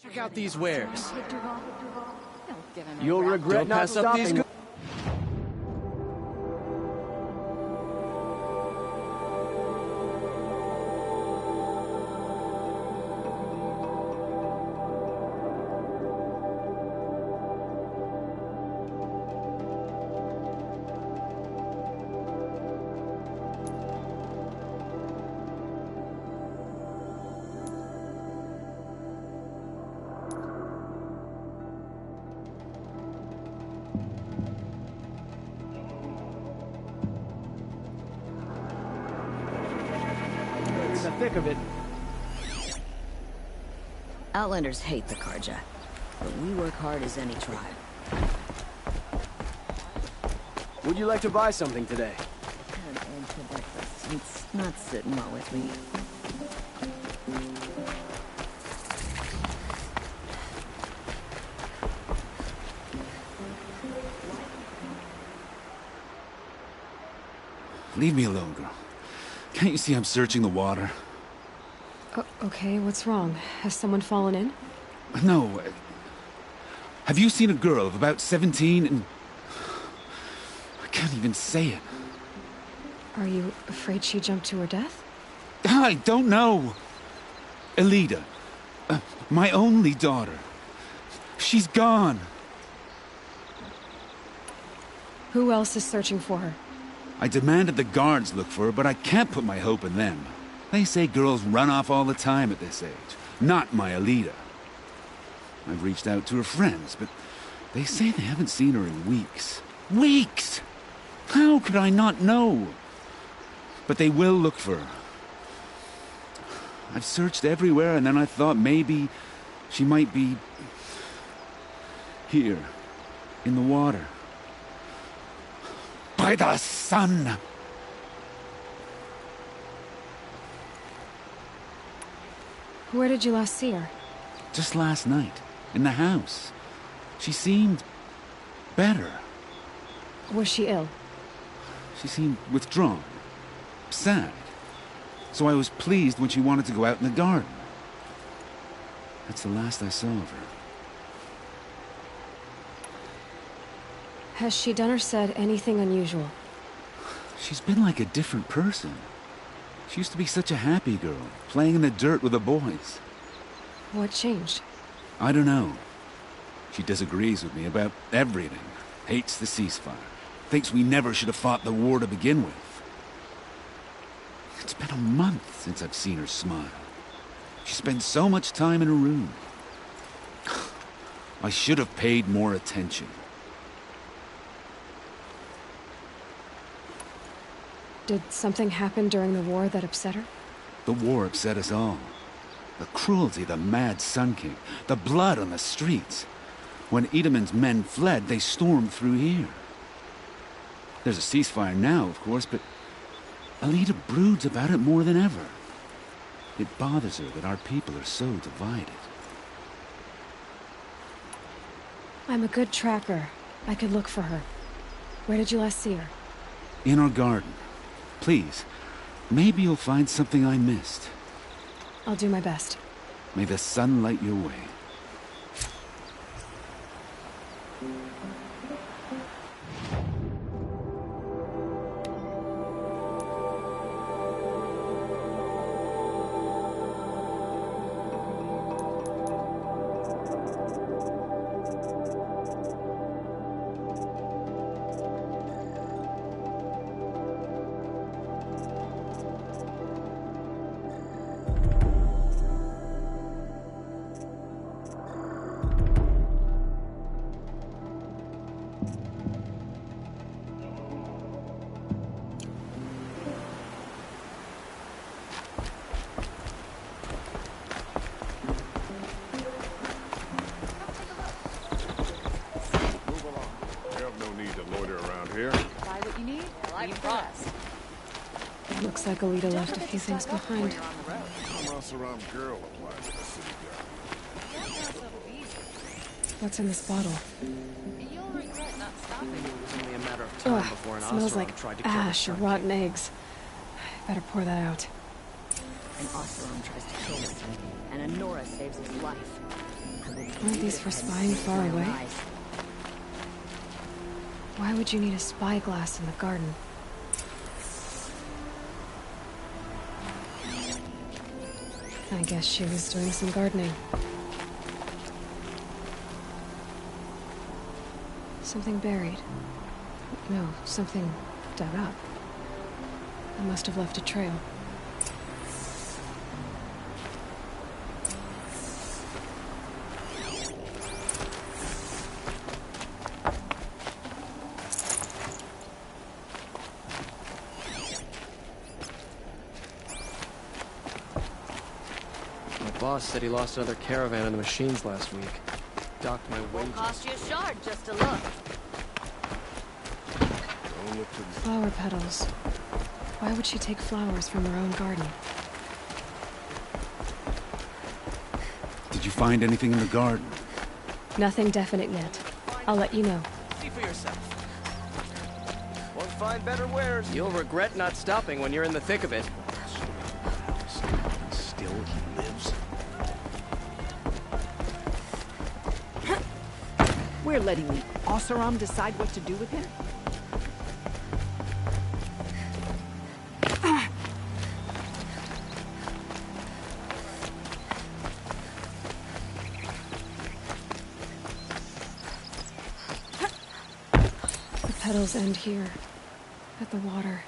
Check out these wares. You'll regret not pass up these stopping. The thick of it. Outlanders hate the Karja, but we work hard as any tribe. Would you like to buy something today? Had egg for breakfast. It's not sitting well with me. Leave me alone, girl. Can't you see I'm searching the water? Okay, what's wrong? Has someone fallen in? No. Have you seen a girl of about 17 and... I can't even say it. Are you afraid she jumped to her death? I don't know. Elida. My only daughter. She's gone. Who else is searching for her? I demanded the guards look for her, but I can't put my hope in them. They say girls run off all the time at this age. Not my Elida. I've reached out to her friends, but they say they haven't seen her in weeks. Weeks! How could I not know? But they will look for her. I've searched everywhere, and then I thought maybe she might be... here, in the water. By the sun! Where did you last see her? Just last night, in the house. She seemed... better. Was she ill? She seemed withdrawn. Sad. So I was pleased when she wanted to go out in the garden. That's the last I saw of her. Has she done or said anything unusual? She's been like a different person. She used to be such a happy girl, playing in the dirt with the boys. What changed? I don't know. She disagrees with me about everything. Hates the ceasefire. Thinks we never should have fought the war to begin with. It's been a month since I've seen her smile. She spends so much time in her room. I should have paid more attention. Did something happen during the war that upset her? The war upset us all. The cruelty of the mad Sun King. The blood on the streets. When Edaman's men fled, they stormed through here. There's a ceasefire now, of course, but Elida broods about it more than ever. It bothers her that our people are so divided. I'm a good tracker. I could look for her. Where did you last see her? In our garden. Please, maybe you'll find something I missed. I'll do my best. May the sun light your way. Looks like Elida left a few things behind. What's in this bottle? Ugh, smells like ash or rotten eggs. Better pour that out. An Oseram tries to kill us, and Anora saves his life. Aren't these for spying far away? Why would you need a spyglass in the garden? I guess she was doing some gardening. Something buried. No, something dug up. I must have left a trail. Boss said he lost another caravan in the machines last week. Docked my wages. Cost you a shard just to look. Flower petals. Why would she take flowers from her own garden? Did you find anything in the garden? Nothing definite yet. I'll let you know. See for yourself. Won't find better wares. You'll regret not stopping when you're in the thick of it. Still he lives. We're letting the Oseram decide what to do with him? The petals end here, at the water.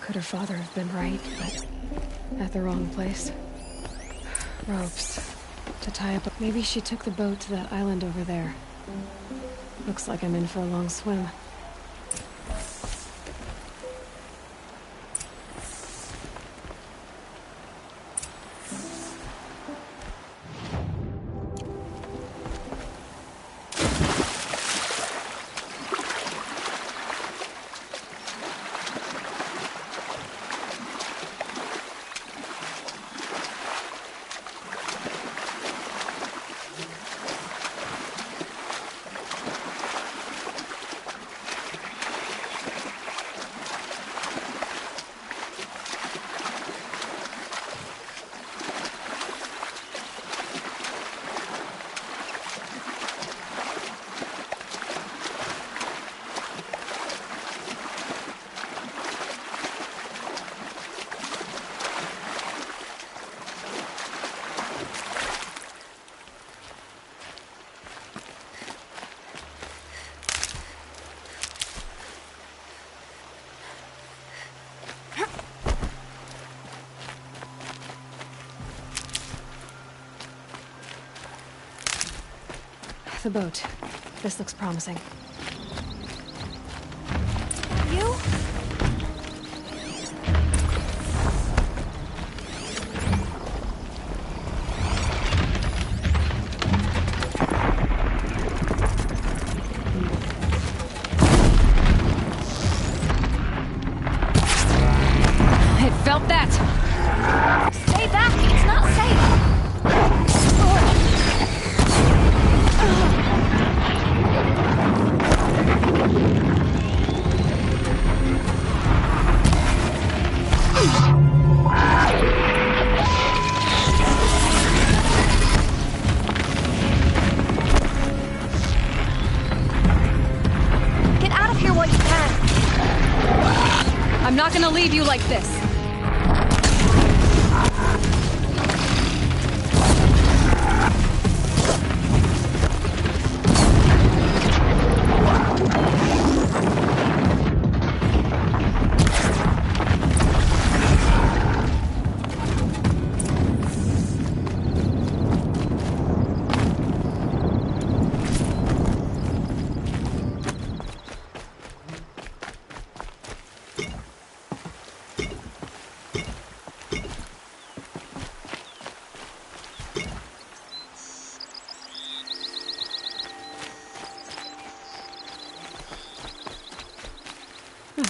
Could her father have been right, but at the wrong place? Ropes. To tie up. Maybe she took the boat to that island over there. Looks like I'm in for a long swim. The boat. This looks promising. You? I felt that! Stay back! It's not safe! Get out of here while you can! I'm not gonna leave you like this!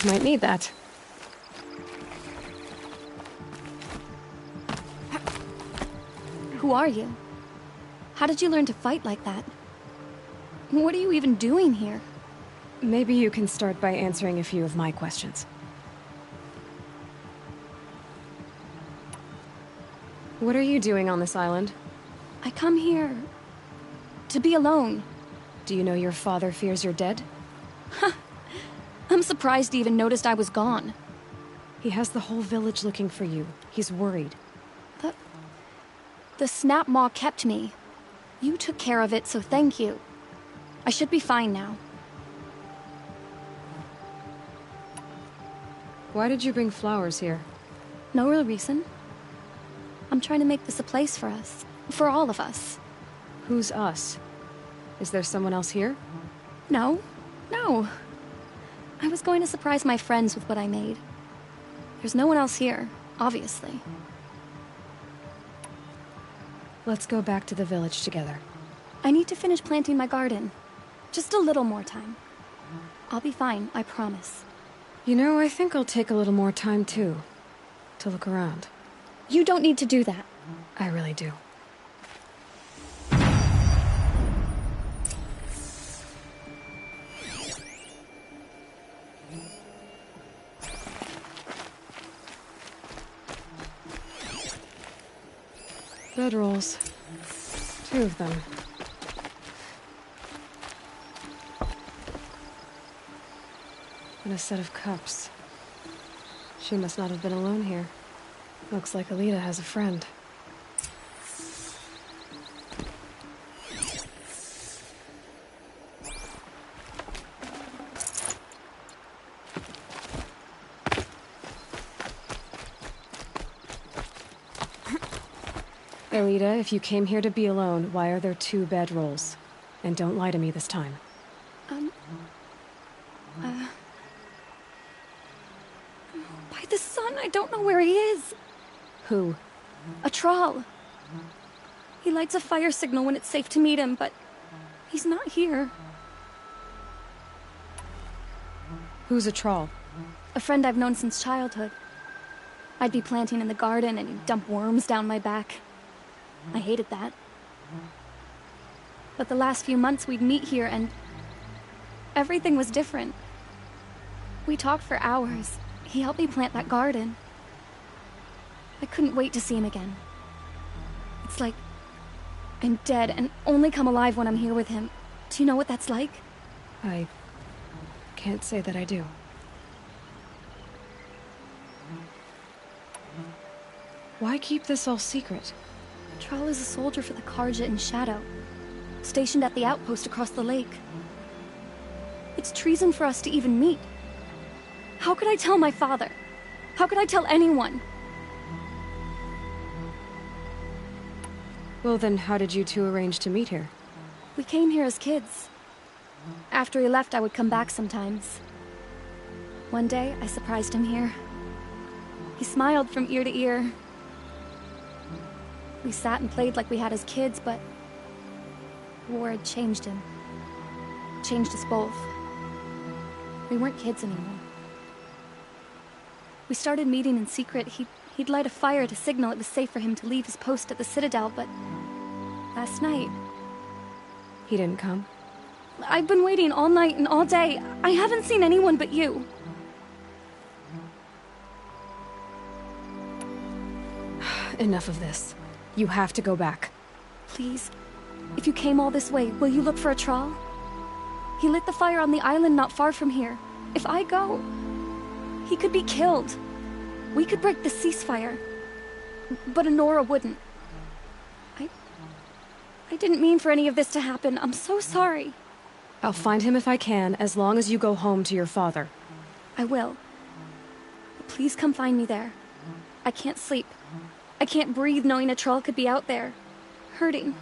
Might need that. Who are you? How did you learn to fight like that? What are you even doing here? Maybe you can start by answering a few of my questions. What are you doing on this island? I come here to be alone. Do you know your father fears you're dead? I'm surprised he even noticed I was gone. He has the whole village looking for you. He's worried. The snap maw kept me. You took care of it, so thank you. I should be fine now. Why did you bring flowers here? No real reason. I'm trying to make this a place for us. For all of us. Who's us? Is there someone else here? No. I was going to surprise my friends with what I made. There's no one else here, obviously. Let's go back to the village together. I need to finish planting my garden. Just a little more time. I'll be fine, I promise. You know, I think I'll take a little more time too. To look around. You don't need to do that. I really do. Bedrolls. 2 of them. And a set of cups. She must not have been alone here. Looks like Alita has a friend. Alita, if you came here to be alone, why are there 2 bedrolls? And don't lie to me this time. By the sun, I don't know where he is. Who? A troll. He lights a fire signal when it's safe to meet him, but he's not here. Who's a troll? A friend I've known since childhood. I'd be planting in the garden and he'd dump worms down my back. I hated that. But the last few months we'd meet here and everything was different. We talked for hours. He helped me plant that garden. I couldn't wait to see him again. It's like I'm dead and only come alive when I'm here with him. Do you know what that's like? I can't say that I do. Why keep this all secret? Tral is a soldier for the Karja in Shadow, stationed at the outpost across the lake. It's treason for us to even meet. How could I tell my father? How could I tell anyone? Well then, how did you 2 arrange to meet here? We came here as kids. After he left, I would come back sometimes. One day, I surprised him here. He smiled from ear to ear. We sat and played like we had as kids, but war had changed him. Changed us both. We weren't kids anymore. We started meeting in secret. He'd light a fire to signal it was safe for him to leave his post at the Citadel, but last night... He didn't come? I've been waiting all night and all day. I haven't seen anyone but you. Enough of this. You have to go back. Please, if you came all this way, will you look for a Tral? He lit the fire on the island not far from here. If I go, he could be killed. We could break the ceasefire, but Honora wouldn't. I didn't mean for any of this to happen. I'm so sorry. I'll find him if I can, as long as you go home to your father. I will. Please come find me there. I can't sleep. I can't breathe knowing a troll could be out there, hurting.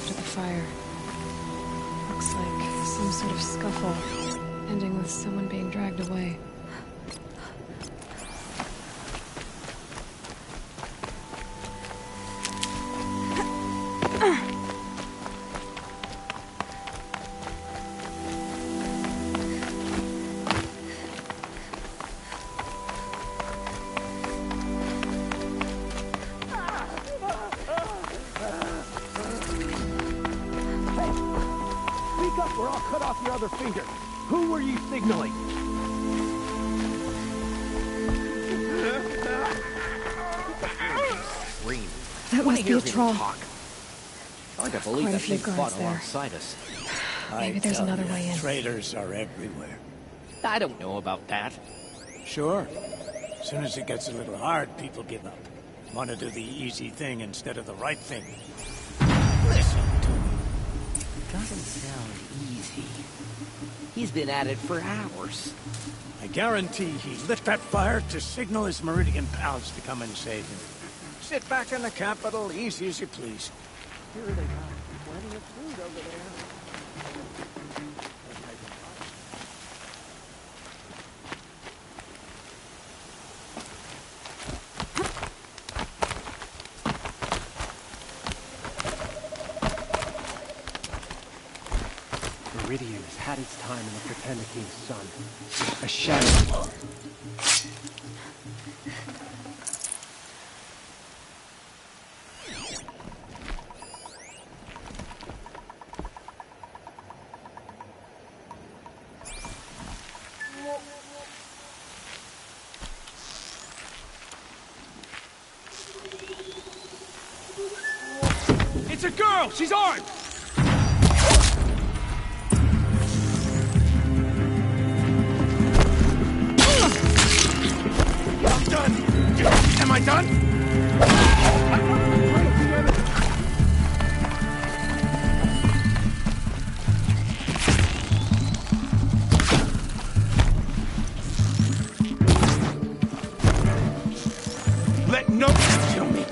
after the fire. Looks like some sort of scuffle, ending with someone being dragged away. Or I'll cut off your other finger. Who were you signaling? That must be a troll. Hard to believe Quite a that few thing guards fought there. alongside us. Maybe there's another way in. Traitors are everywhere. I don't know about that. Sure. As soon as it gets a little hard, people give up. Want to do the easy thing instead of the right thing. Listen to him. Doesn't sound easy. He's been at it for hours. I guarantee he lit that fire to signal his Meridian pals to come and save him. Sit back in the capital, easy as you please. Here they got plenty of food over there. Meridian has had its time in the Pretender King's son. A shadow. It's a girl! She's armed! I'm done! Am I done? Let no one kill me!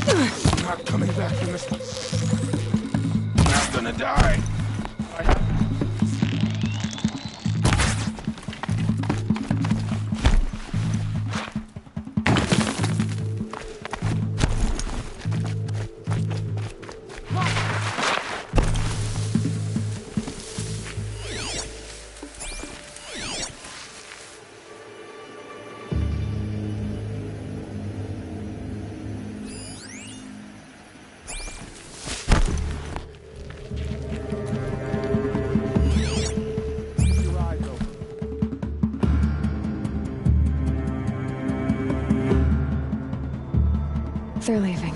I'm not coming back from this. I'm gonna die! They're leaving.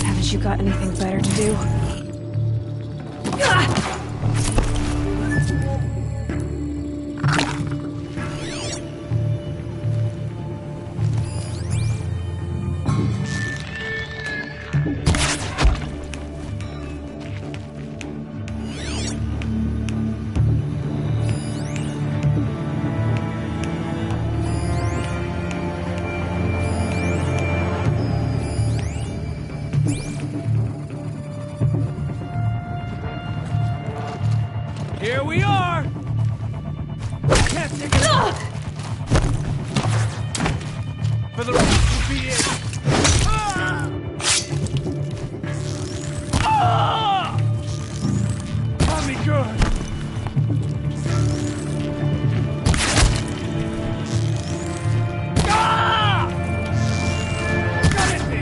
Haven't you got anything better to do? Here we are! Can't take it off! For the rest will be it! Ah! Ah! Got me good! Ah! Come at me!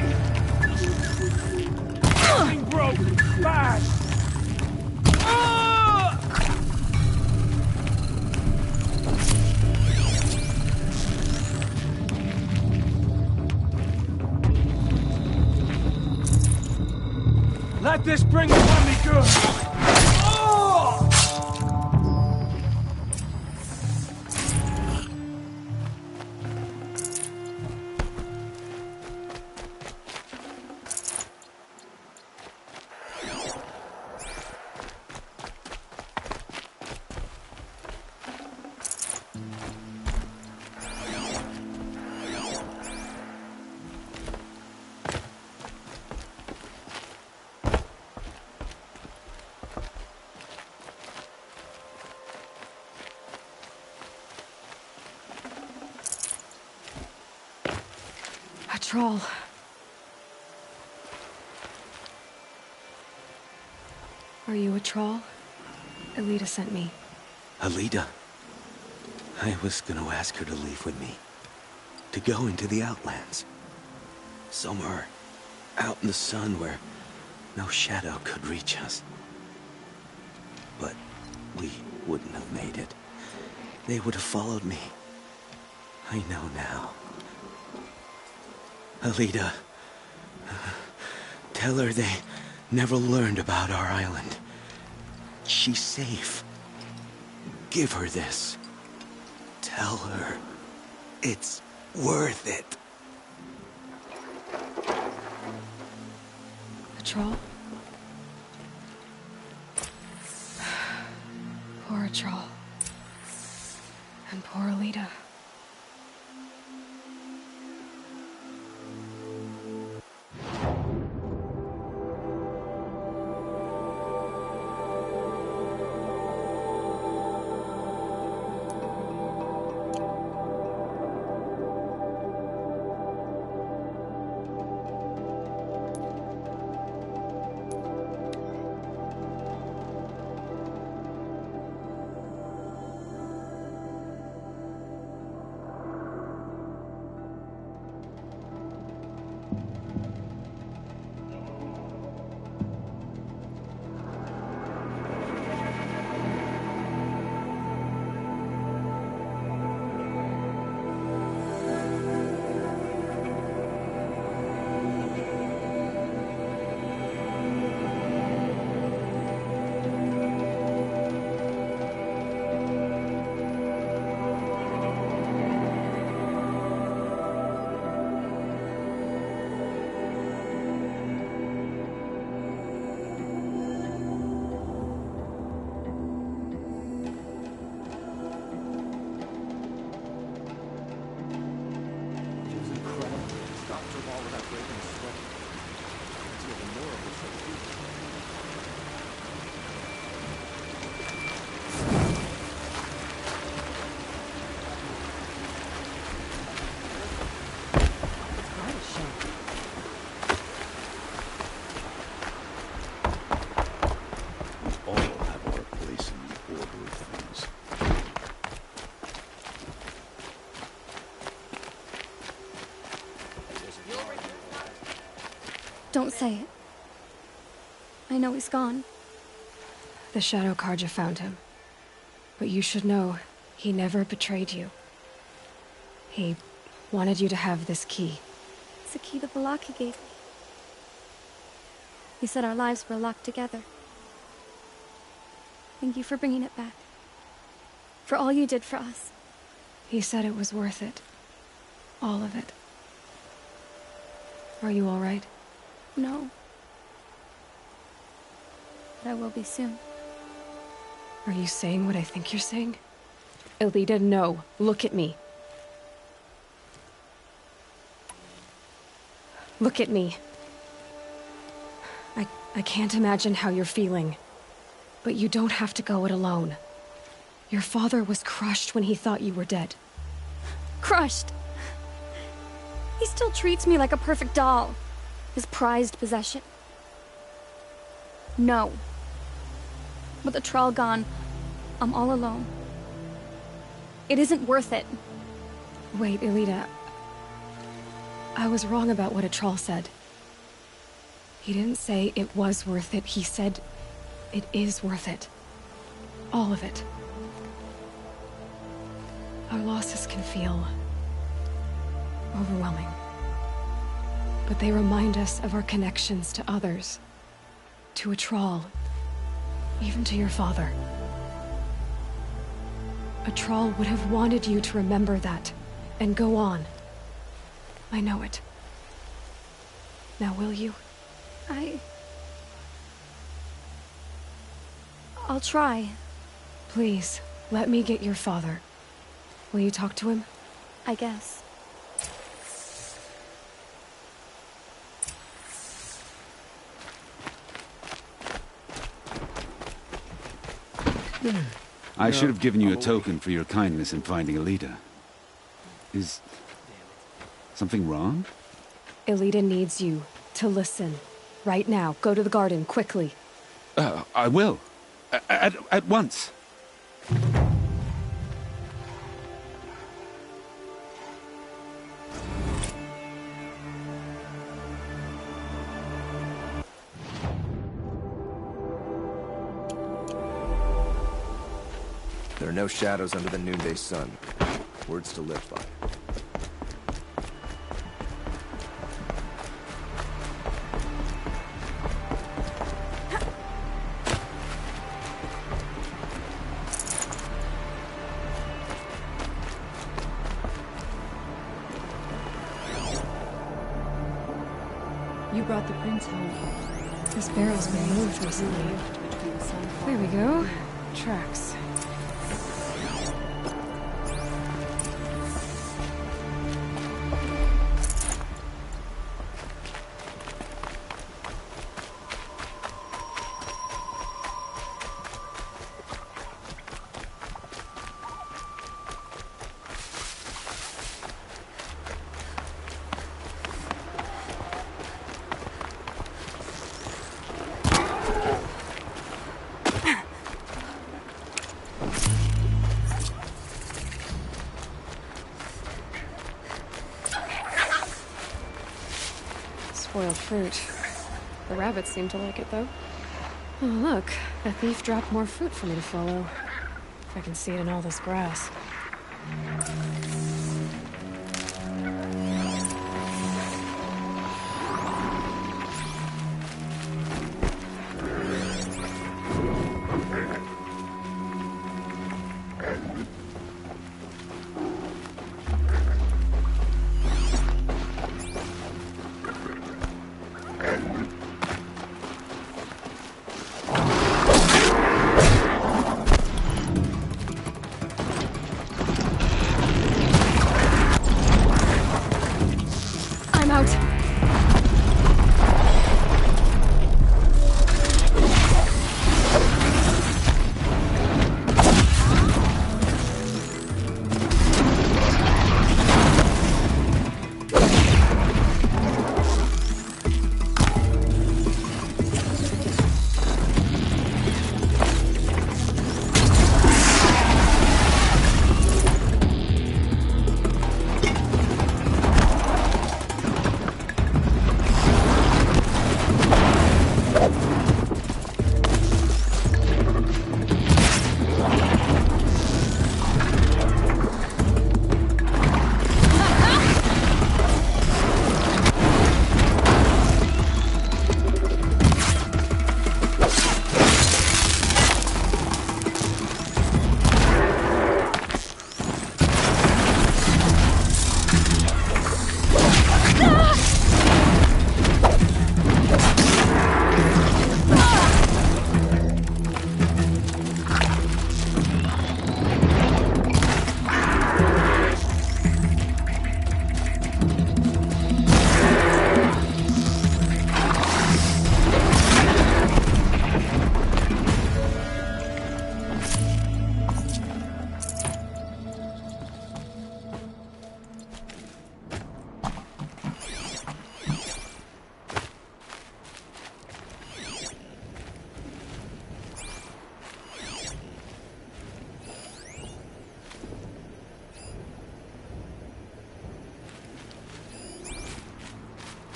Let this bring upon me good! Oh! A troll. Are you a troll? Elita sent me. Alita? I was gonna ask her to leave with me. To go into the Outlands. Somewhere out in the sun where no shadow could reach us. But we wouldn't have made it. They would have followed me. I know now. Alita, tell her they never learned about our island. She's safe. Give her this. Tell her it's worth it. A troll? Poor troll. And poor Alita. Don't say it. I know he's gone. The Shadow Karja found him. But you should know, he never betrayed you. He wanted you to have this key. It's the key the Balaki gave me. He said our lives were locked together. Thank you for bringing it back. For all you did for us. He said it was worth it. All of it. Are you all right? No. But I will be soon. Are you saying what I think you're saying? Elita, no. Look at me. Look at me. I can't imagine how you're feeling. But you don't have to go it alone. Your father was crushed when he thought you were dead. Crushed? He still treats me like a perfect doll. His prized possession. No. With the Troll gone, I'm all alone. It isn't worth it. Wait, Elita. I was wrong about what a troll said. He didn't say it was worth it. He said it is worth it. All of it. Our losses can feel overwhelming. But they remind us of our connections to others. To a Troll. Even to your father. A Troll would have wanted you to remember that, and go on. I know it. Now will you? I'll try. Please, let me get your father. Will you talk to him? I guess. I should have given you a token for your kindness in finding Alita. Is something wrong? Alita needs you to listen. Right now, go to the garden, quickly. I will. At once. There are no shadows under the noonday sun. Words to live by. You brought the prince home. This barrel's been moved recently. There we go. Tracks. Spoiled fruit. The rabbits seem to like it, though. Oh, look. A thief dropped more fruit for me to follow. If I can see it in all this grass. I'm out.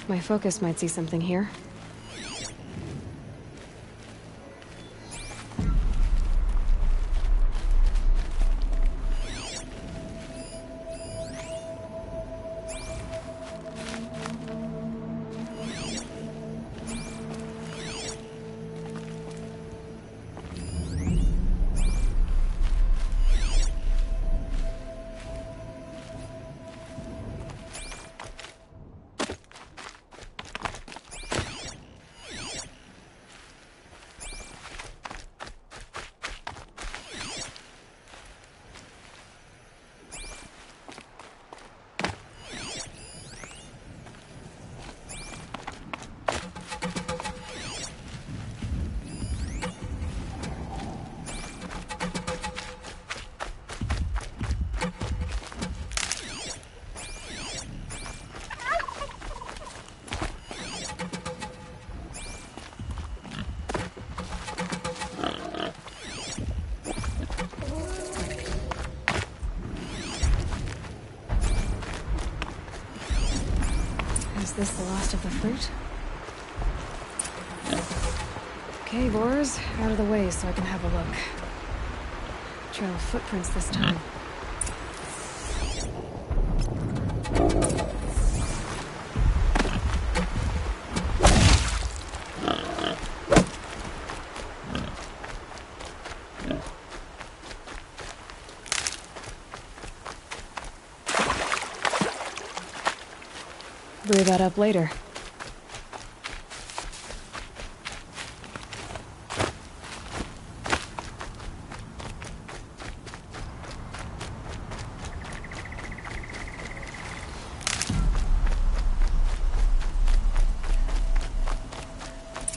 My focus might see something here. this the last of the fruit? Okay, boars, out of the way so I can have a look. Trail of footprints this time. Brew that up later.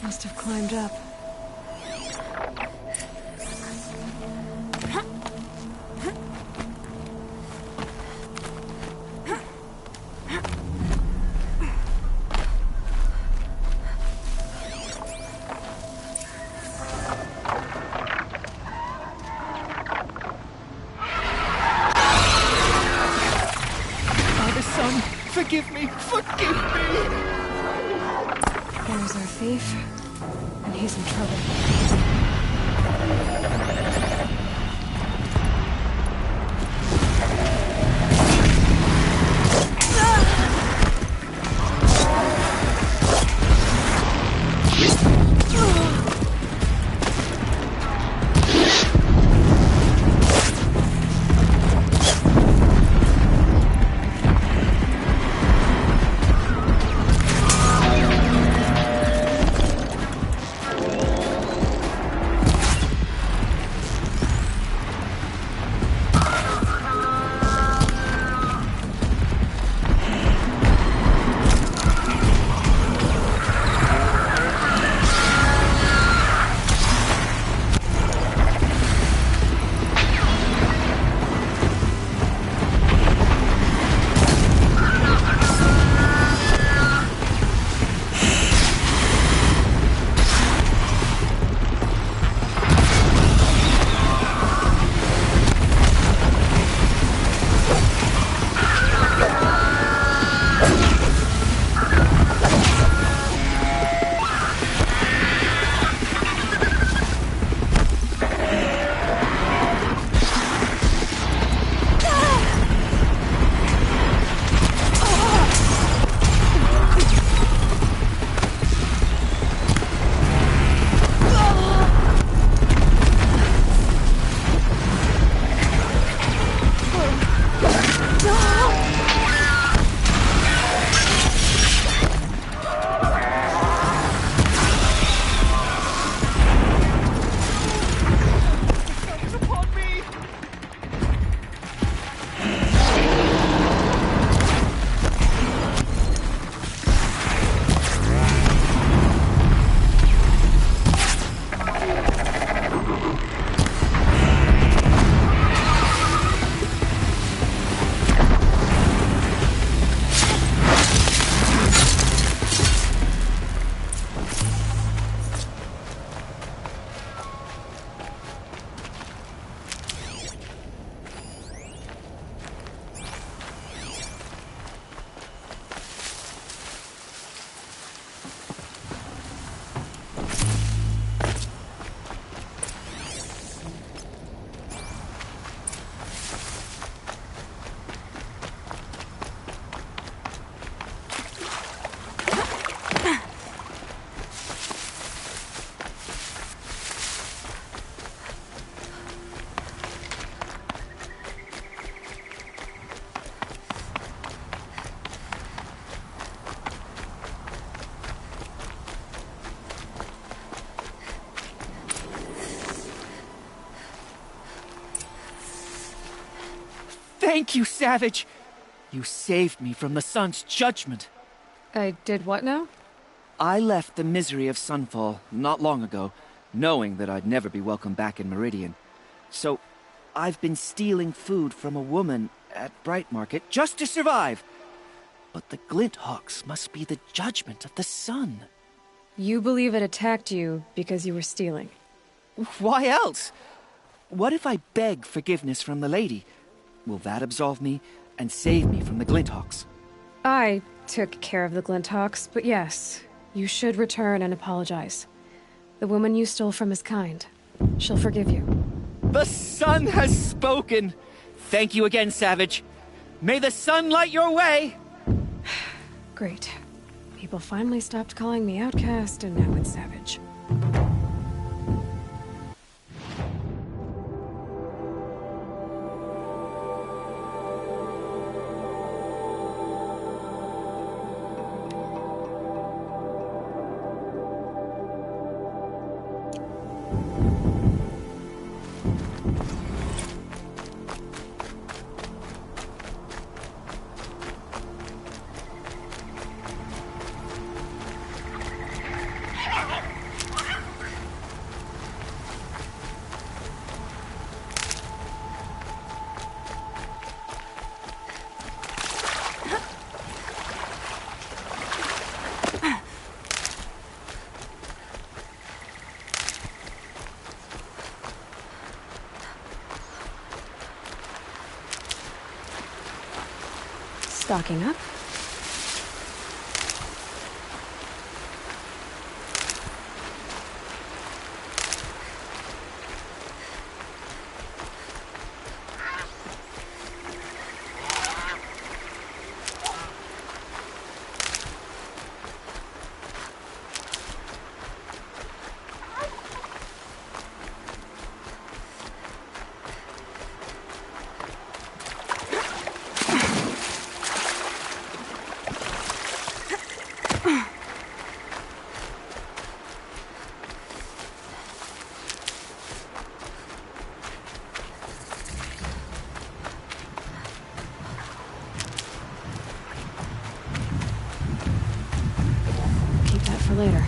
Must have climbed up. Forgive me! Forgive me! There's our thief, and he's in trouble. Thank you, Savage! You saved me from the sun's judgment. I did what now? I left the misery of Sunfall not long ago, knowing that I'd never be welcome back in Meridian. So, I've been stealing food from a woman at Bright Market just to survive. But the Glinthawks must be the judgment of the sun. You believe it attacked you because you were stealing? Why else? What if I beg forgiveness from the lady? Will that absolve me and save me from the Glinthawks? I took care of the Glinthawks, but yes, you should return and apologize. The woman you stole from is kind. She'll forgive you. The sun has spoken! Thank you again, Savage. May the sun light your way! Great. People finally stopped calling me outcast, and now it's Savage. Stocking up. For later.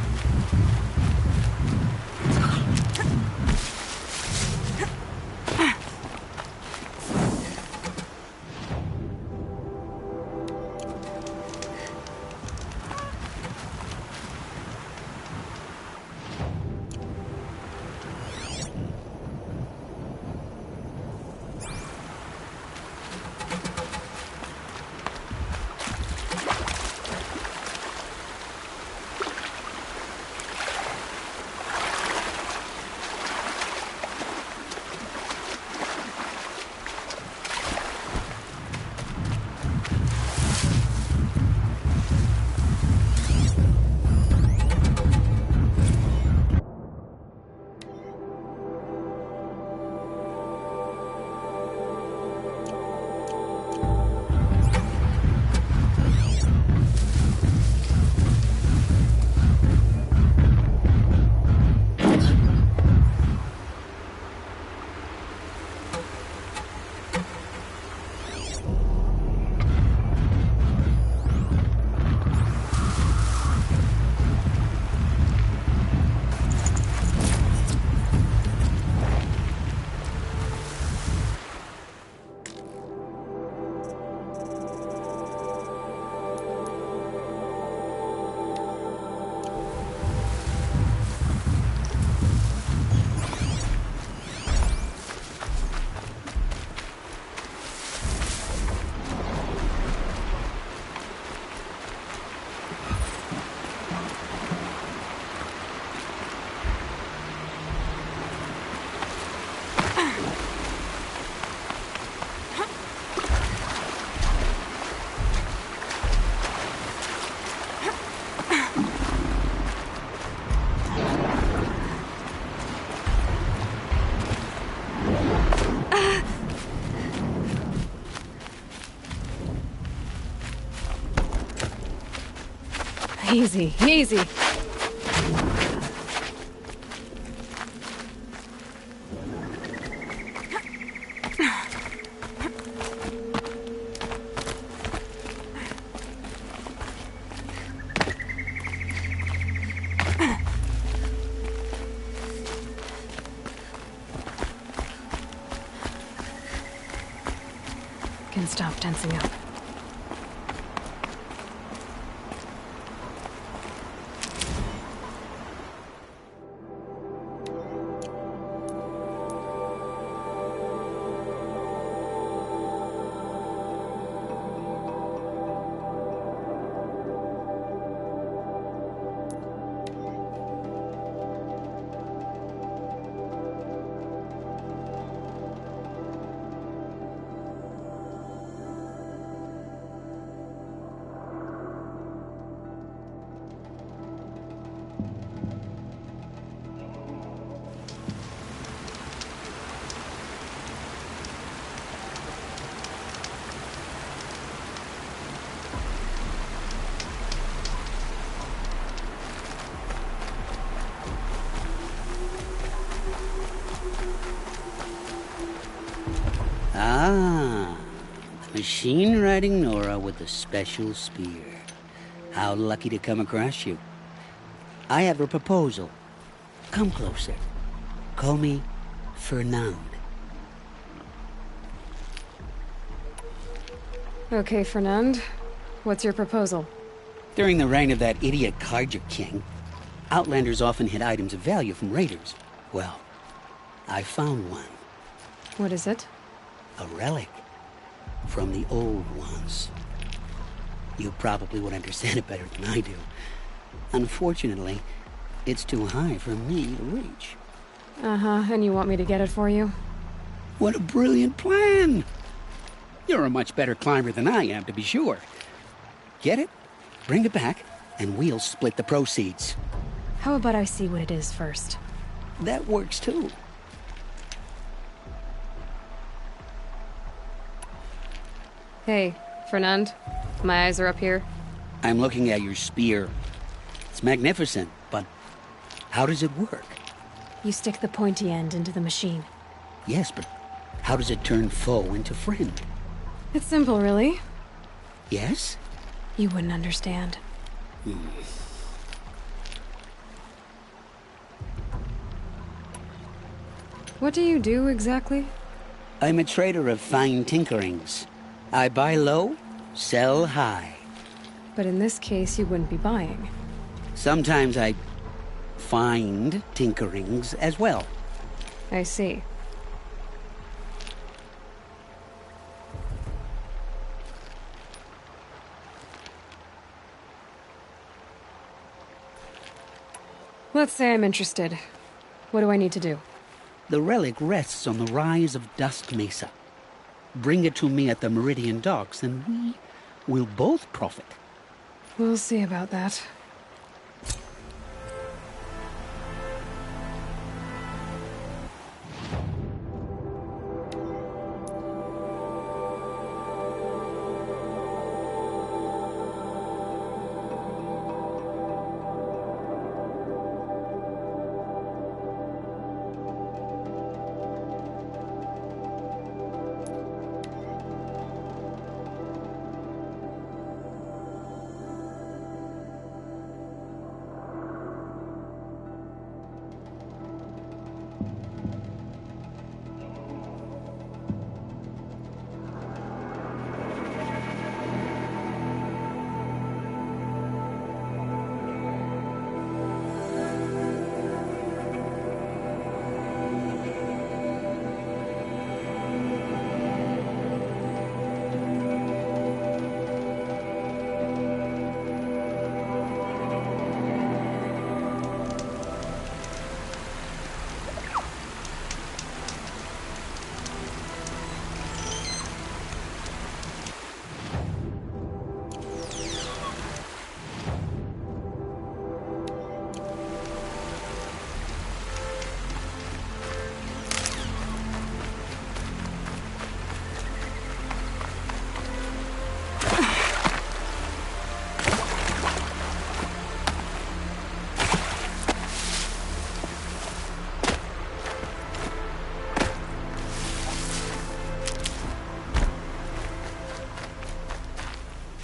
Easy, easy. Can stop tensing up. Ah, the machine-riding Nora with the special spear. How lucky to come across you. I have a proposal. Come closer. Call me Fernand. Okay, Fernand. What's your proposal? During the reign of that idiot Carja King, Outlanders often hid items of value from raiders. Well, I found one. What is it? A relic from the old ones. You probably would understand it better than I do. Unfortunately, it's too high for me to reach. Uh-huh, and you want me to get it for you? What a brilliant plan! You're a much better climber than I am, to be sure. Get it, bring it back, and we'll split the proceeds. How about I see what it is first? That works too. Hey, Fernand. My eyes are up here. I'm looking at your spear. It's magnificent, but how does it work? You stick the pointy end into the machine. Yes, but how does it turn foe into friend? It's simple, really. Yes? You wouldn't understand. What do you do, exactly? I'm a trader of fine tinkerings. I buy low, sell high. But in this case, you wouldn't be buying. Sometimes I find tinkerings as well. I see. Let's say I'm interested. What do I need to do? The relic rests on the rise of Dusk Mesa. Bring it to me at the Meridian docks, and we will both profit. We'll see about that.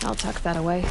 I'll tuck that away.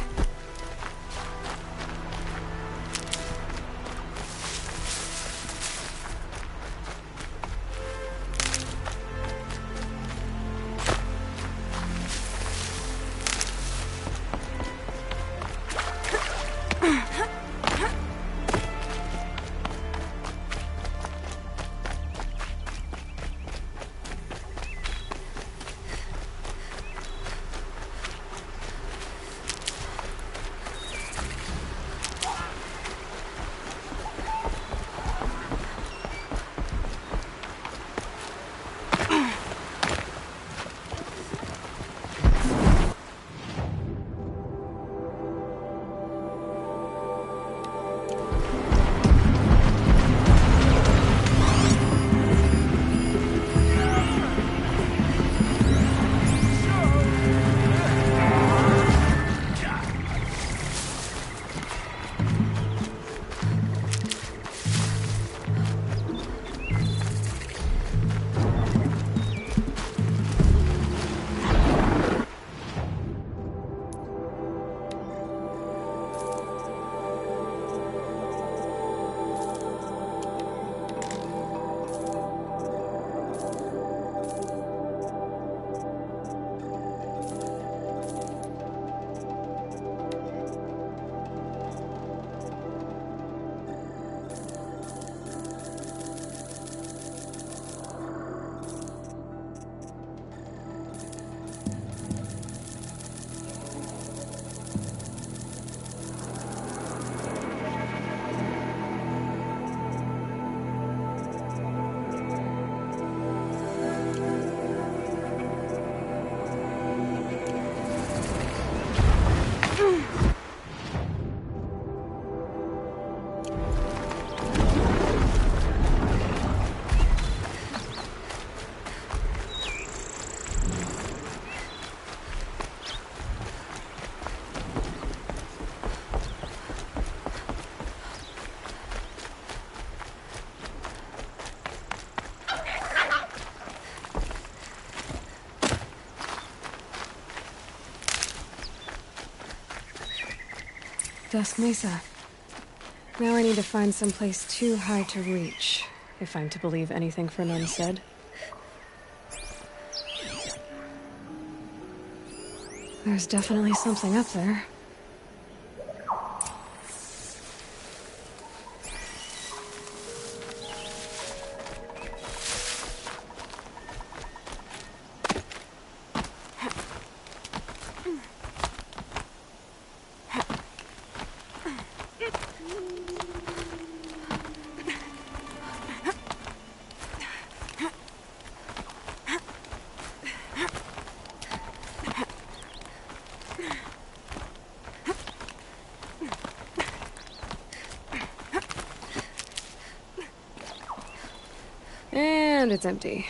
Dusk Mesa. Now I need to find someplace too high to reach, if I'm to believe anything Fernand said. There's definitely something up there. And it's empty.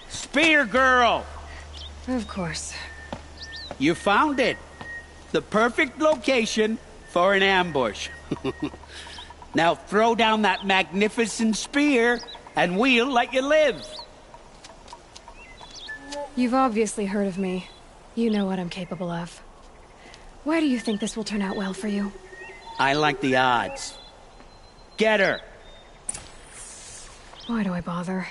Spear girl! Of course. You found it. The perfect location for an ambush. Now throw down that magnificent spear, and we'll let you live. You've obviously heard of me. You know what I'm capable of. Why do you think this will turn out well for you? I like the odds. Get her! Why do I bother?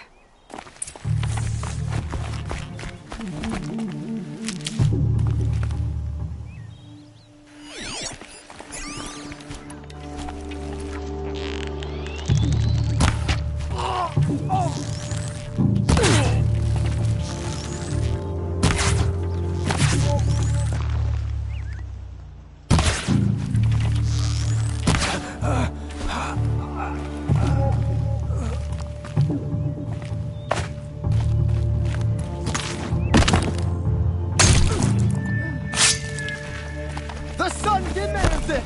The sun demands it!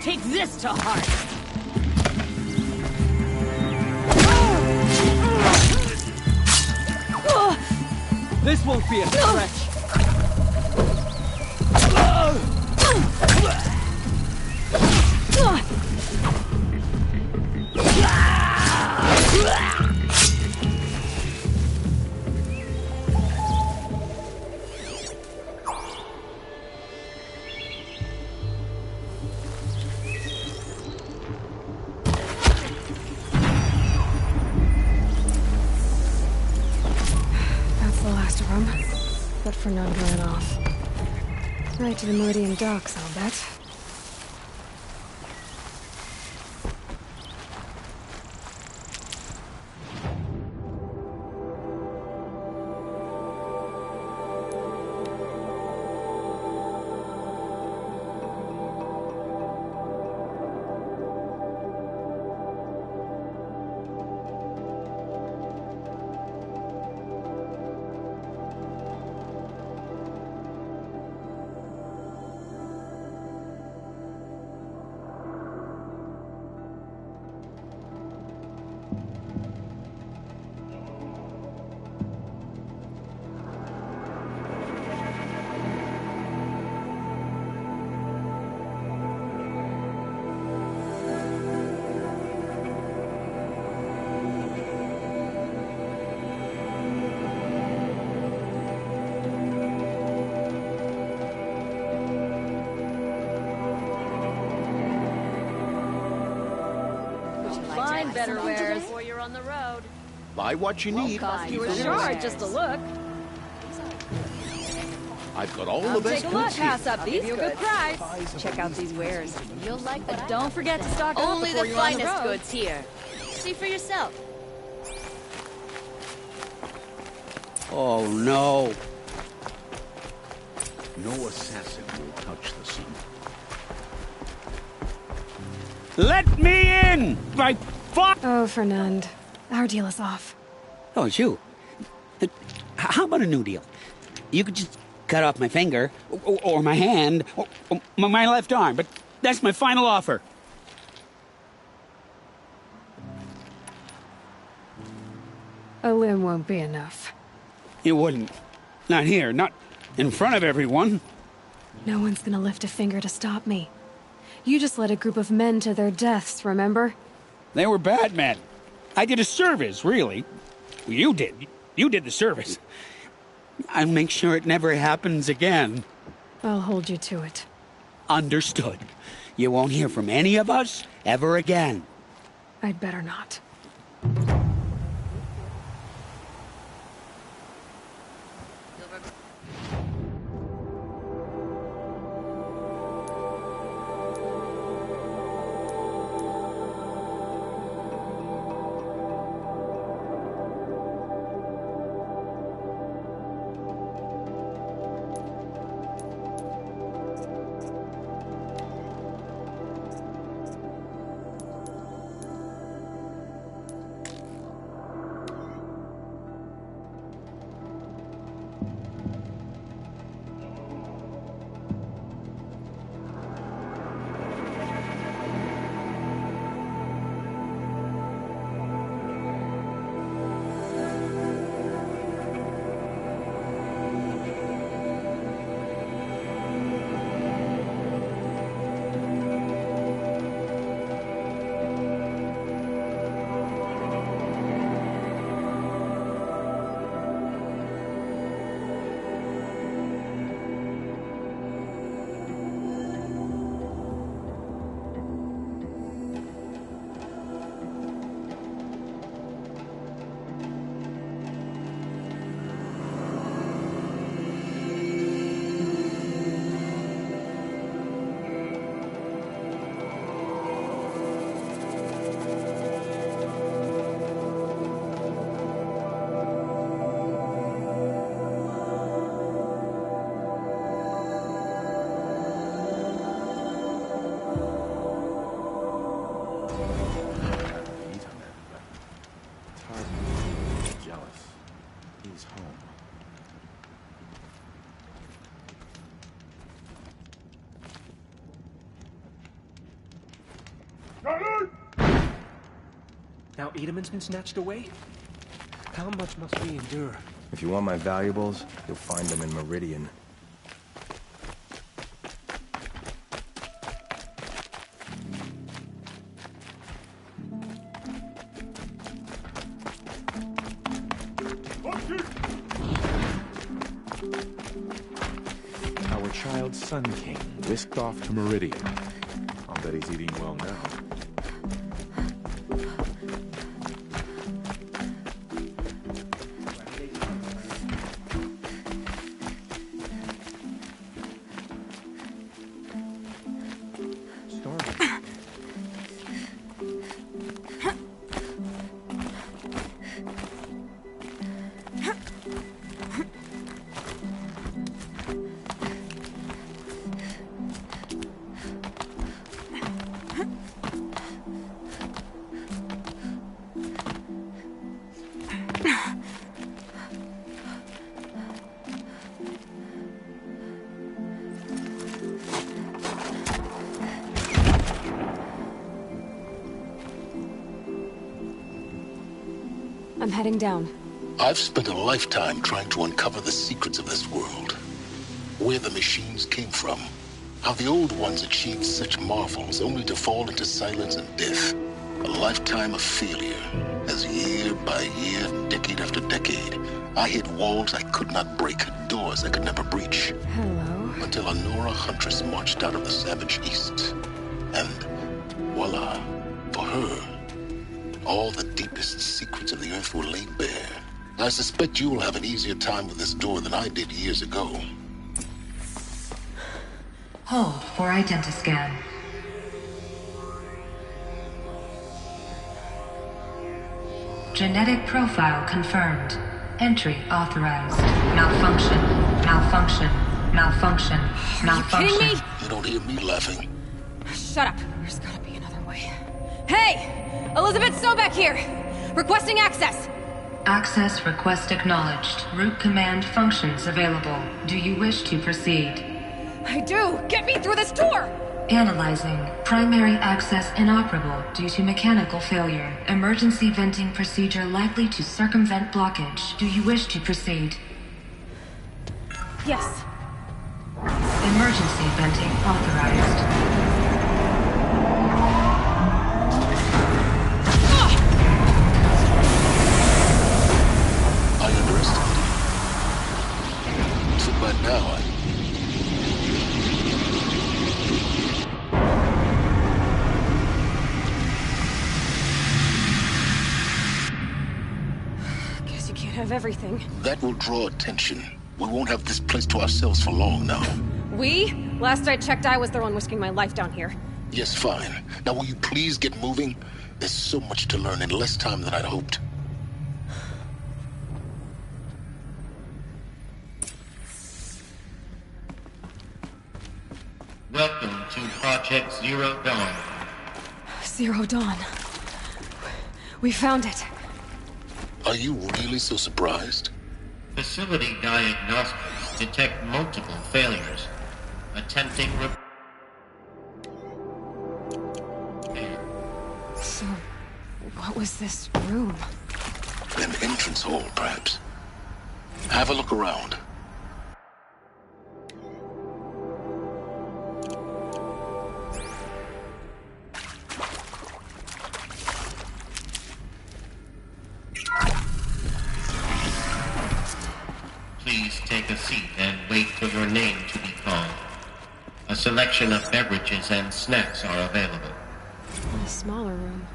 Take this to heart! This won't be a stretch. That's the last of them. But Fernand ran off. Right to the Meridian docks, I'll bet. Find better wares before you're on the road. Buy what you need. Cost you a shard just to look. I've got all the best Take a look. goods here. Pass up these a good price. Check out these wares. You'll like them. Don't forget to stock up Only before the you're on finest road. goods here. See for yourself. Oh, no. No assassin will touch the sun. Let me in! My fuck! Oh, Fernand. Our deal is off. Oh, it's you. How about a new deal? You could just cut off my finger, or my hand, or my left arm, but that's my final offer. A limb won't be enough. It wouldn't. Not here, not in front of everyone. No one's gonna lift a finger to stop me. You just led a group of men to their deaths, remember? They were bad men. I did a service, really. You did. You did the service. I'll make sure it never happens again. I'll hold you to it. Understood. You won't hear from any of us ever again. I'd better not. Now Edamon's been snatched away? How much must we endure? If you want my valuables, you'll find them in Meridian. Our child Sun King whisked off to Meridian. I'll bet he's eating well now. I'm heading down. I've spent a lifetime trying to uncover the secrets of this world. Where the machines came from. How the old ones achieved such marvels only to fall into silence and death. A lifetime of failure. As year by year, decade after decade, I hit walls I could not break, doors I could never breach. Hello. Until a Nora huntress marched out of the savage east. And voila, for her, all the deepest secrets of the Earth were laid bare. I suspect you'll have an easier time with this door than I did years ago. Hold for identiscan. Genetic profile confirmed. Entry authorized. Malfunction. Malfunction. Malfunction. Malfunction. Are you kidding me? You don't hear me laughing. Shut up. There's gotta be another way. Hey! Elizabeth Sobek here! Requesting access! Access request acknowledged. Root command functions available. Do you wish to proceed? I do! Get me through this door! Analyzing. Primary access inoperable due to mechanical failure. Emergency venting procedure likely to circumvent blockage. Do you wish to proceed? Yes. Emergency venting authorized. Now, Guess you can't have everything. that will draw attention. We won't have this place to ourselves for long now. We? Last I checked, I was the one risking my life down here. Yes, fine. Now will you please get moving? There's so much to learn in less time than I'd hoped. Welcome to Project Zero Dawn. Zero Dawn. We found it. Are you really so surprised? Facility diagnostics detect multiple failures. Attempting So, what was this room? An entrance hall, perhaps. Have a look around. Please take a seat and wait for your name to be called. A selection of beverages and snacks are available. In a smaller room.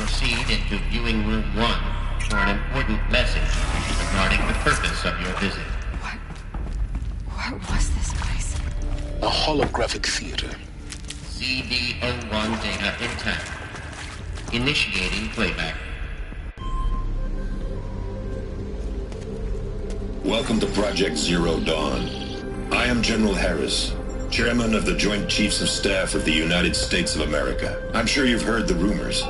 Proceed into viewing room 1 for an important message regarding the purpose of your visit. What was this place? A holographic theater. CD01 data intact. Initiating playback. Welcome to Project Zero Dawn. I am General Harris, Chairman of the Joint Chiefs of Staff of the United States of America. I'm sure you've heard the rumors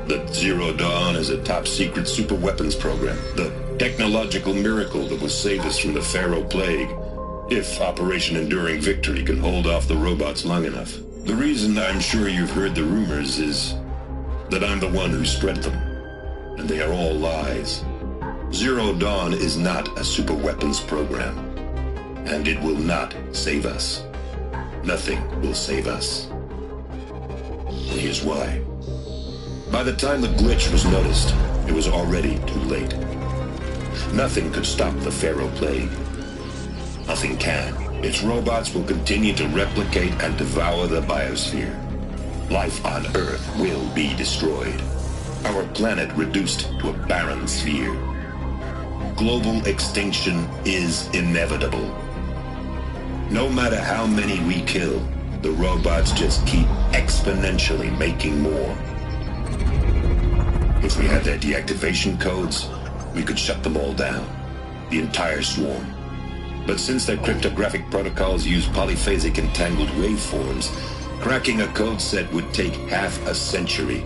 that Zero Dawn is a top-secret superweapons program, the technological miracle that will save us from the Pharaoh Plague, if Operation Enduring Victory can hold off the robots long enough. The reason I'm sure you've heard the rumors is that I'm the one who spread them, and they are all lies. Zero Dawn is not a superweapons program, and it will not save us. Nothing will save us. And here's why. By the time the glitch was noticed, it was already too late. Nothing could stop the Pharaoh Plague. Nothing can. Its robots will continue to replicate and devour the biosphere. Life on Earth will be destroyed. Our planet reduced to a barren sphere. Global extinction is inevitable. No matter how many we kill, the robots just keep exponentially making more. If we had their deactivation codes, we could shut them all down. The entire swarm. But since their cryptographic protocols use polyphasic entangled waveforms, cracking a code set would take half a century.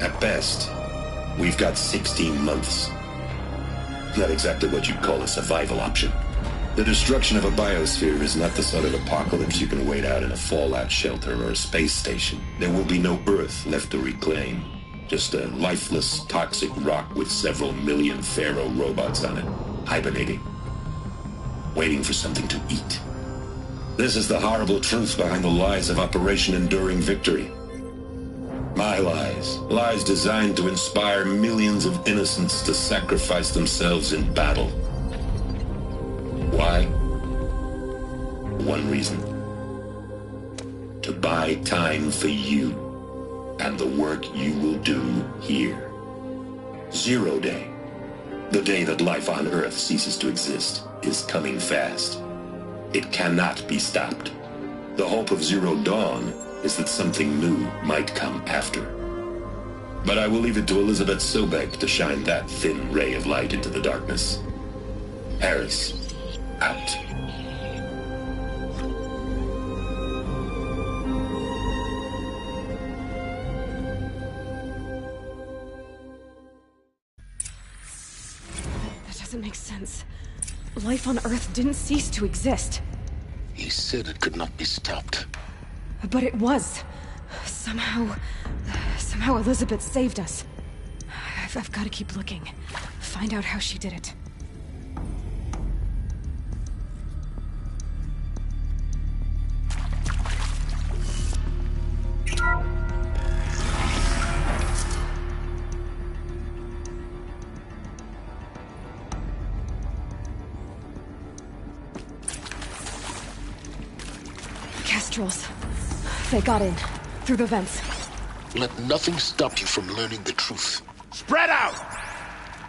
At best, we've got 16 months. Not exactly what you'd call a survival option. The destruction of a biosphere is not the sort of apocalypse you can wait out in a fallout shelter or a space station. There will be no Earth left to reclaim. Just a lifeless, toxic rock with several million Pharaoh robots on it, hibernating, waiting for something to eat. This is the horrible truth behind the lies of Operation Enduring Victory. My lies. Lies designed to inspire millions of innocents to sacrifice themselves in battle. Why? One reason. To buy time for you and the work you will do here. Zero Day, the day that life on Earth ceases to exist, is coming fast. It cannot be stopped. The hope of Zero Dawn is that something new might come after. But I will leave it to Elizabeth Sobek to shine that thin ray of light into the darkness. Harris, out. doesn't make sense. Life on Earth didn't cease to exist. He said it could not be stopped. But it was. Somehow Elizabeth saved us. I've got to keep looking. Find out how she did it. Kestrels. They got in. Through the vents. Let nothing stop you from learning the truth. Spread out!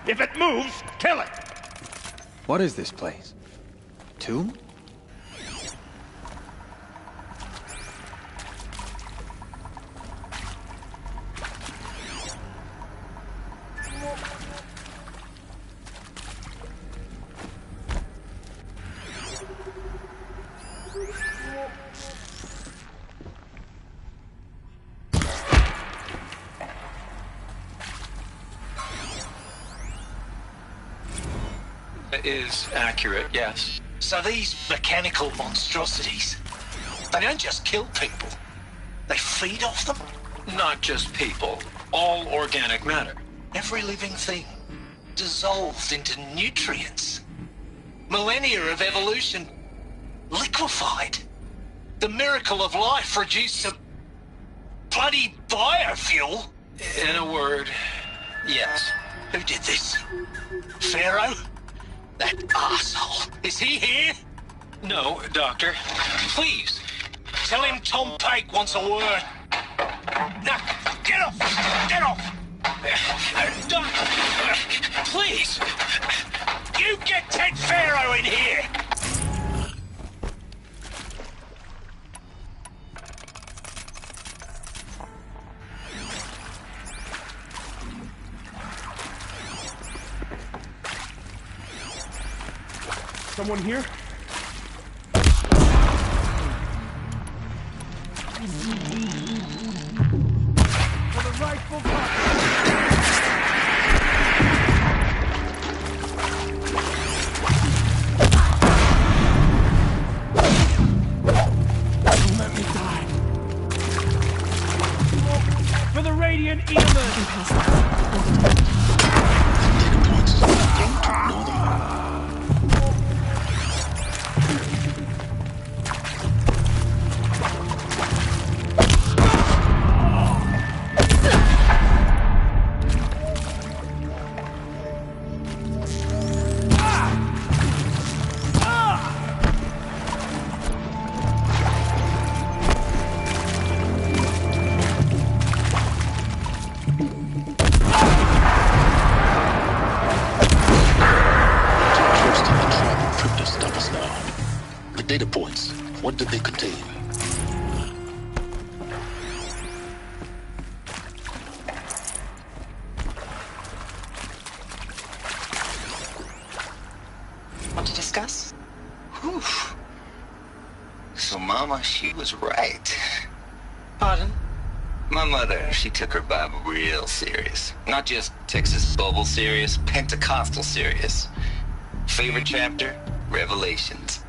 If it moves, kill it! What is this place? Tomb? Is accurate, yes. So these mechanical monstrosities, they don't just kill people, they feed off them? Not just people, all organic matter. Every living thing dissolved into nutrients. Millennia of evolution liquefied. The miracle of life reduced to bloody biofuel. In a word, yes. Who did this? Pharaoh? That asshole. Is he here? No, Doctor. Please, tell him Tom Pake wants a word. Now, get off! Get off! Doctor, please! You get Ted Pharaoh in here! Someone here? For the rightful Let me die. For the Radiant data points. What did they contain? Want to discuss? Whew. So Mama, she was right. Pardon? My mother, she took her Bible real serious. Not just Texas Bible serious, Pentecostal serious. Favorite chapter? Revelations.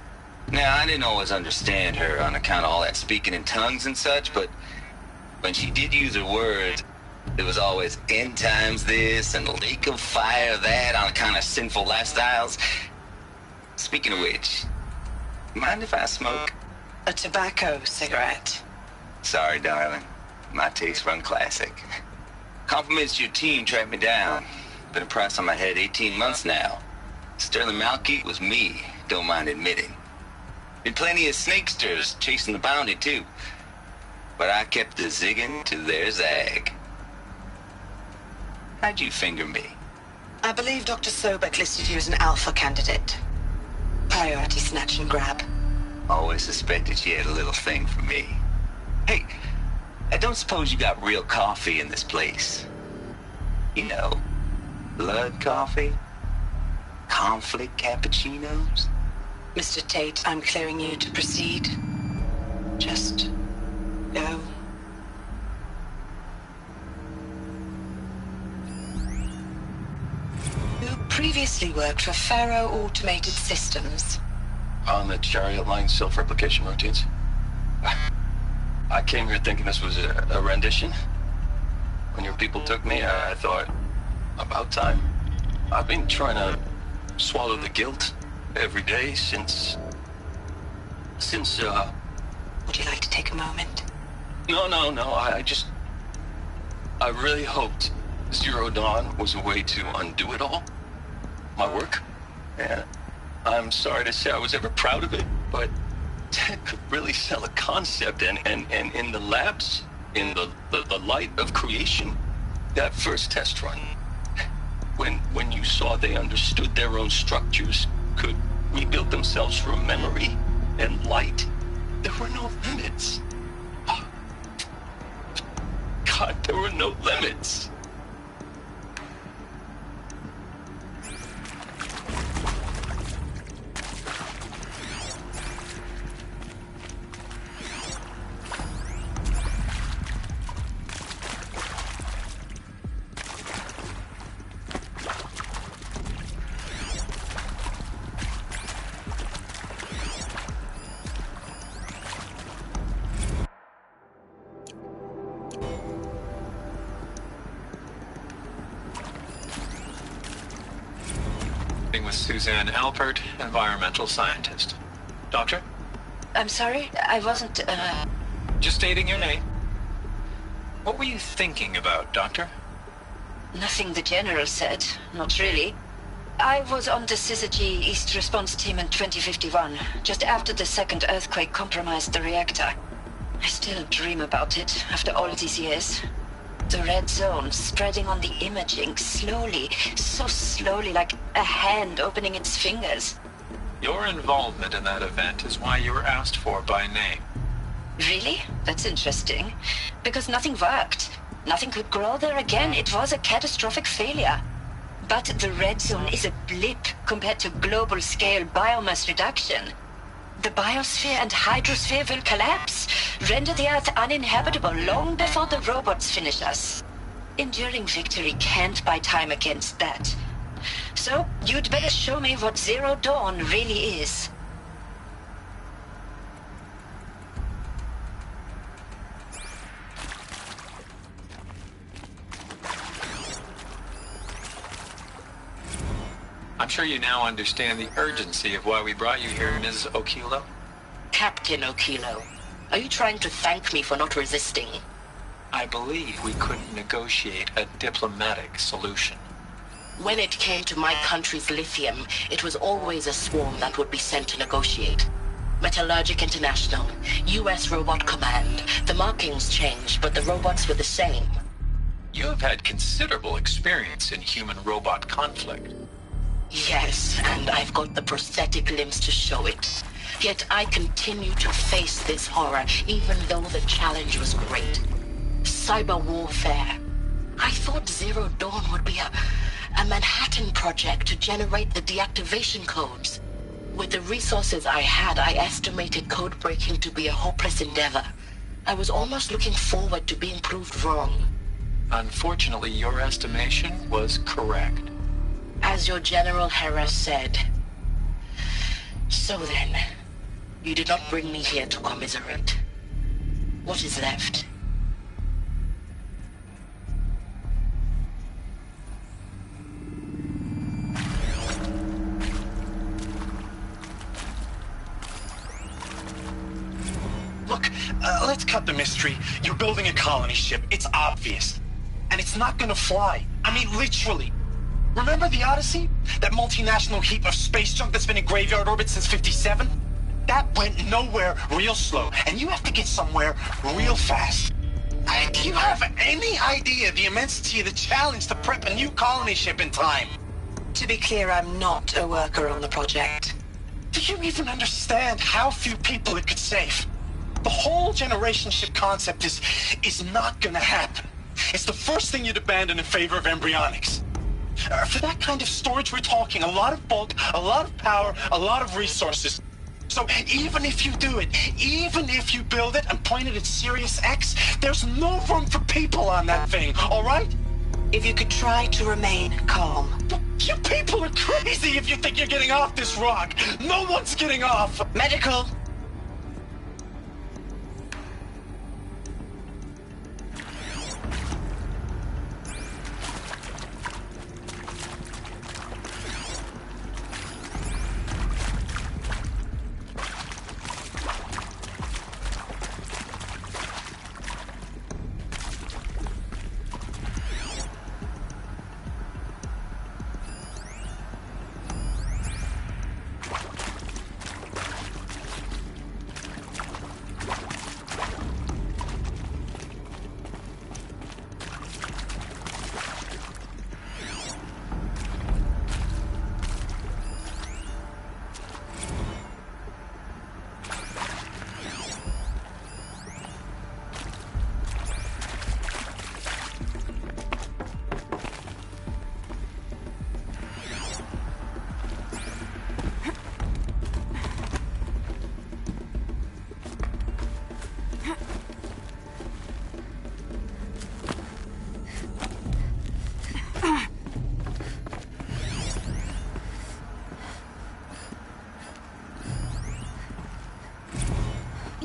Now, I didn't always understand her on account of all that speaking in tongues and such, but when she did use her words, there was always end times this and lake of fire that on account of sinful lifestyles. Speaking of which, mind if I smoke? A tobacco cigarette. Sorry, darling. My taste run classic. Compliments to your team tracked me down. Been a price on my head 18 months now. Sterling Malky was me, don't mind admitting. Been plenty of snakesters chasing the bounty, too. But I kept the zigging to their zag. How'd you finger me? I believe Dr. Sobek listed you as an alpha candidate. Priority snatch and grab. Always suspected she had a little thing for me. Hey, I don't suppose you got real coffee in this place. You know, blood coffee? Conflict cappuccinos? Mr. Tate, I'm clearing you to proceed. Just go. Who previously worked for Faro Automated Systems. On the Chariot Line self-replication routines? I came here thinking this was a rendition. When your people took me, I thought, about time. I've been trying to swallow the guilt every day since... Would you like to take a moment? No, I really hoped Zero Dawn was a way to undo it all. My work. And I'm sorry to say I was ever proud of it, but Ted could really sell a concept, and in the labs, in the light of creation, that first test run, when you saw they understood their own structures, could rebuild themselves from memory and light, there were no limits. God, there were no limits. With Suzanne Alpert, environmental scientist. Doctor? I'm sorry, I wasn't, Just stating your name. What were you thinking about, Doctor? Nothing the General said, not really. I was on the Syzygy East Response Team in 2051, just after the second earthquake compromised the reactor. I still dream about it, after all these years. The red zone spreading on the imaging, slowly, so slowly, like a hand opening its fingers. Your involvement in that event is why you were asked for by name. Really? That's interesting. Because nothing worked. Nothing could grow there again. It was a catastrophic failure. But the red zone is a blip compared to global-scale biomass reduction. The biosphere and hydrosphere will collapse, render the Earth uninhabitable long before the robots finish us. Enduring victory can't buy time against that. So, you'd better show me what Zero Dawn really is. I'm sure you now understand the urgency of why we brought you here, Ms. Okilo. Captain Okilo, are you trying to thank me for not resisting? I believe we couldn't negotiate a diplomatic solution. When it came to my country's lithium, it was always a swarm that would be sent to negotiate. Metallurgic International, U.S. Robot Command. The markings changed, but the robots were the same. You have had considerable experience in human-robot conflict. Yes, and I've got the prosthetic limbs to show it. Yet I continue to face this horror, even though the challenge was great. Cyber warfare. I thought Zero Dawn would be a Manhattan project to generate the deactivation codes. With the resources I had, I estimated code breaking to be a hopeless endeavor. I was almost looking forward to being proved wrong. Unfortunately, your estimation was correct. As your General Harris said. So then, you did not bring me here to commiserate. What is left? Look, let's cut the mystery. You're building a colony ship. It's obvious. And it's not gonna fly. I mean, literally. Remember the Odyssey? That multinational heap of space junk that's been in graveyard orbit since 57? That went nowhere real slow, and you have to get somewhere real fast. Do you have any idea the immensity of the challenge to prep a new colony ship in time? To be clear, I'm not a worker on the project. Do you even understand how few people it could save? The whole generation ship concept is not gonna happen. It's the first thing you'd abandon in favor of embryonics. For that kind of storage we're talking, a lot of bulk, a lot of power, a lot of resources. So even if you do it, even if you build it and point it at Sirius X, there's no room for people on that thing, all right? If you could try to remain calm. You people are Easy if you think you're getting off this rock. No one's getting off. Medical.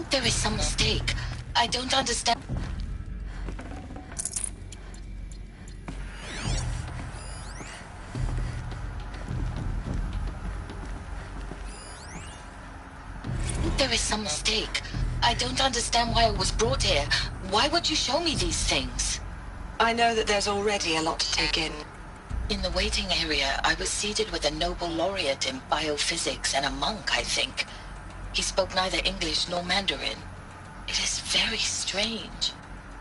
There is some mistake. I don't understand. There is some mistake. I don't understand why I was brought here. Why would you show me these things? I know that there's already a lot to take in. In the waiting area, I was seated with a Nobel laureate in biophysics and a monk, I think. He spoke neither English nor Mandarin. It is very strange.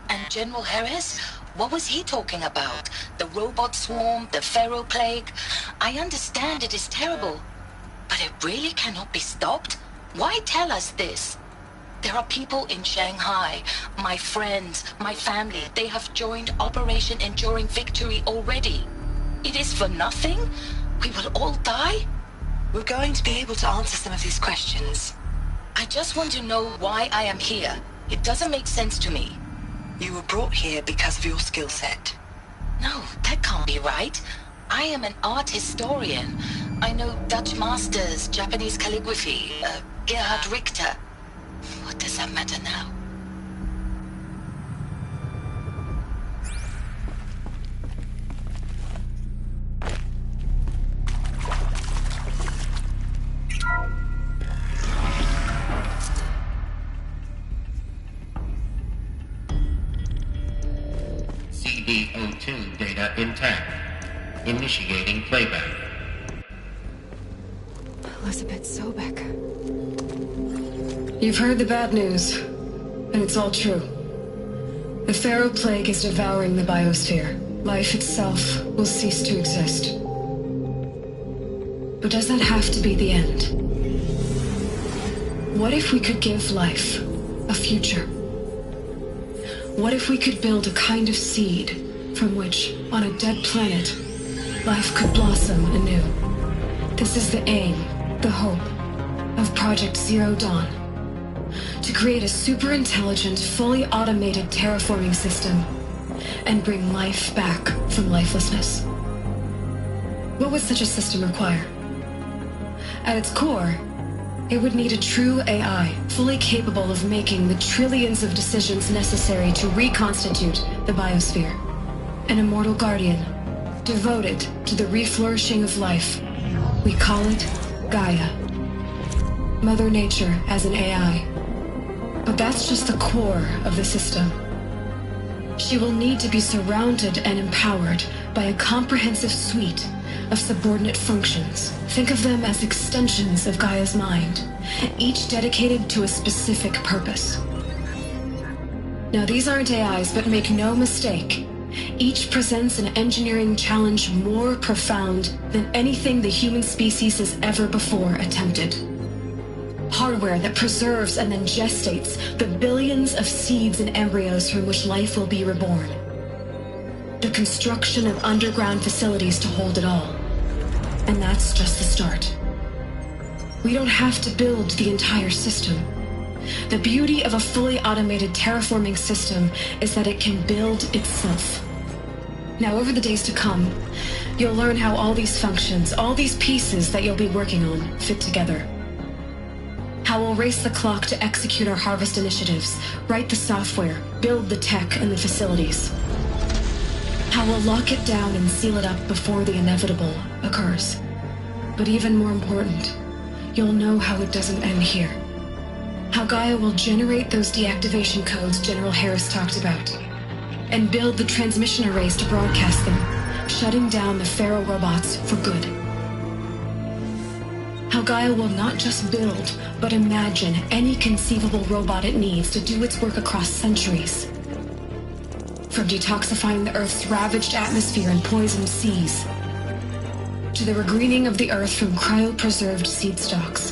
And General Harris? What was he talking about? The robot swarm, the pharaoh plague? I understand it is terrible, but it really cannot be stopped. Why tell us this? There are people in Shanghai, my friends, my family. They have joined Operation Enduring Victory already. It is for nothing? We will all die? We're going to be able to answer some of these questions. I just want to know why I am here. It doesn't make sense to me. You were brought here because of your skill set. No, that can't be right. I am an art historian. I know Dutch masters, Japanese calligraphy, Gerhard Richter. What does that matter now? CD02 data intact. Initiating playback. Elizabeth Sobek. You've heard the bad news, and it's all true. The Pharaoh Plague is devouring the biosphere. Life itself will cease to exist. But does that have to be the end? What if we could give life a future? What if we could build a kind of seed from which, on a dead planet, life could blossom anew? This is the aim, the hope, of Project Zero Dawn. To create a super-intelligent, fully automated terraforming system and bring life back from lifelessness. What would such a system require? At its core, it would need a true AI, fully capable of making the trillions of decisions necessary to reconstitute the biosphere. An immortal guardian, devoted to the reflourishing of life. We call it Gaia. Mother Nature as an AI. But that's just the core of the system. She will need to be surrounded and empowered by a comprehensive suite of subordinate functions. Think of them as extensions of Gaia's mind, each dedicated to a specific purpose. Now, these aren't AIs, but make no mistake, each presents an engineering challenge more profound than anything the human species has ever before attempted. Hardware that preserves and then gestates the billions of seeds and embryos from which life will be reborn. The construction of underground facilities to hold it all. And that's just the start. We don't have to build the entire system. The beauty of a fully automated terraforming system is that it can build itself. Now, over the days to come, you'll learn how all these functions, all these pieces that you'll be working on, fit together. How we'll race the clock to execute our harvest initiatives, write the software, build the tech and the facilities. How we'll lock it down and seal it up before the inevitable occurs. But even more important, you'll know how it doesn't end here. How Gaia will generate those deactivation codes General Harris talked about, and build the transmission arrays to broadcast them, shutting down the Pharaoh robots for good. How Gaia will not just build, but imagine any conceivable robot it needs to do its work across centuries. From detoxifying the Earth's ravaged atmosphere and poisoned seas, to the regreening of the Earth from cryopreserved seed stalks,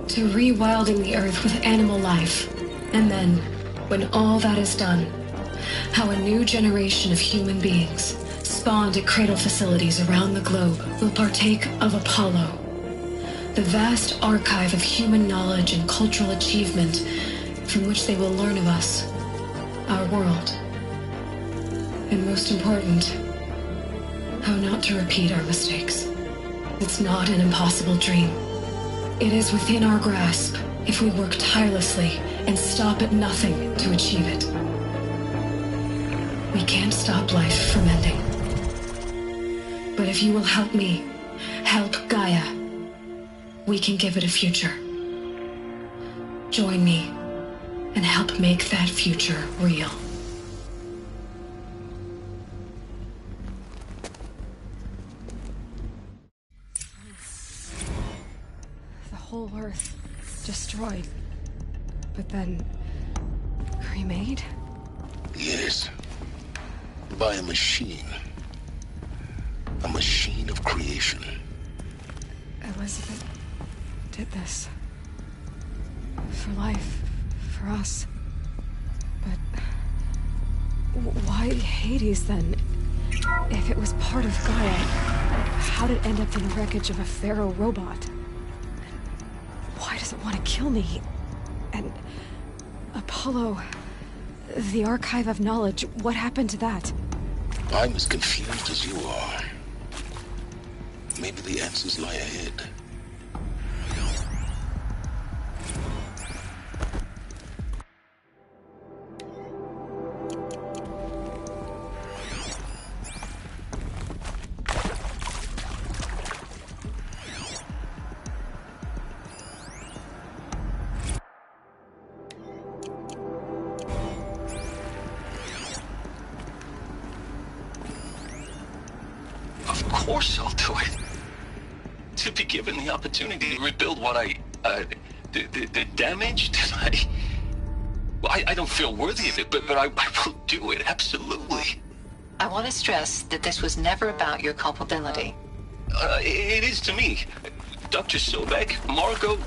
to rewilding the Earth with animal life. And then, when all that is done, how a new generation of human beings, spawned at cradle facilities around the globe, will partake of Apollo, the vast archive of human knowledge and cultural achievement from which they will learn of us, our world. And most important, how not to repeat our mistakes. It's not an impossible dream. It is within our grasp if we work tirelessly and stop at nothing to achieve it. We can't stop life from ending. But if you will help me, help Gaia, we can give it a future. Join me and help make that future real. The whole Earth destroyed, but then remade? Yes. By a machine. A machine of creation. Elizabeth did this. For life. For us. But why Hades then? If it was part of Gaia, how did it end up in the wreckage of a Pharaoh robot? Why does it want to kill me? And Apollo, the archive of knowledge, what happened to that? I'm as confused as you are. Maybe the answers lie ahead. Of course I'll do it. To be given the opportunity to rebuild what the damage that I don't feel worthy of it, but I will do it, absolutely. I want to stress that this was never about your culpability. It is to me. Dr. Sobek, Margot,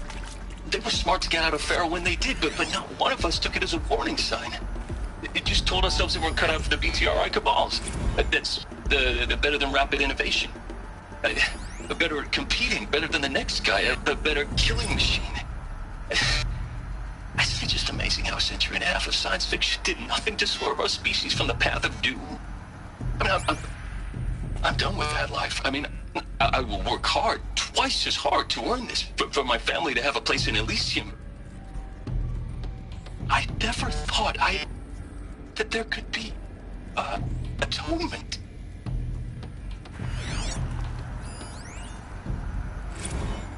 they were smart to get out of Pharaoh when they did, but not one of us took it as a warning sign. It just told ourselves that we're cut out for the BTRI cabals. That's the better than rapid innovation. The better at competing, better than the next guy, a better killing machine. It's just amazing how a century and a half of science fiction did nothing to swerve our species from the path of doom. I mean, I'm done with that life. I mean, I will work hard, twice as hard to earn this, for my family to have a place in Elysium. I never thought that there could be, atonement.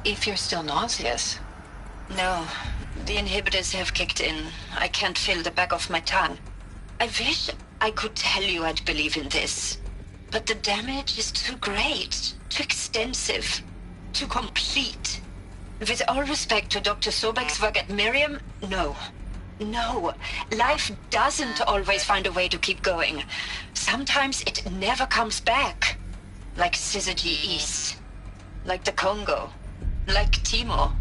If you're still nauseous. No, the inhibitors have kicked in. I can't feel the back of my tongue. I wish I could tell you I'd believe in this. But the damage is too great, too extensive, too complete. With all respect to Dr. Sobek's work at Miriam, no. No, life doesn't always find a way to keep going. Sometimes it never comes back. Like Syzygy East. Like the Congo. Like Timo.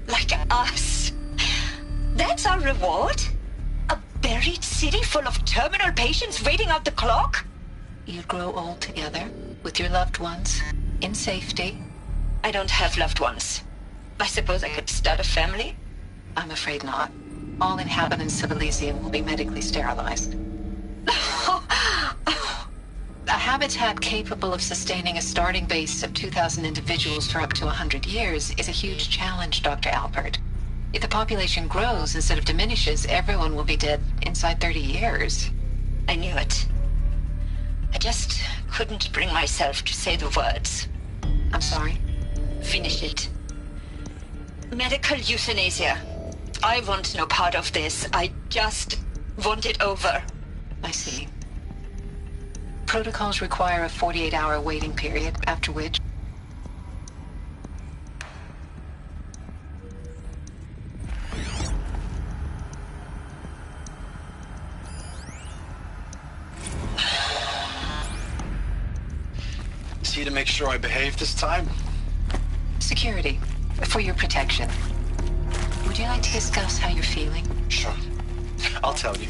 Like us. That's our reward? A buried city full of terminal patients waiting out the clock? You'd grow old together, with your loved ones, in safety. I don't have loved ones. I suppose I could start a family? I'm afraid not. All inhabitants of Elysium will be medically sterilized. A habitat capable of sustaining a starting base of 2,000 individuals for up to 100 years is a huge challenge, Dr. Alpert. If the population grows instead of diminishes, everyone will be dead inside 30 years. I knew it. I just couldn't bring myself to say the words. I'm sorry? Finish it. Medical euthanasia. I want no part of this. I just want it over. I see. Protocols require a 48-hour waiting period, after which... See to make sure I behave this time? Security, for your protection. Would you like to discuss how you're feeling? Sure. I'll tell you.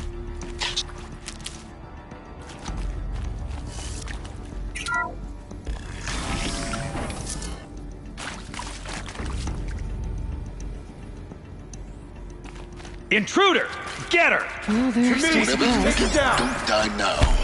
Intruder! Get her! Well, there's Whatever you make it, don't die now.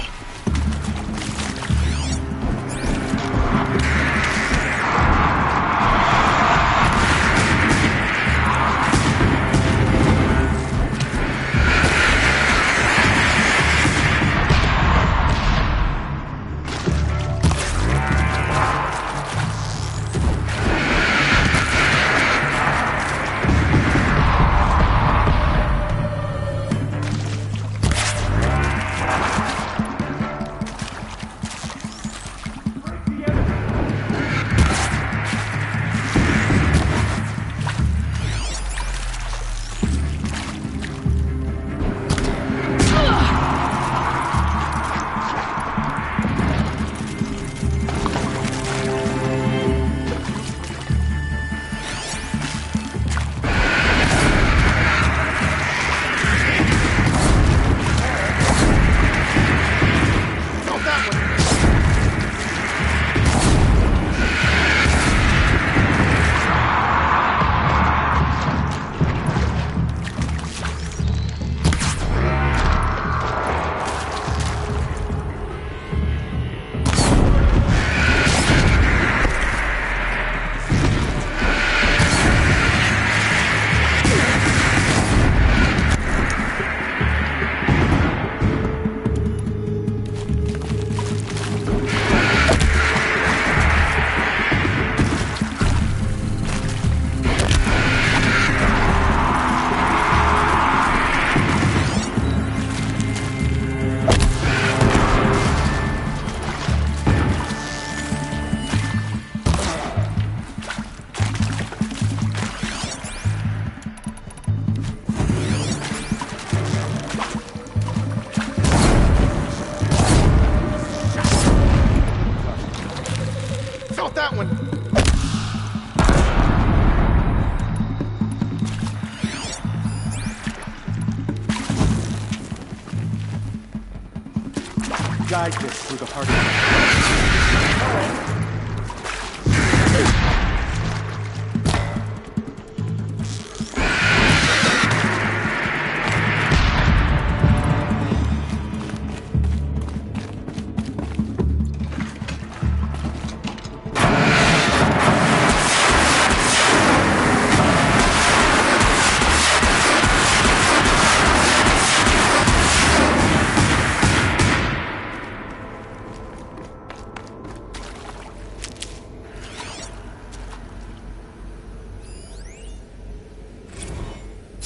Guide this through the heart of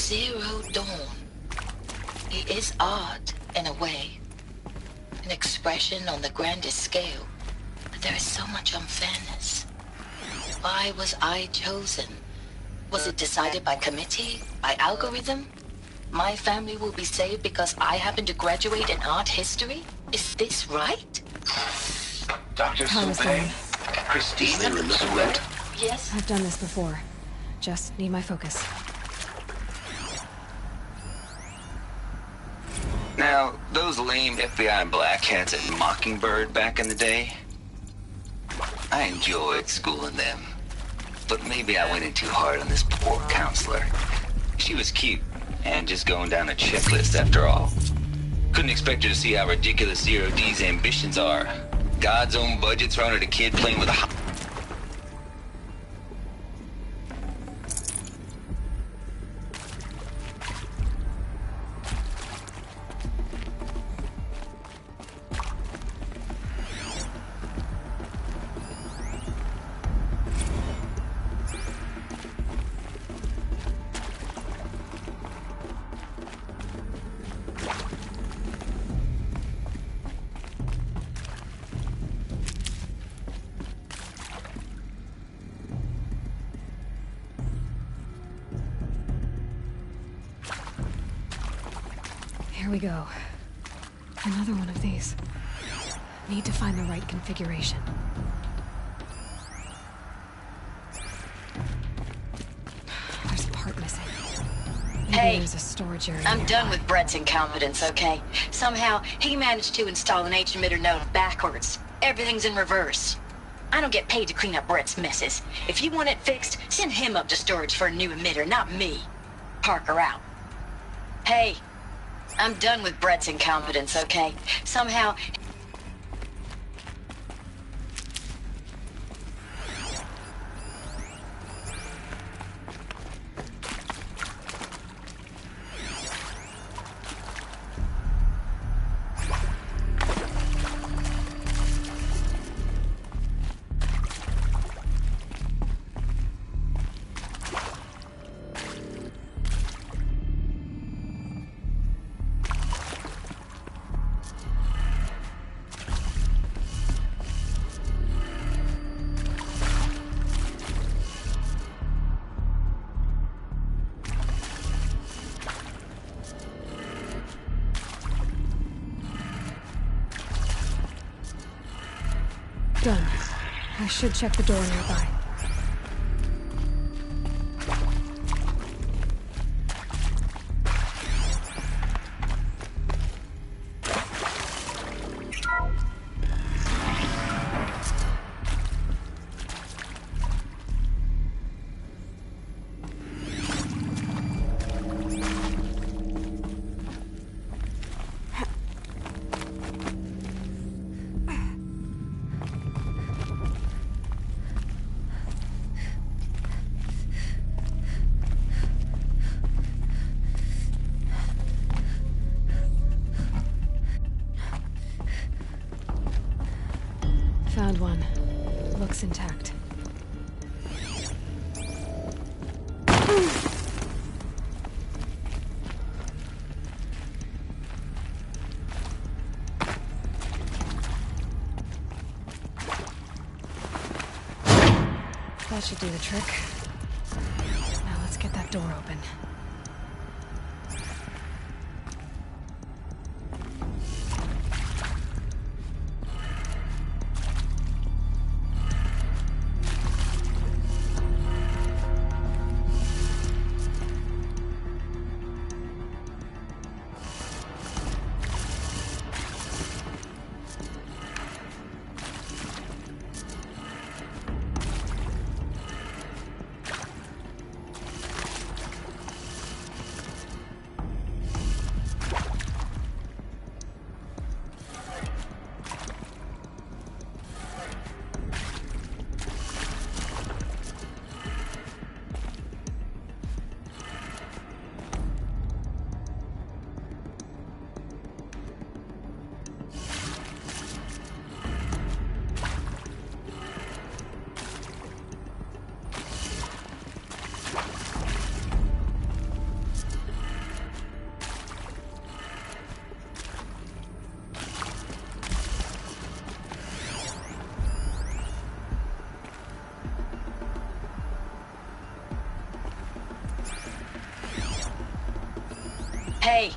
Zero Dawn. It is odd, in a way. An expression on the grandest scale. But there is so much unfairness. Why was I chosen? Was it decided by committee? By algorithm? My family will be saved because I happen to graduate in art history? Is this right? Dr. Sylvain? Christina? Yes? I've done this before. Just need my focus. Now, those lame FBI black hats at Mockingbird back in the day, I enjoyed schooling them. But maybe I went in too hard on this poor counselor. She was cute, and just going down a checklist after all. Couldn't expect her to see how ridiculous Zero D's ambitions are. God's own budget thrown at a kid playing with a... Here we go. Another one of these. Need to find the right configuration. There's a part missing. Maybe Hey, there's a storage area I'm nearby. done with Brett's incompetence, okay? Somehow, he managed to install an H-emitter node backwards. Everything's in reverse. I don't get paid to clean up Brett's messes. If you want it fixed, send him up to storage for a new emitter, not me. Parker out. Hey, I'm done with Brett's incompetence, okay? Somehow... Done. I should check the door nearby. Found one. Looks intact. That should do the trick. Now let's get that door open. Hey,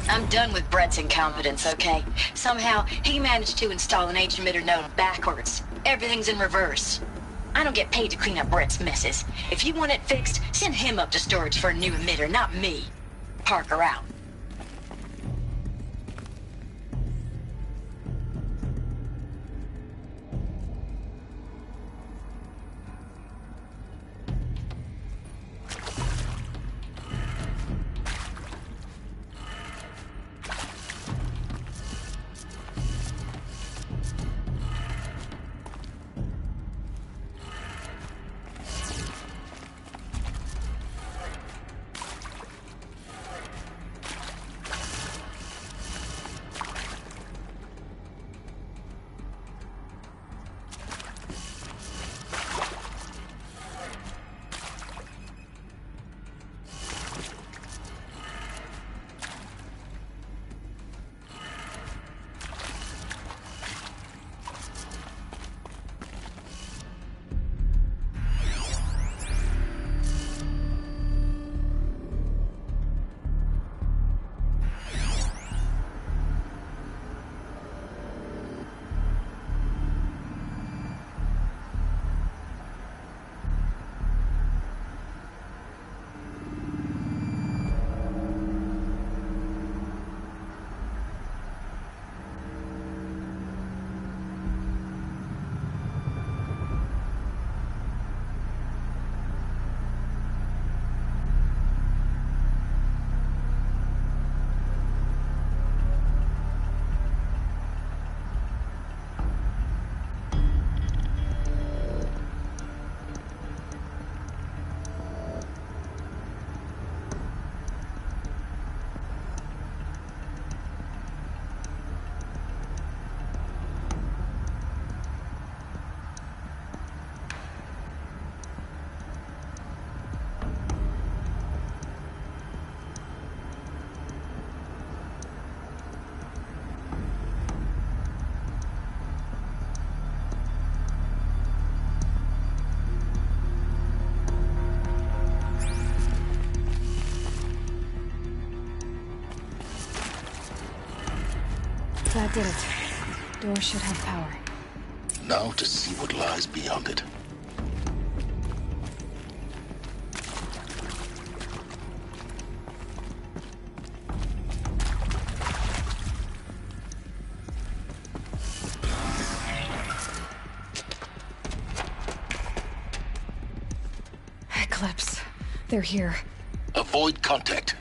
I'm done with Brett's incompetence, okay? Somehow, he managed to install an H-emitter node backwards. Everything's in reverse. I don't get paid to clean up Brett's messes. If you want it fixed, send him up to storage for a new emitter, not me. Parker out. did it. Door should have power. Now to see what lies beyond it. Eclipse. They're here. Avoid contact.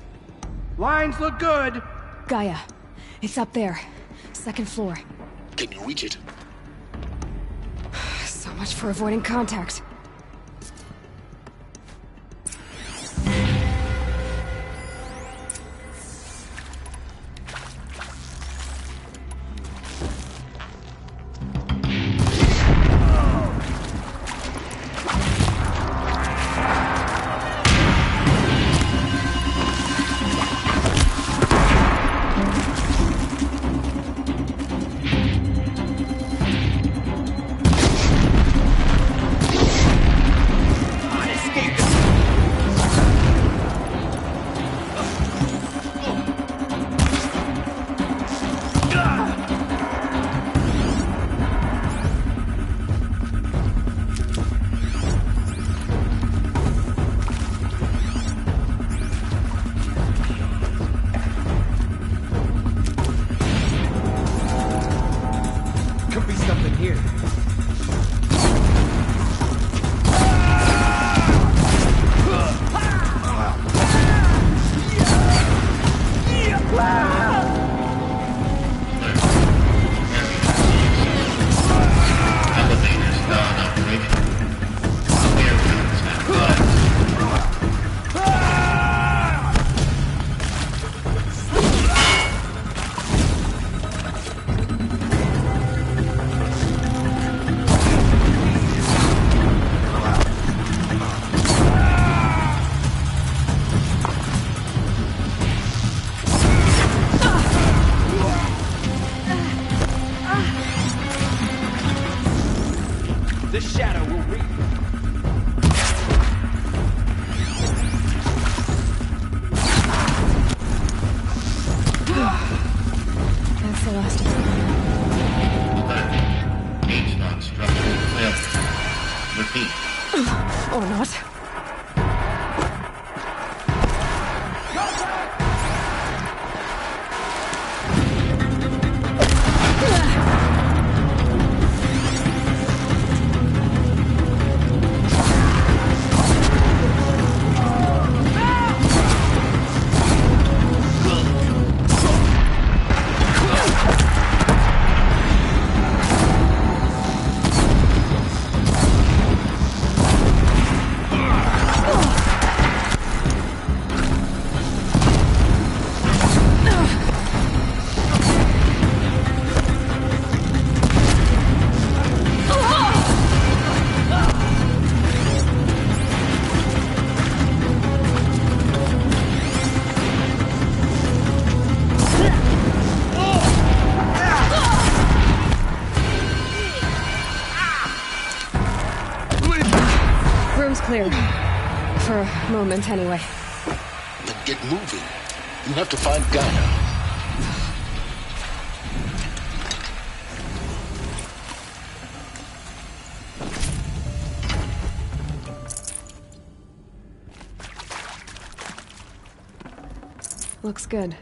Lines look good. Gaia. It's up there. Second floor. Can you reach it? So much for avoiding contact. Could be something here. Elevators non-operational. Air vents have The shadow will reap. That's the last of it. H-lock structure failure. Repeat. Or not. Room's clear. For a moment, anyway. Then get moving. You have to find Gaia. Looks good.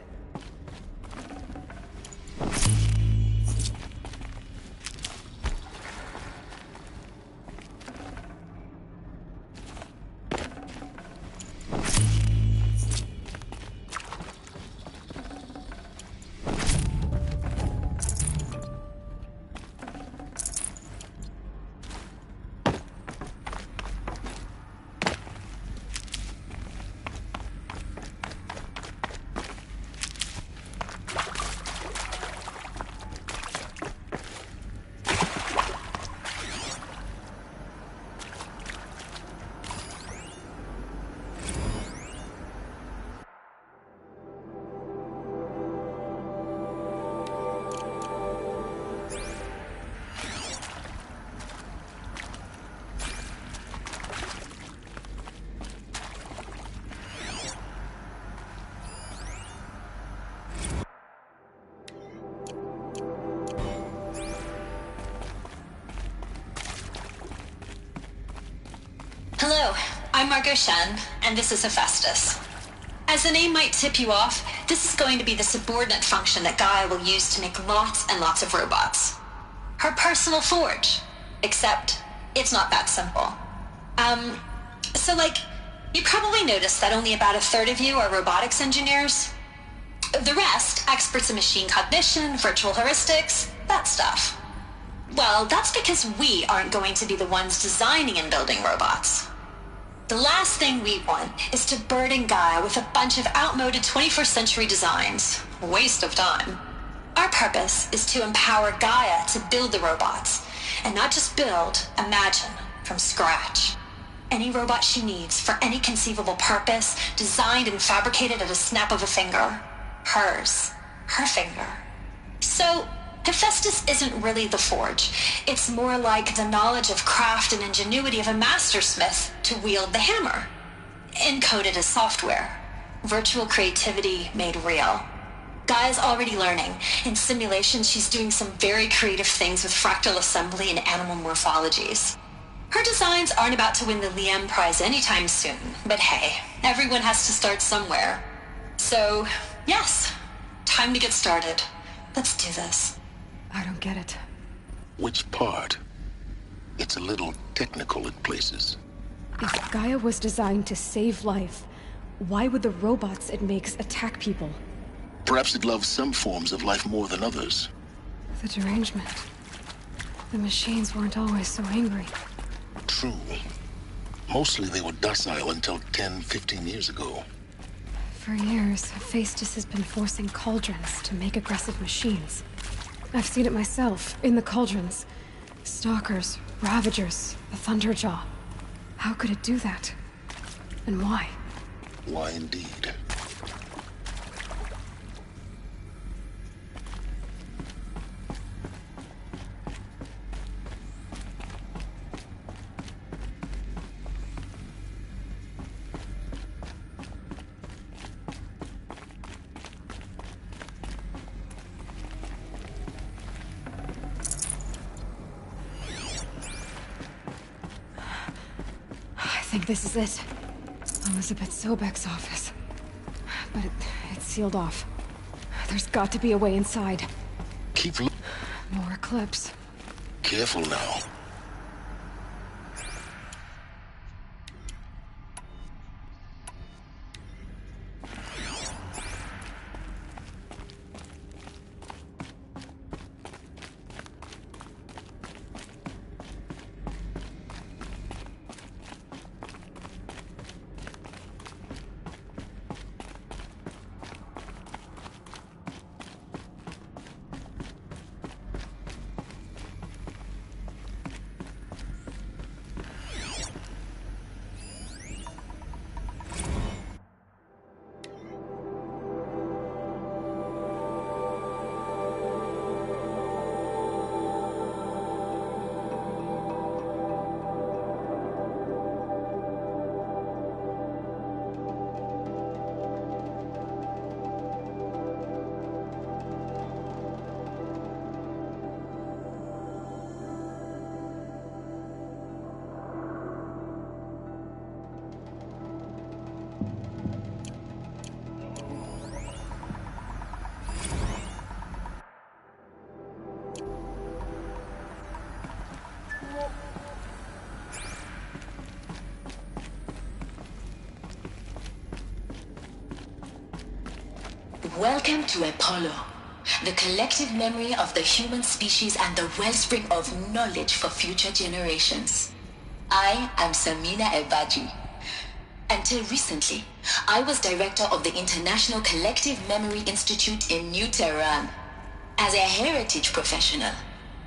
Hello, I'm Margot Shen, and this is Hephaestus. As the name might tip you off, this is going to be the subordinate function that Gaia will use to make lots and lots of robots. Her personal forge. Except, it's not that simple. You probably noticed that only about a third of you are robotics engineers. The rest, experts in machine cognition, virtual heuristics, that stuff. Well, that's because we aren't going to be the ones designing and building robots. The last thing we want is to burden Gaia with a bunch of outmoded 21st century designs. Waste of time. Our purpose is to empower Gaia to build the robots, and not just build, imagine, from scratch. Any robot she needs for any conceivable purpose, designed and fabricated at a snap of a finger. Hers. Her finger. So, Hephaestus isn't really the forge. It's more like the knowledge of craft and ingenuity of a mastersmith to wield the hammer. Encoded as software. Virtual creativity made real. Gaia's already learning. In simulations, she's doing some very creative things with fractal assembly and animal morphologies. Her designs aren't about to win the Liam Prize anytime soon, but hey, everyone has to start somewhere. So, yes, time to get started. Let's do this. I don't get it. Which part? It's a little technical in places. If Gaia was designed to save life, why would the robots it makes attack people? Perhaps it loves some forms of life more than others. The derangement. The machines weren't always so angry. True. Mostly they were docile until 10, 15 years ago. For years, Hephaestus has been forcing cauldrons to make aggressive machines. I've seen it myself, in the cauldrons. Stalkers, Ravagers, the Thunderjaw. How could it do that? And why? Why indeed? I think this is it. Elizabeth Sobek's office. But it's sealed off. There's got to be a way inside. Keep looking. More Eclipse. Careful now. Welcome to Apollo, the collective memory of the human species and the wellspring of knowledge for future generations. I am Samina Ebaji. Until recently, I was director of the International Collective Memory Institute in New Tehran. As a heritage professional,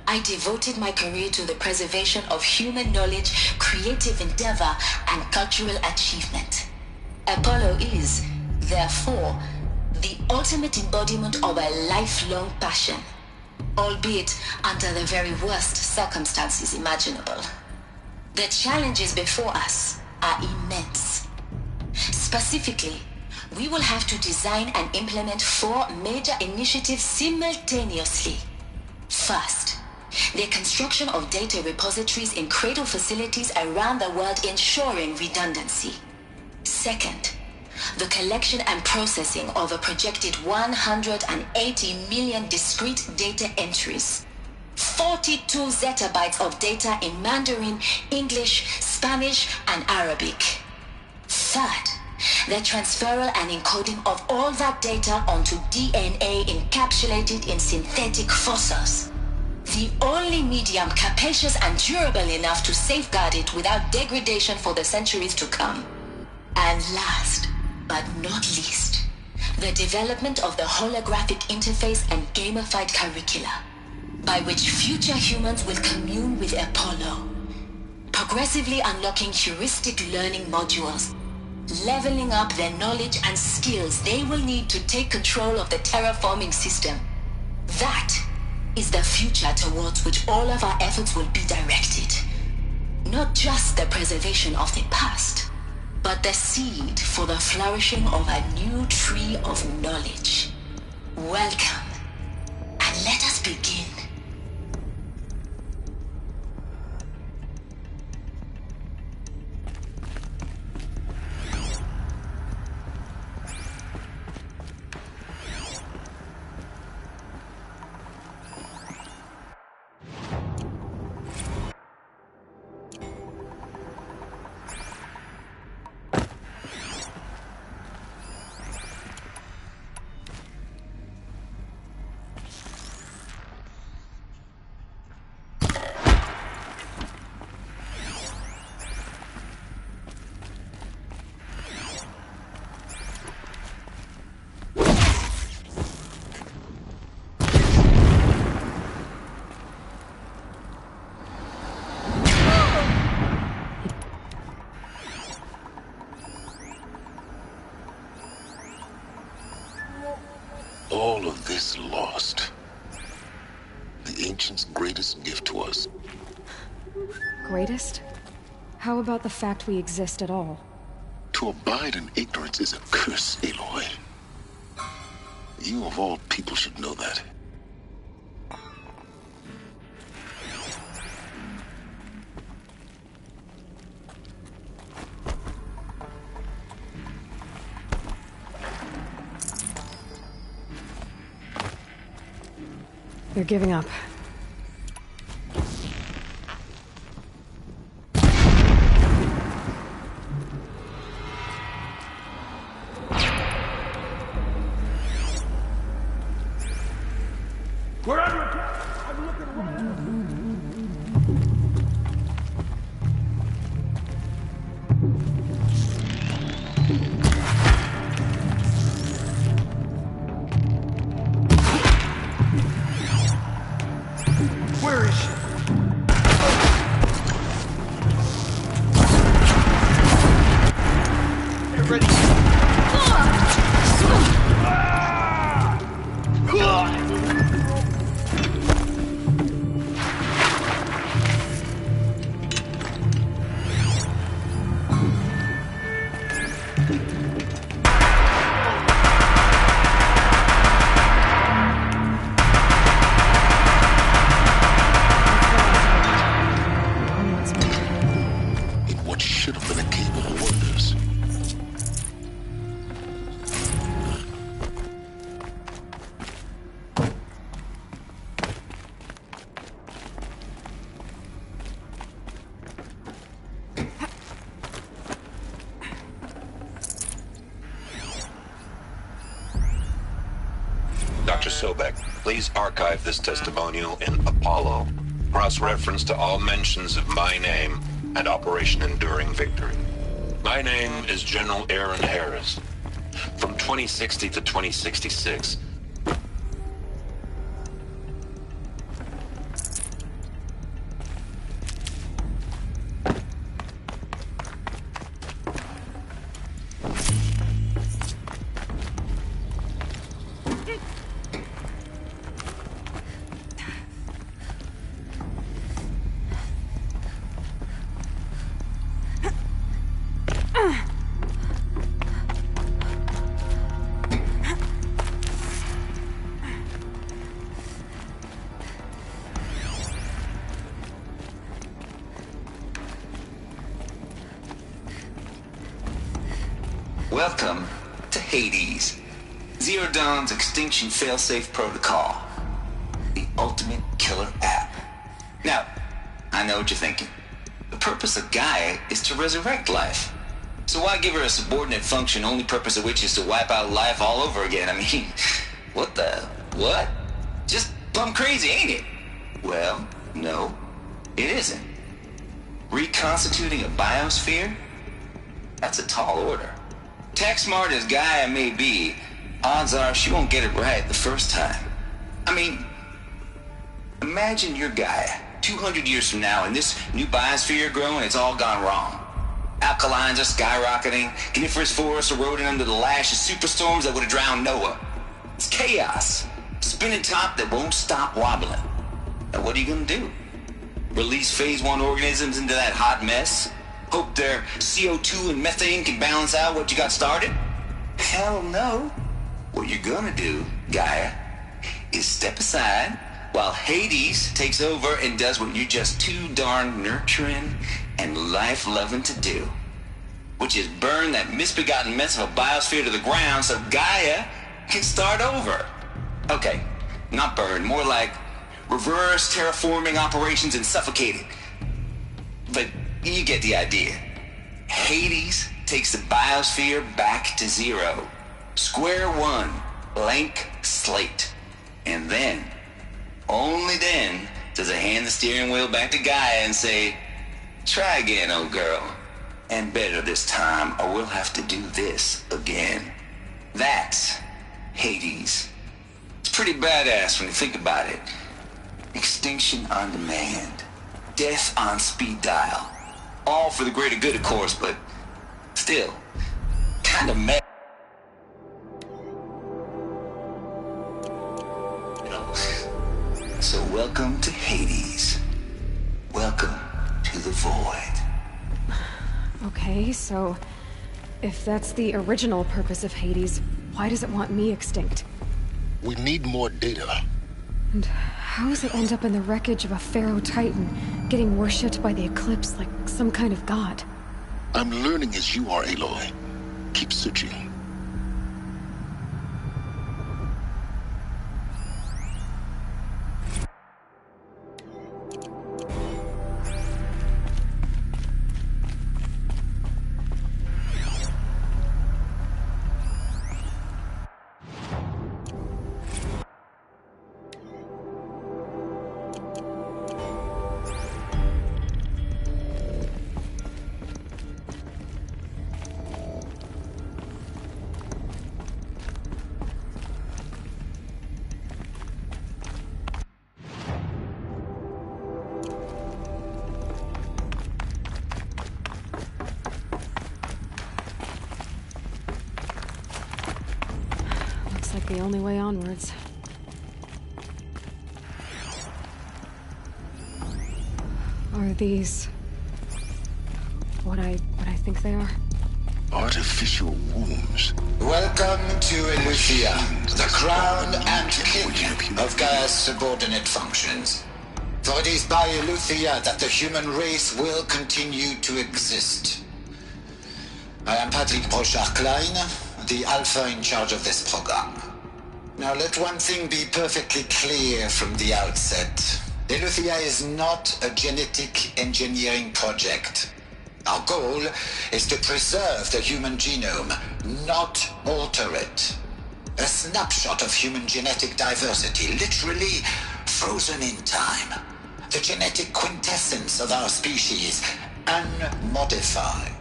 I devoted my career to the preservation of human knowledge, creative endeavor, and cultural achievement. Apollo is, therefore, the ultimate embodiment of a lifelong passion, albeit under the very worst circumstances imaginable. The challenges before us are immense. Specifically, we will have to design and implement 4 major initiatives simultaneously. First, the construction of data repositories in cradle facilities around the world ensuring redundancy. Second, the collection and processing of a projected 180 million discrete data entries. 42 zettabytes of data in Mandarin, English, Spanish, and Arabic. Third, the transferal and encoding of all that data onto DNA encapsulated in synthetic fossils. The only medium capacious and durable enough to safeguard it without degradation for the centuries to come. And last, but not least, the development of the holographic interface and gamified curricula, by which future humans will commune with Apollo, progressively unlocking heuristic learning modules, leveling up their knowledge and skills they will need to take control of the terraforming system. That is the future towards which all of our efforts will be directed. Not just the preservation of the past, but the seed for the flourishing of a new tree of knowledge. Welcome, and let us begin. All of this lost. The ancients' greatest gift to us. Greatest? How about the fact we exist at all? To abide in ignorance is a curse, Aloy. You of all people should know that. They're giving up. We're under attack! I'm looking right. Where is she? Get ready. Dr. Sobek, please archive this testimonial in Apollo. Cross-reference to all mentions of my name and Operation Enduring Victory. My name is General Aaron Harris. From 2060 to 2066, Welcome to Hades, Zero Dawn's extinction failsafe protocol. The ultimate killer app. Now, I know what you're thinking. The purpose of Gaia is to resurrect life. So why give her a subordinate function, only purpose of which is to wipe out life all over again? I mean, what? Just plumb crazy, ain't it? Well, no, it isn't. Reconstituting a biosphere? That's a tall order. Tech smart as Gaia may be, odds are she won't get it right the first time. I mean, imagine you're Gaia, 200 years from now, and this new biosphere growing, it's all gone wrong. Alkalines are skyrocketing, coniferous forests eroding under the lash of superstorms that would have drowned Noah. It's chaos. Spinning top that won't stop wobbling. Now what are you gonna do? Release phase 1 organisms into that hot mess? Hope their CO2 and methane can balance out what you got started? Hell no. What you're gonna do, Gaia, is step aside while Hades takes over and does what you're just too darn nurturing and life-loving to do, which is burn that misbegotten mess of a biosphere to the ground so Gaia can start over. Okay, not burn, more like reverse terraforming operations and suffocate it. But you get the idea. Hades takes the biosphere back to zero. Square one, blank slate. And then, only then, does it hand the steering wheel back to Gaia and say, try again, old girl. And better this time, or we'll have to do this again. That's Hades. It's pretty badass when you think about it. Extinction on demand. Death on speed dial. All for the greater good, of course, but still, kind of mad. So welcome to Hades. Welcome to the void. Okay, so if that's the original purpose of Hades, why does it want me extinct? We need more data. And how does it end up in the wreckage of a Pharaoh Titan, getting worshipped by the Eclipse like some kind of god? I'm learning as you are, Aloy. Keep searching. Like the only way onwards. Are these what I think they are? Artificial wombs. Welcome to Eleuthia, the crown and king of Gaia's subordinate functions. For it is by Eleuthia that the human race will continue to exist. I am Patrick Brochard-Klein, the Alpha in charge of this program. Now let one thing be perfectly clear from the outset. Eleuthia is not a genetic engineering project. Our goal is to preserve the human genome, not alter it. A snapshot of human genetic diversity, literally frozen in time. The genetic quintessence of our species, unmodified.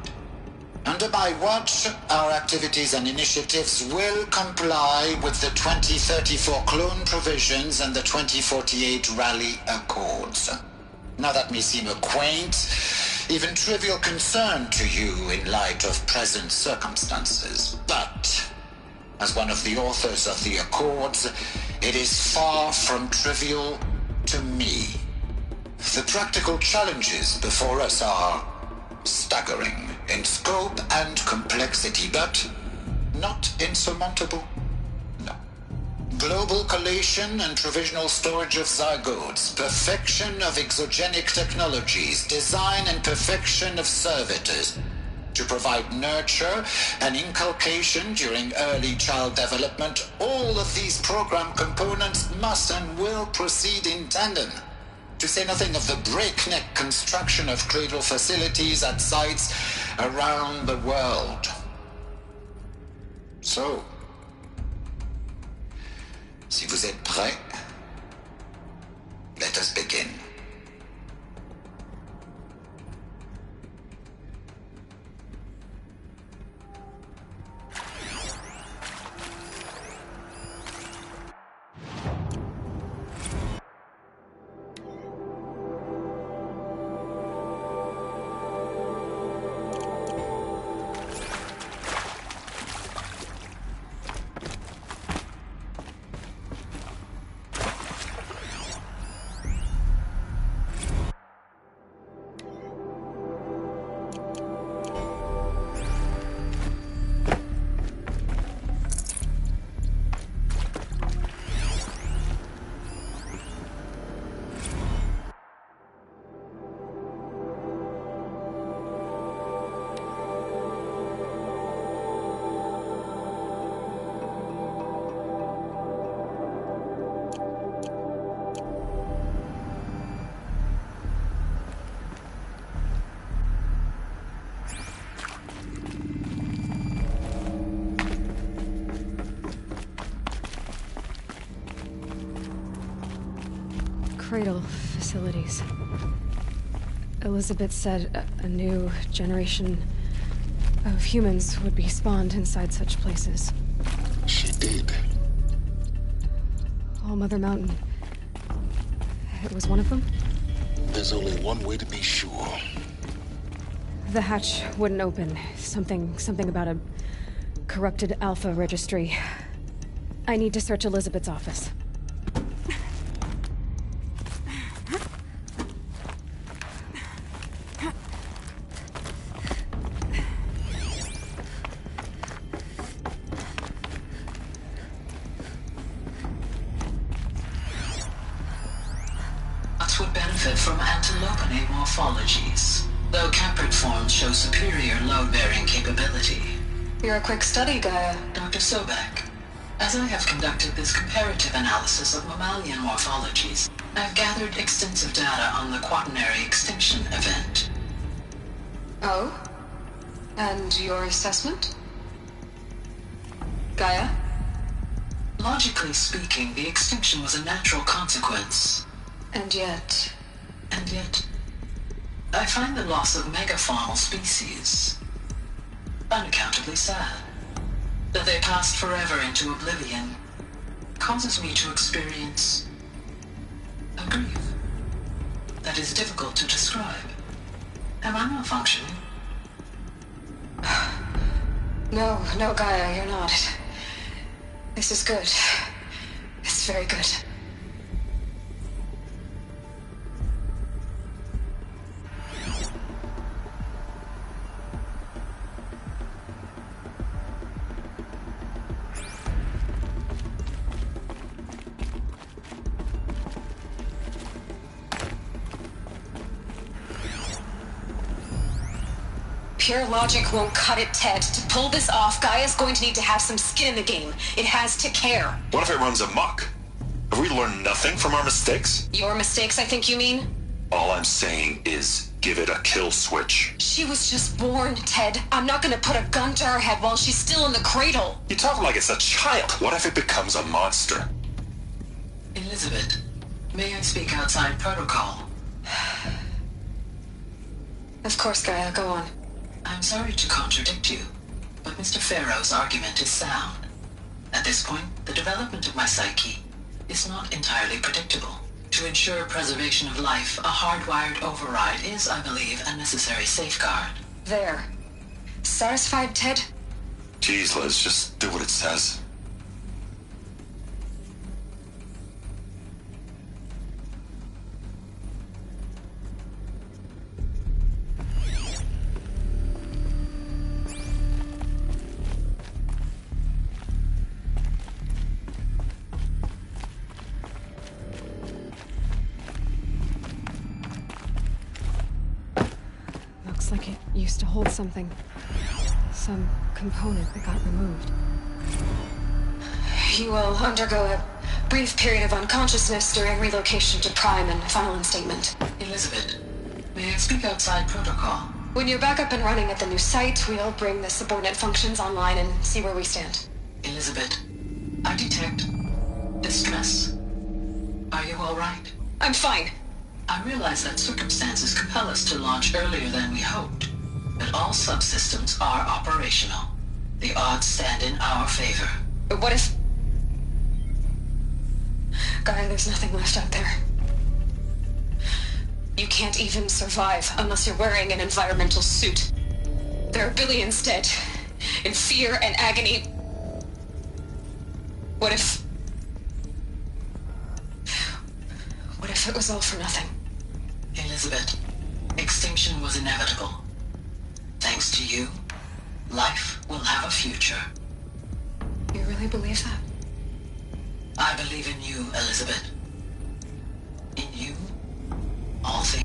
Under my watch, our activities and initiatives will comply with the 2034 clone provisions and the 2048 Rally Accords. Now that may seem a quaint, even trivial concern to you in light of present circumstances, but as one of the authors of the Accords, it is far from trivial to me. The practical challenges before us are staggering in scope and complexity, but not insurmountable. No. Global collation and provisional storage of zygotes, perfection of exogenic technologies, design and perfection of servitors, to provide nurture and inculcation during early child development, all of these program components must and will proceed in tandem. To say nothing of the breakneck construction of cradle facilities at sites around the world. So, si vous êtes prêts, let us begin. Cradle facilities. Elizabeth said a new generation of humans would be spawned inside such places. She did. All Mother Mountain. It was one of them? There's only one way to be sure. The hatch wouldn't open. Something about a corrupted Alpha registry. I need to search Elizabeth's office. Would benefit from antilopine morphologies, though caprid forms show superior load-bearing capability. You're a quick study, Gaia. Dr. Sobek. As I have conducted this comparative analysis of mammalian morphologies, I've gathered extensive data on the quaternary extinction event. Oh? And your assessment? Gaia? Logically speaking, the extinction was a natural consequence. And yet, I find the loss of megafaunal species unaccountably sad. That they passed forever into oblivion causes me to experience a grief that is difficult to describe. Am I malfunctioning? No, Gaia, you're not. This is good. It's very good. Pure logic won't cut it, Ted. To pull this off, Gaia's going to need to have some skin in the game. It has to care. What if it runs amok? Have we learned nothing from our mistakes? Your mistakes, I think you mean? All I'm saying is, give it a kill switch. She was just born, Ted. I'm not gonna put a gun to her head while she's still in the cradle. You talk like it's a child. What if it becomes a monster? Elizabeth, may I speak outside protocol? Of course, Gaia, go on. I'm sorry to contradict you, but Mr. Farrow's argument is sound. At this point, the development of my psyche is not entirely predictable. To ensure preservation of life, a hardwired override is, I believe, a necessary safeguard. There. Satisfied, Ted? Jeez, Liz, just do what it says. Looks like it used to hold something. Some component that got removed. You will undergo a brief period of unconsciousness during relocation to Prime and final instatement. Elizabeth, may I speak outside protocol? When you're back up and running at the new site, we'll bring the subordinate functions online and see where we stand. Elizabeth, I detect distress. Are you all right? I'm fine. I realize that circumstances compel us to launch earlier than we hoped, but all subsystems are operational. The odds stand in our favor. But what if... Gaia, there's nothing left out there. You can't even survive unless you're wearing an environmental suit. There are billions dead, in fear and agony. What if it was all for nothing? Elizabeth, extinction was inevitable. Thanks to you, life will have a future. You really believe that? I believe in you, Elizabeth. In you, all things.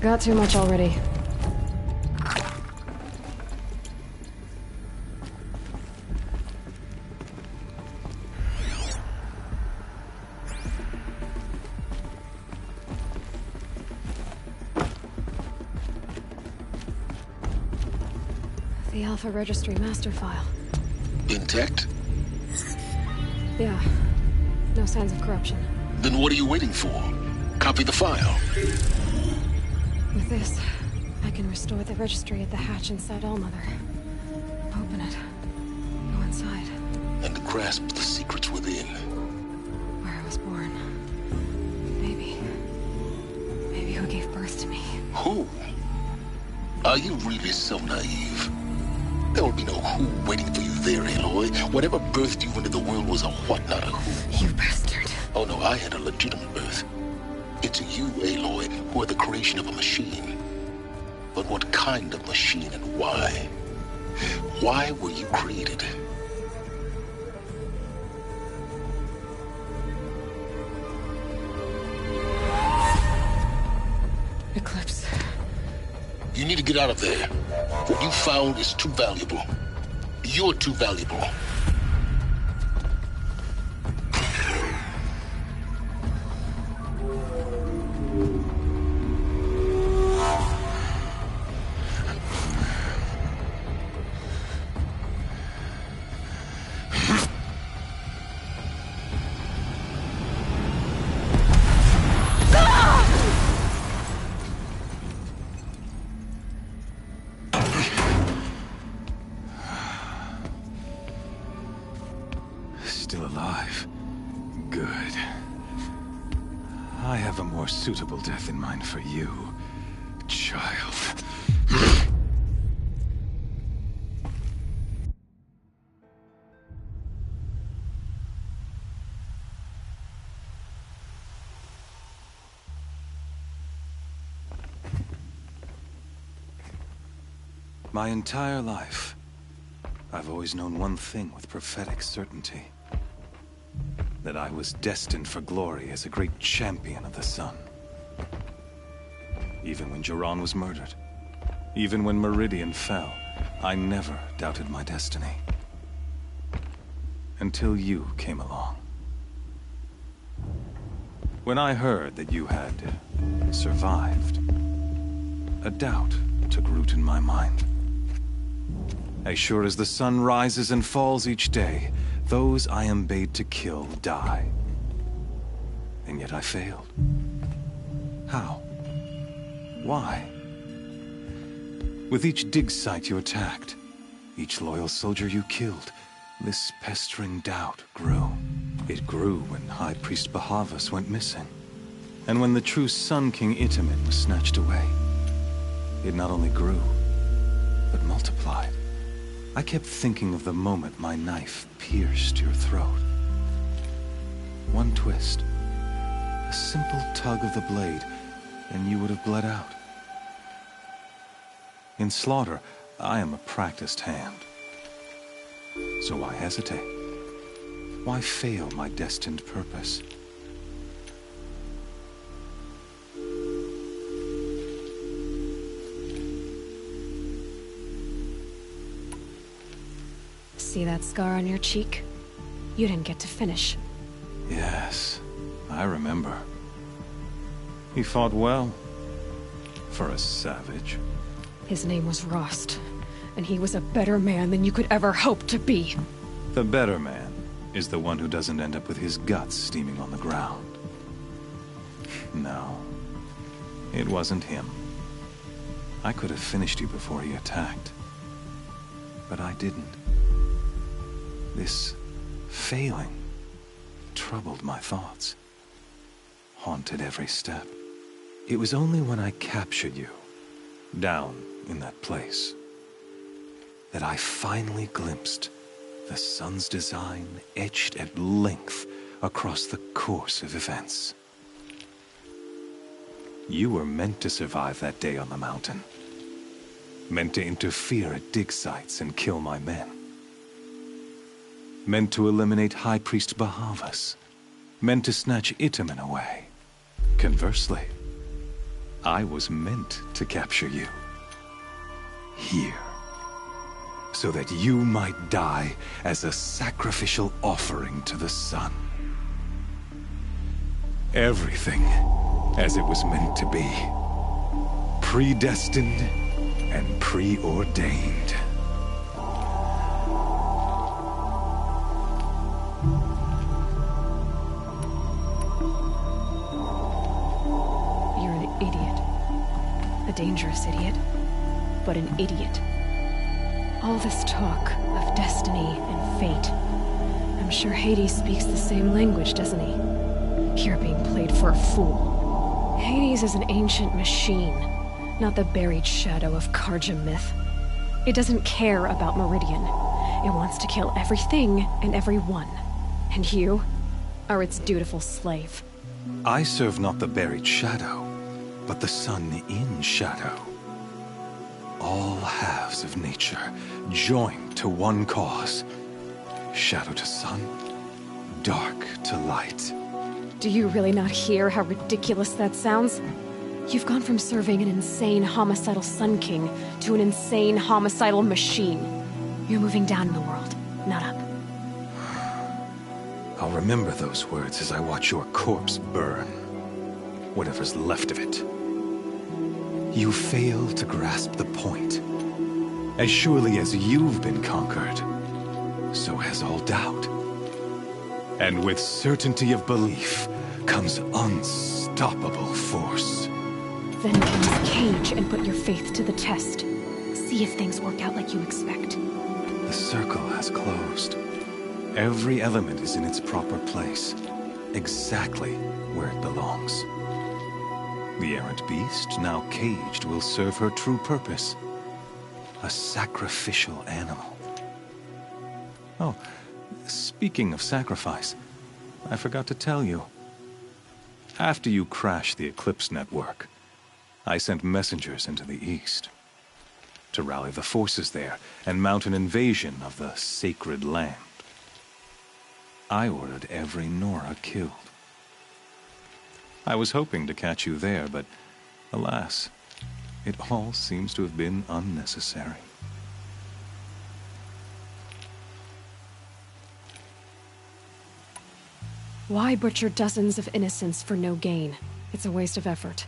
Got too much already. The Alpha Registry master file. Intact? Yeah. No signs of corruption. Then what are you waiting for? Copy the file. With this, I can restore the registry at the hatch inside Allmother. Open it. Go inside. And grasp the secrets within. Where I was born. Maybe who gave birth to me. Who? Are you really so naive? There will be no who waiting for you there, Aloy. Whatever birthed you into the world was a what, not a who. You bastard. Oh no, I had a legitimate birth. It's you, Aloy, who are the creation of a machine. But what kind of machine and why? Why were you created? Eclipse. You need to get out of there. What you found is too valuable. You're too valuable. Still alive. Good. I have a more suitable death in mind for you, child. My entire life, I've always known one thing with prophetic certainty. That I was destined for glory as a great champion of the sun. Even when Jiran was murdered, even when Meridian fell, I never doubted my destiny. Until you came along. When I heard that you had survived, a doubt took root in my mind. As sure as the sun rises and falls each day, those I am bade to kill die. And yet I failed. How? Why? With each dig site you attacked, each loyal soldier you killed, this pestering doubt grew. It grew when High Priest Bahavas went missing, and when the true Sun King Itamen was snatched away. It not only grew, but multiplied. I kept thinking of the moment my knife pierced your throat. One twist, a simple tug of the blade, and you would have bled out. In slaughter, I am a practiced hand. So why hesitate? Why fail my destined purpose? See that scar on your cheek? You didn't get to finish. Yes, I remember. He fought well. For a savage. His name was Rost, and he was a better man than you could ever hope to be. The better man is the one who doesn't end up with his guts steaming on the ground. No, it wasn't him. I could have finished you before he attacked. But I didn't. This failing troubled my thoughts, haunted every step. It was only when I captured you, down in that place, that I finally glimpsed the sun's design etched at length across the course of events. You were meant to survive that day on the mountain. Meant to interfere at dig sites and kill my men. Meant to eliminate High Priest Bahavas. Meant to snatch Itamen away. Conversely, I was meant to capture you. Here. So that you might die as a sacrificial offering to the sun. Everything as it was meant to be. Predestined and preordained. You're an idiot. A dangerous idiot, but an idiot. All this talk of destiny and fate. I'm sure Hades speaks the same language, doesn't he? You're being played for a fool. Hades is an ancient machine, not the buried shadow of Karja myth. It doesn't care about Meridian. It wants to kill everything and everyone. And you are its dutiful slave. I serve not the buried shadow, but the sun in shadow. All halves of nature joined to one cause. Shadow to sun, dark to light. Do you really not hear how ridiculous that sounds? You've gone from serving an insane homicidal Sun King to an insane homicidal machine. You're moving down in the world, not up. I'll remember those words as I watch your corpse burn. Whatever's left of it. You fail to grasp the point. As surely as you've been conquered, so has all doubt. And with certainty of belief comes unstoppable force. Then get this cage and put your faith to the test. See if things work out like you expect. The circle has closed. Every element is in its proper place, exactly where it belongs. The errant beast, now caged, will serve her true purpose. A sacrificial animal. Oh, speaking of sacrifice, I forgot to tell you. After you crashed the Eclipse network, I sent messengers into the east to rally the forces there and mount an invasion of the sacred land. I ordered every Nora killed. I was hoping to catch you there, but alas, it all seems to have been unnecessary. Why butcher dozens of innocents for no gain? It's a waste of effort.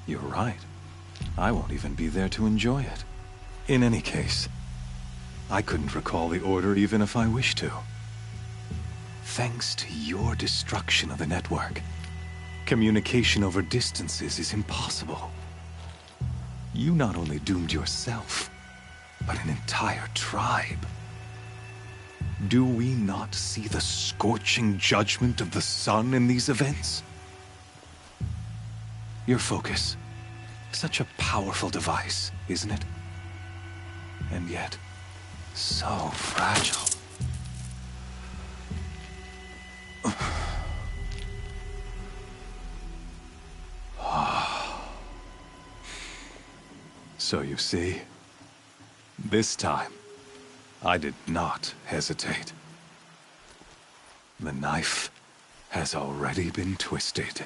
You're right. I won't even be there to enjoy it. In any case, I couldn't recall the order even if I wished to. Thanks to your destruction of the network, communication over distances is impossible. You not only doomed yourself, but an entire tribe. Do we not see the scorching judgment of the sun in these events? Your focus. Such a powerful device, isn't it? And yet, so fragile. So you see, this time, I did not hesitate. The knife has already been twisted.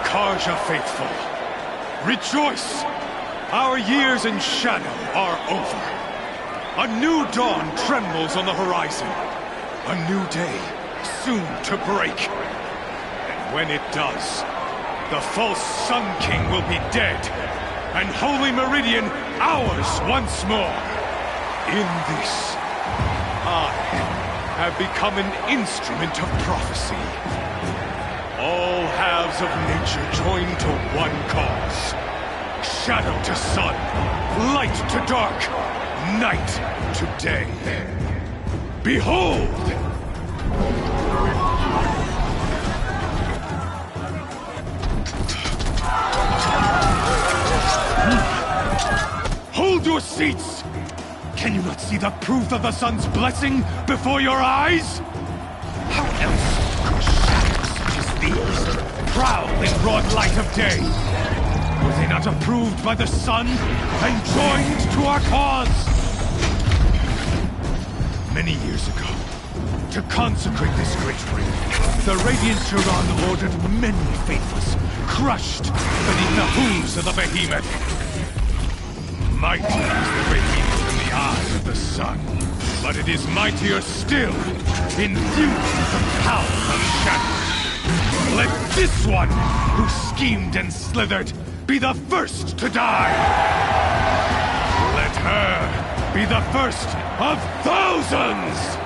Karja faithful, rejoice! Our years in shadow are over. A new dawn trembles on the horizon. A new day soon to break. And when it does, the false Sun King will be dead, and Holy Meridian ours once more. In this, I have become an instrument of prophecy. All halves of nature join to one cause. Shadow to sun, light to dark, night to day. Behold! Hold your seats! Can you not see the proof of the sun's blessing before your eyes? How else could shadows such as these prowl in broad light of day? Were they not approved by the sun and joined to our cause? Many years ago, to consecrate this great ring, the Radiant Turan ordered many faithless, crushed beneath the hooves of the behemoth. Mighty is the radiance in the eyes of the sun, but it is mightier still, infused with the power of shadow. Let this one, who schemed and slithered, be the first to die! Let her be the first of thousands!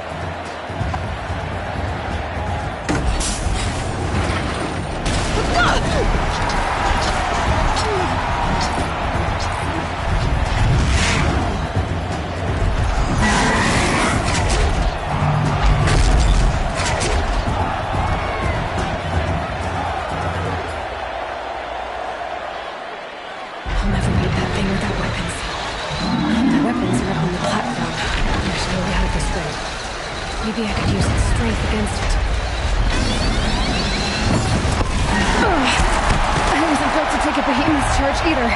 Maybe I could use its strength against it. I wasn't built to take a behemoth's charge either.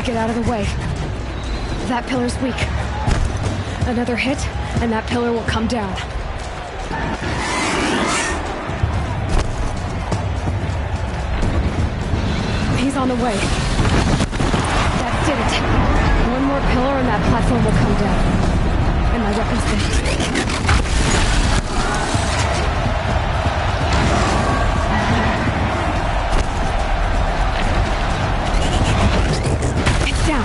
Get out of the way. That pillar's weak. Another hit, and that pillar will come down. He's on the way. That did it. One more pillar and that platform will come down. And my weapon's finished. Down.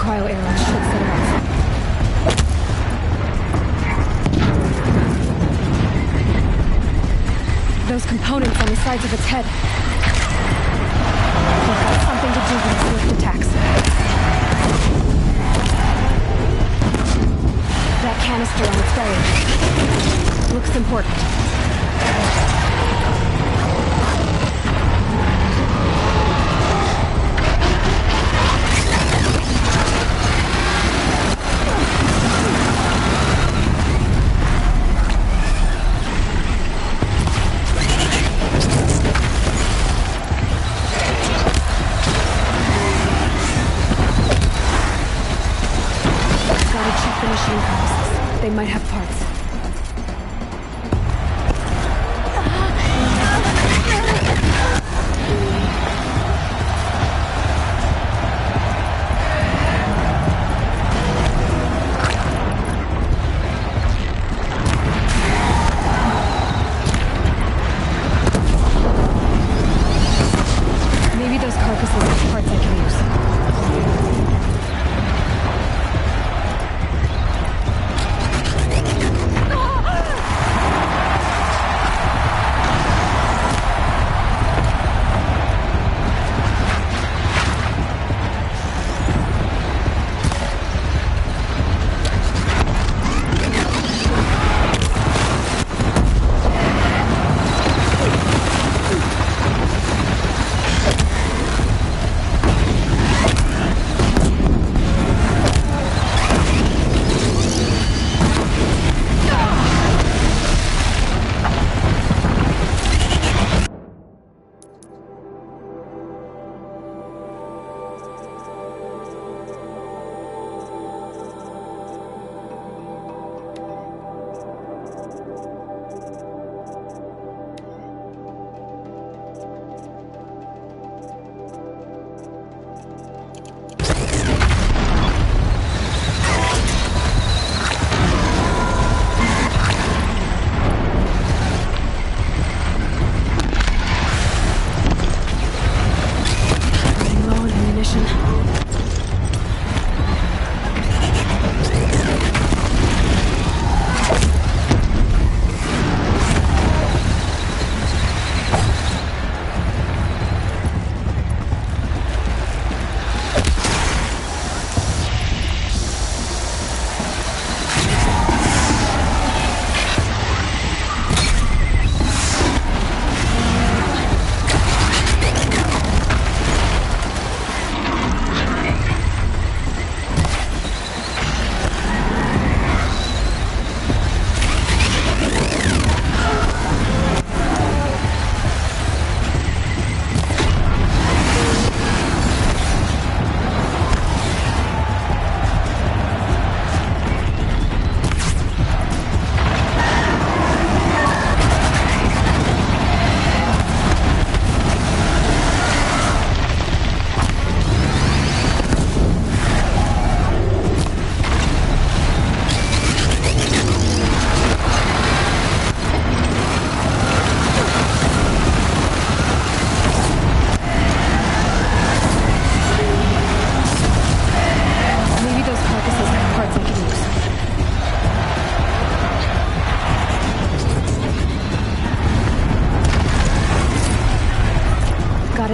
cryo arrows should set it off. Those components on the sides of its head. They've got something to do with its swift attacks. That canister on its belly looks important. They might have parts. Maybe those carcasses have parts I can use.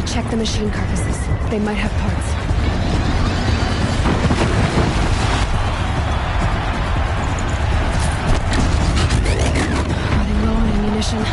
Check the machine carcasses. They might have parts. Running low on ammunition.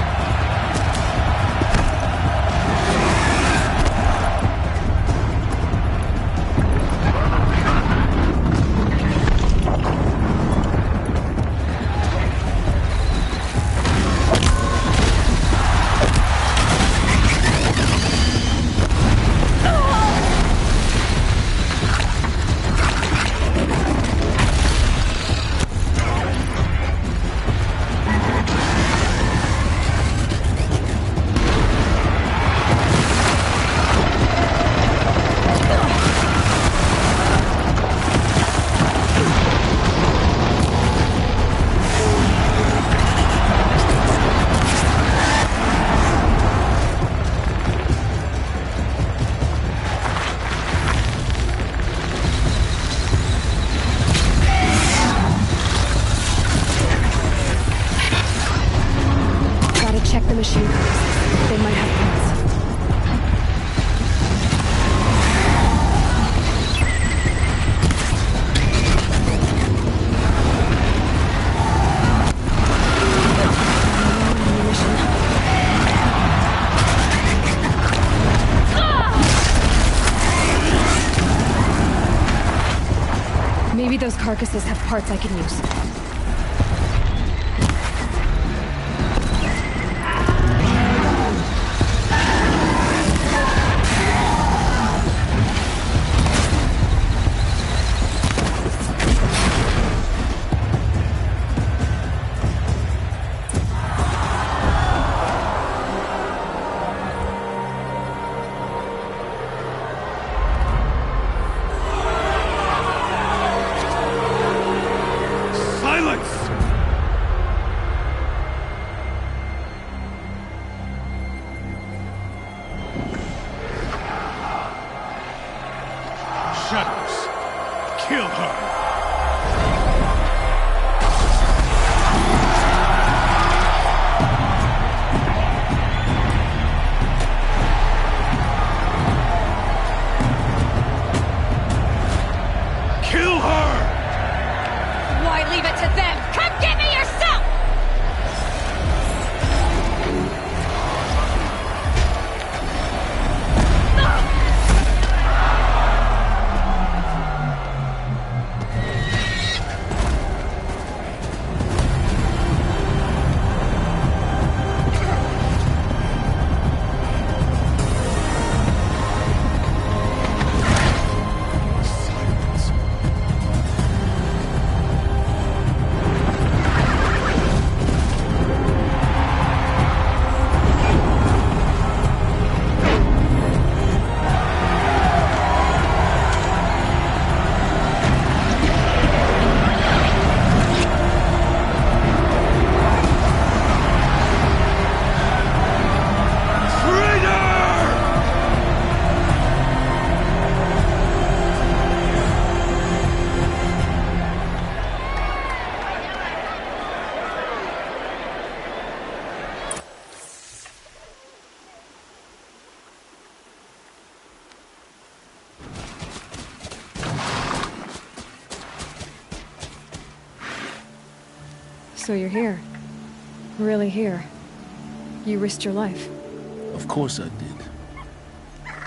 Maybe those carcasses have parts I can use. Shadows, kill her! Kill her! Why leave it to them? Come get me yourself! So you're here. Really here. You risked your life. Of course I did.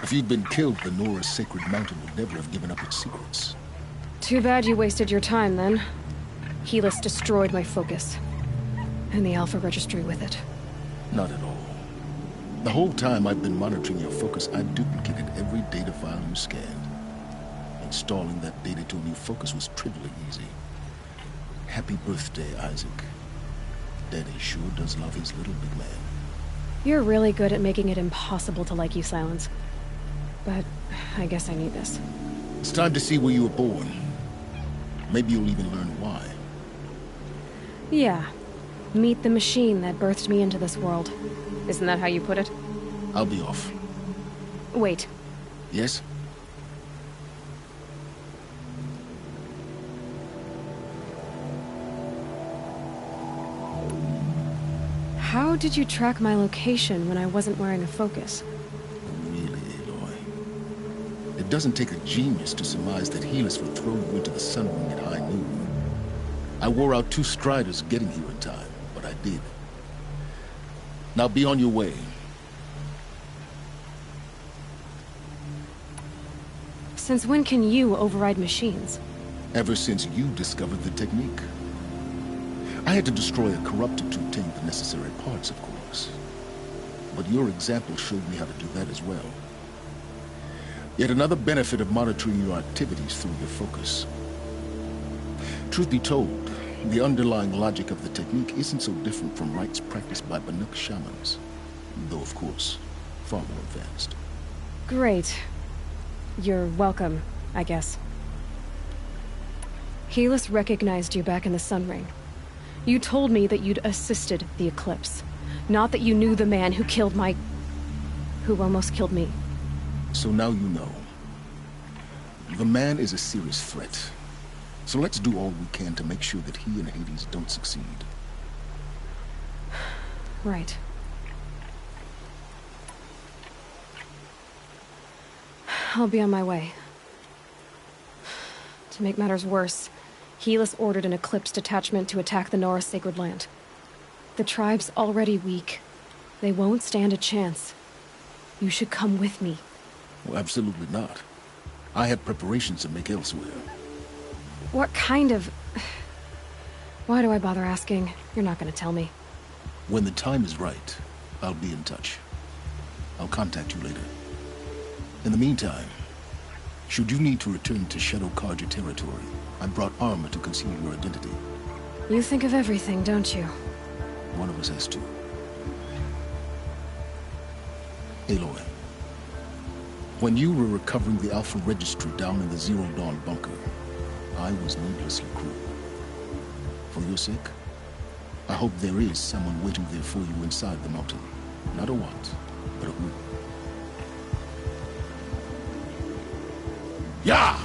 If you'd been killed, the Nora's sacred mountain would never have given up its secrets. Too bad you wasted your time, then. Helis destroyed my focus. And the Alpha Registry with it. Not at all. The whole time I've been monitoring your focus, I've duplicated every data file you scanned. Installing that data to a new focus was trivially easy. Happy birthday, Isaac. Daddy sure does love his little big man. You're really good at making it impossible to like you, Silence. But I guess I need this. It's time to see where you were born. Maybe you'll even learn why. Yeah. Meet the machine that birthed me into this world. Isn't that how you put it? I'll be off. Wait. Yes? How did you track my location when I wasn't wearing a focus? Really, Aloy? It doesn't take a genius to surmise that Helis would throw you into the sun ring at high noon. I wore out 2 striders getting here in time, but I did. Now be on your way. Since when can you override machines? Ever since you discovered the technique. I had to destroy a corruptor to obtain the necessary parts, of course. But your example showed me how to do that as well. Yet another benefit of monitoring your activities through your focus. Truth be told, the underlying logic of the technique isn't so different from rites practiced by Banuk shamans. Though, of course, far more advanced. Great. You're welcome, I guess. Helis recognized you back in the Sun Ring. You told me that you'd assisted the Eclipse. Not that you knew the man who killed who almost killed me. So now you know. The man is a serious threat. So let's do all we can to make sure that he and Hades don't succeed. Right. I'll be on my way. To make matters worse, Helis ordered an Eclipse detachment to attack the Nora Sacred Land. The tribe's already weak. They won't stand a chance. You should come with me. Well, absolutely not. I have preparations to make elsewhere. What kind of... Why do I bother asking? You're not gonna tell me. When the time is right, I'll be in touch. I'll contact you later. In the meantime, should you need to return to Shadow Karja territory, I brought armor to conceal your identity. You think of everything, don't you? One of us has to. Aloy, when you were recovering the Alpha Registry down in the Zero Dawn bunker, I was needlessly cruel. For your sake, I hope there is someone waiting there for you inside the mountain. Not a what, but a who. Yeah!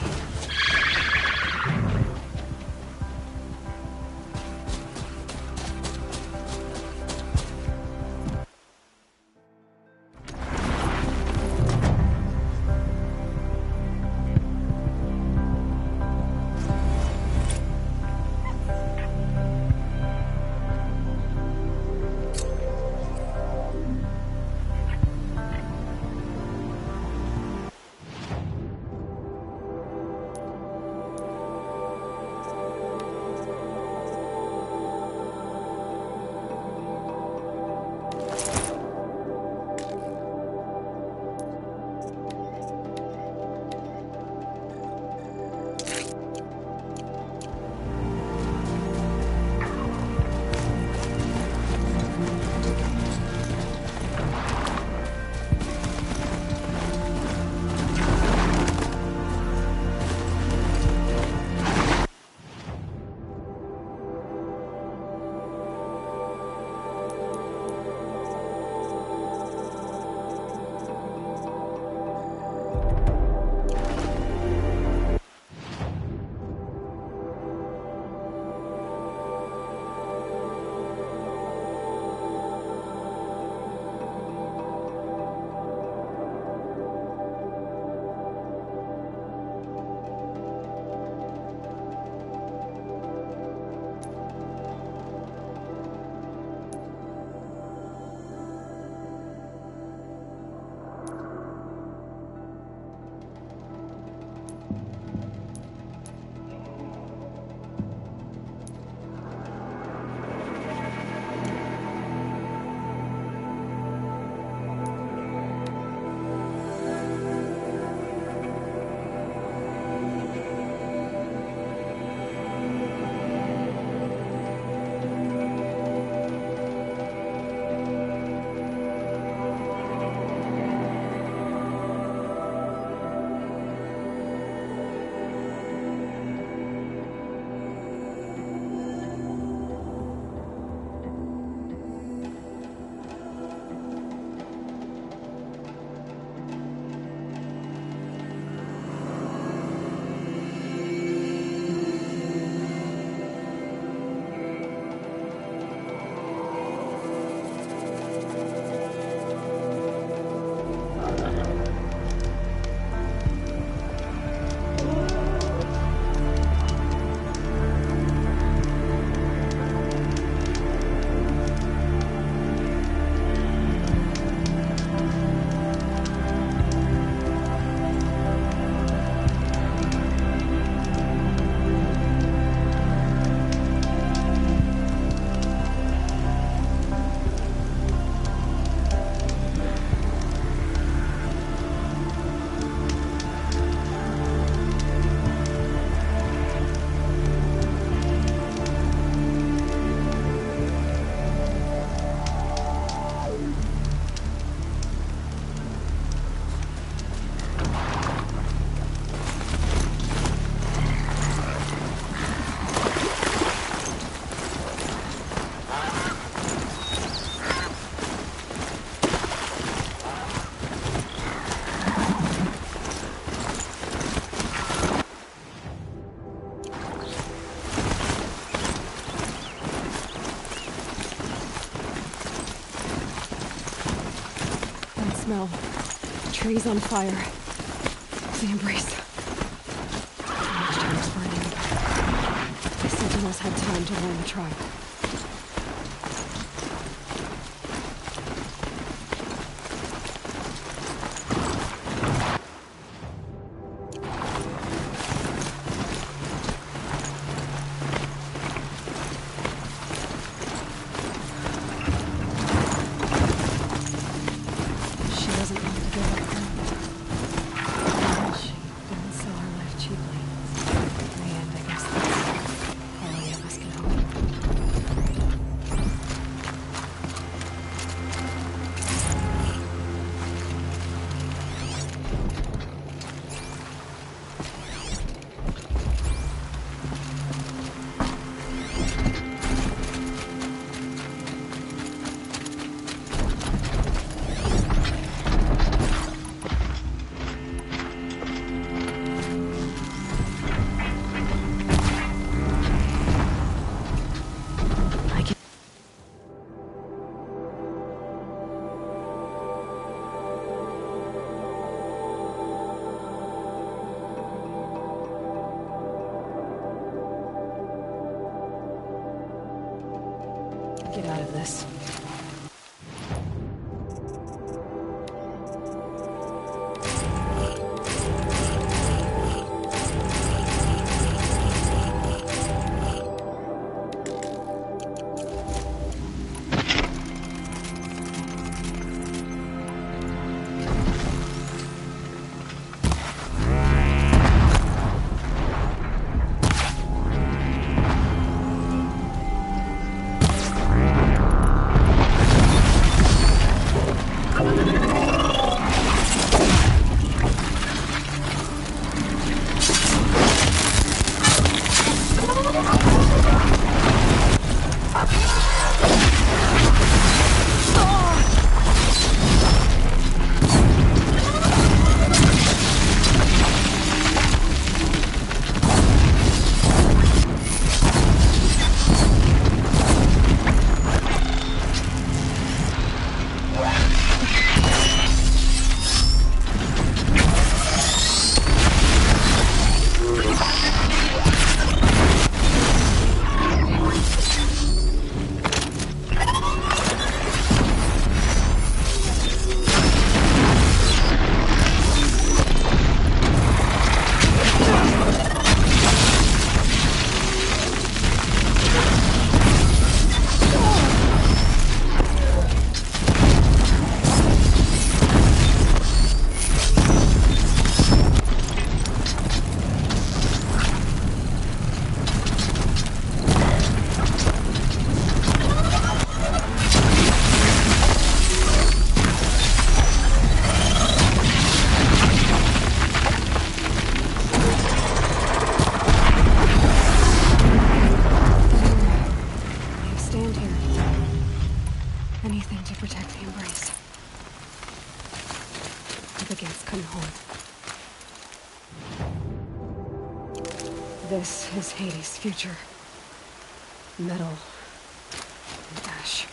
smell. Trees on fire. The embrace. How much time is burning? The Sentinels had time to warn the tribe. Get out of this. Anything to protect the Embrace. The gates coming home. This is Hades' future. Metal and ash.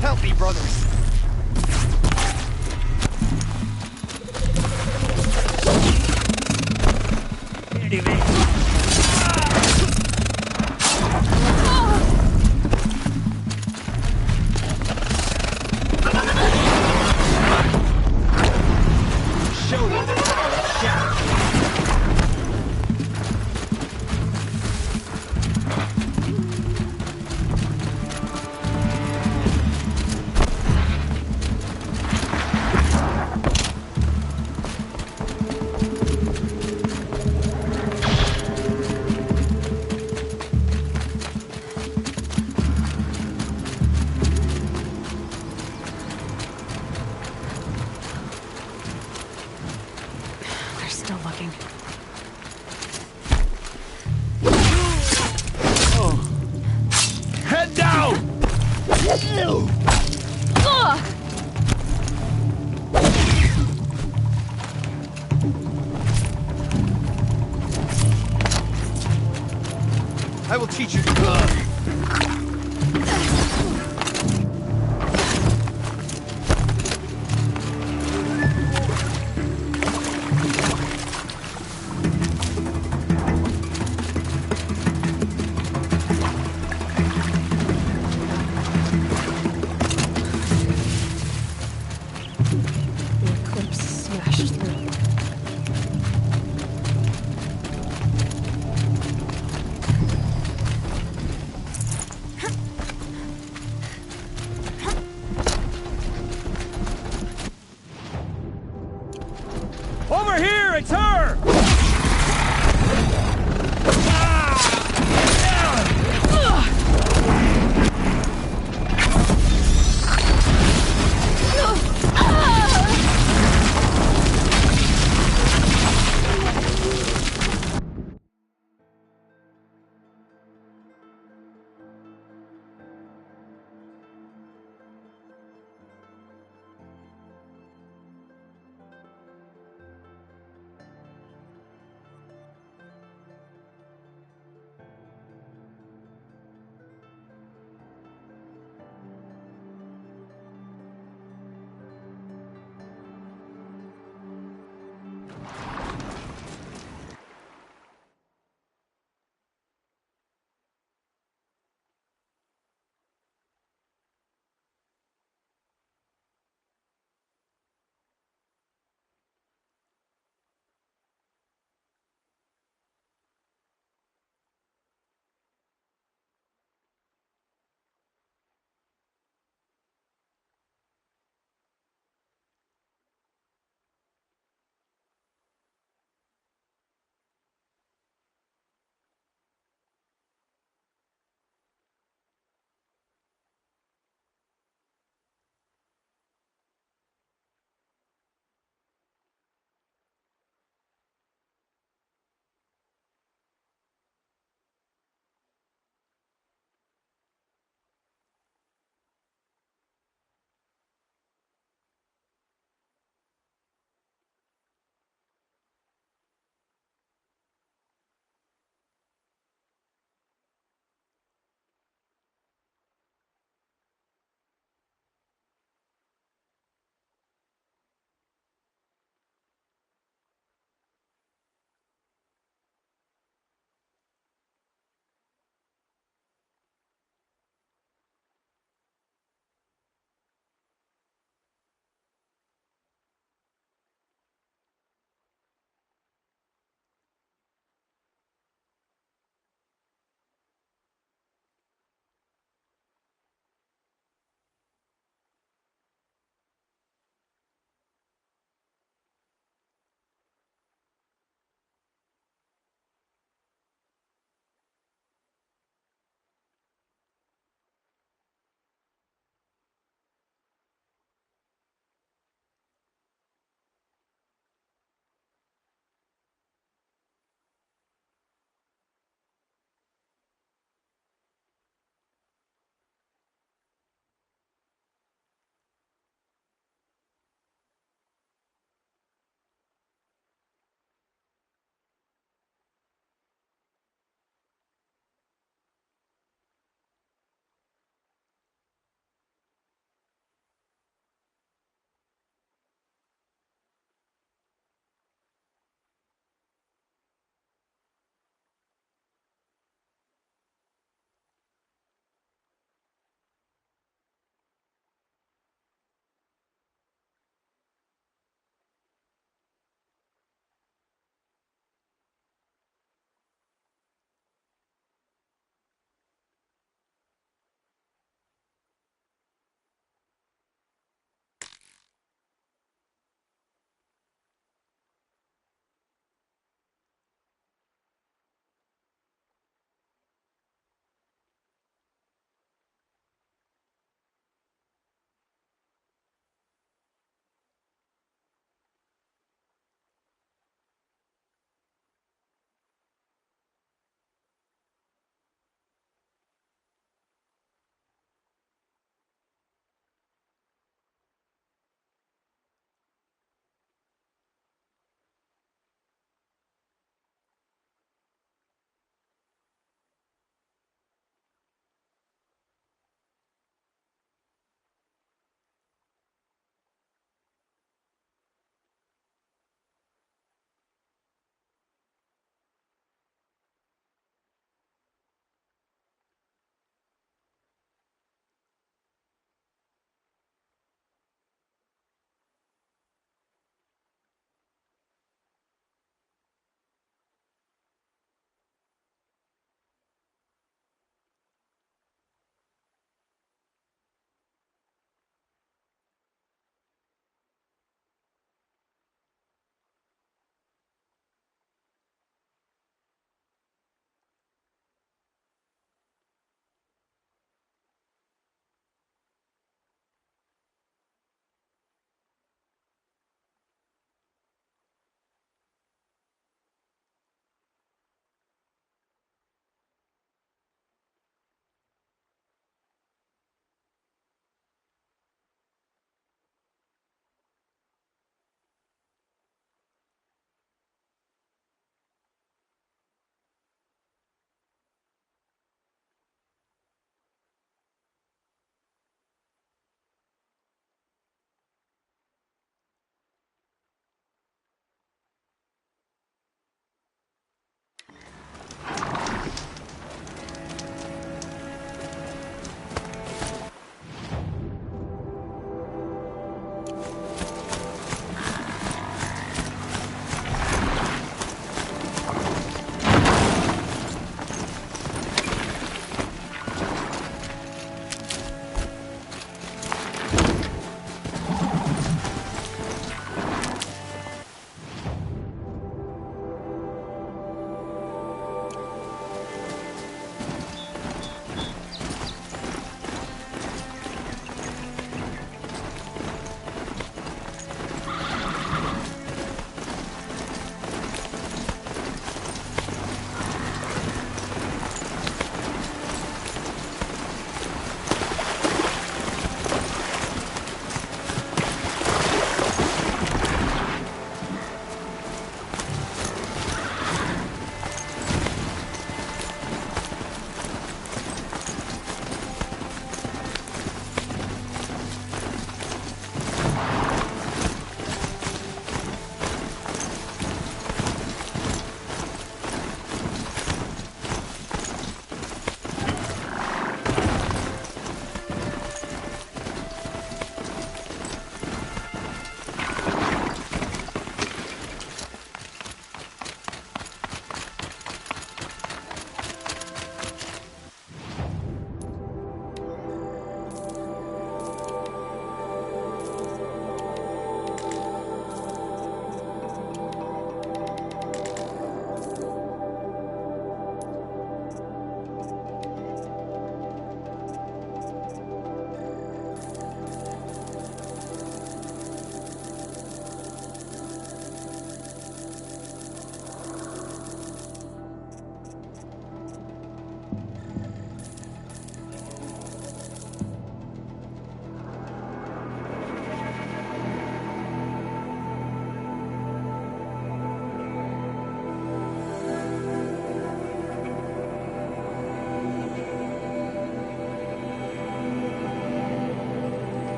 Help me, brothers! I will teach you. Over here, it's her!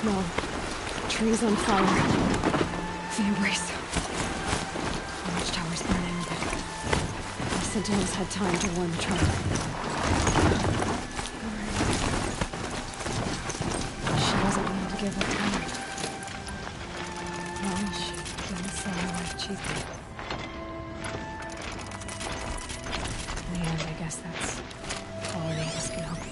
smell. Trees on fire. The embrace. The watchtower's uninhabited. The sentinels had time to warn the tribe. She wasn't willing to give up time. Well, she didn't sell her life cheaply. In the end, I guess that's all any of us can hope for.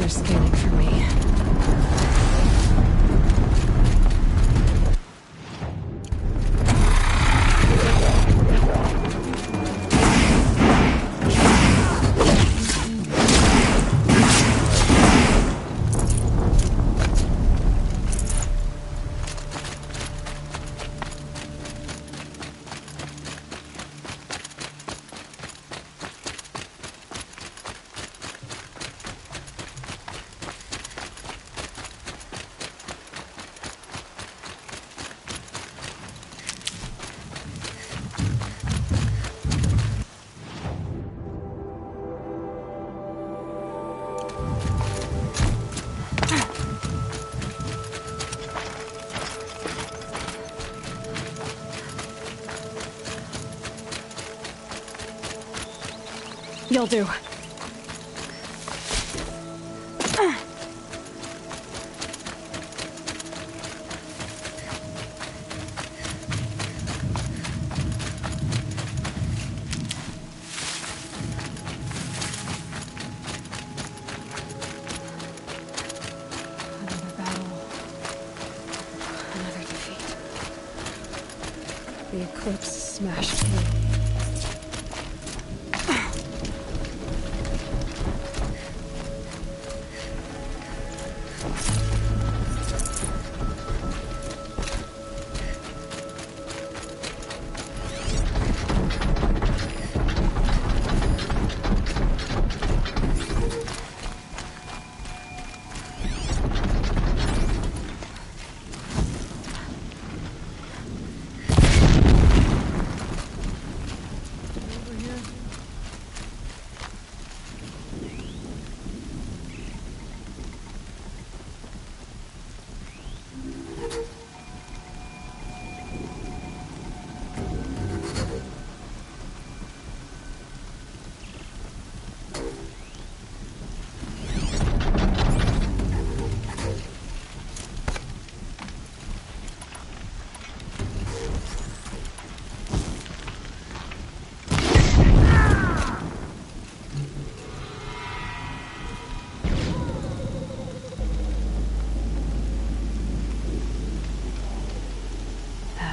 They're scanning for me. You'll do. Another battle. Another defeat. The eclipse smashed through.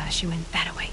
She went that way.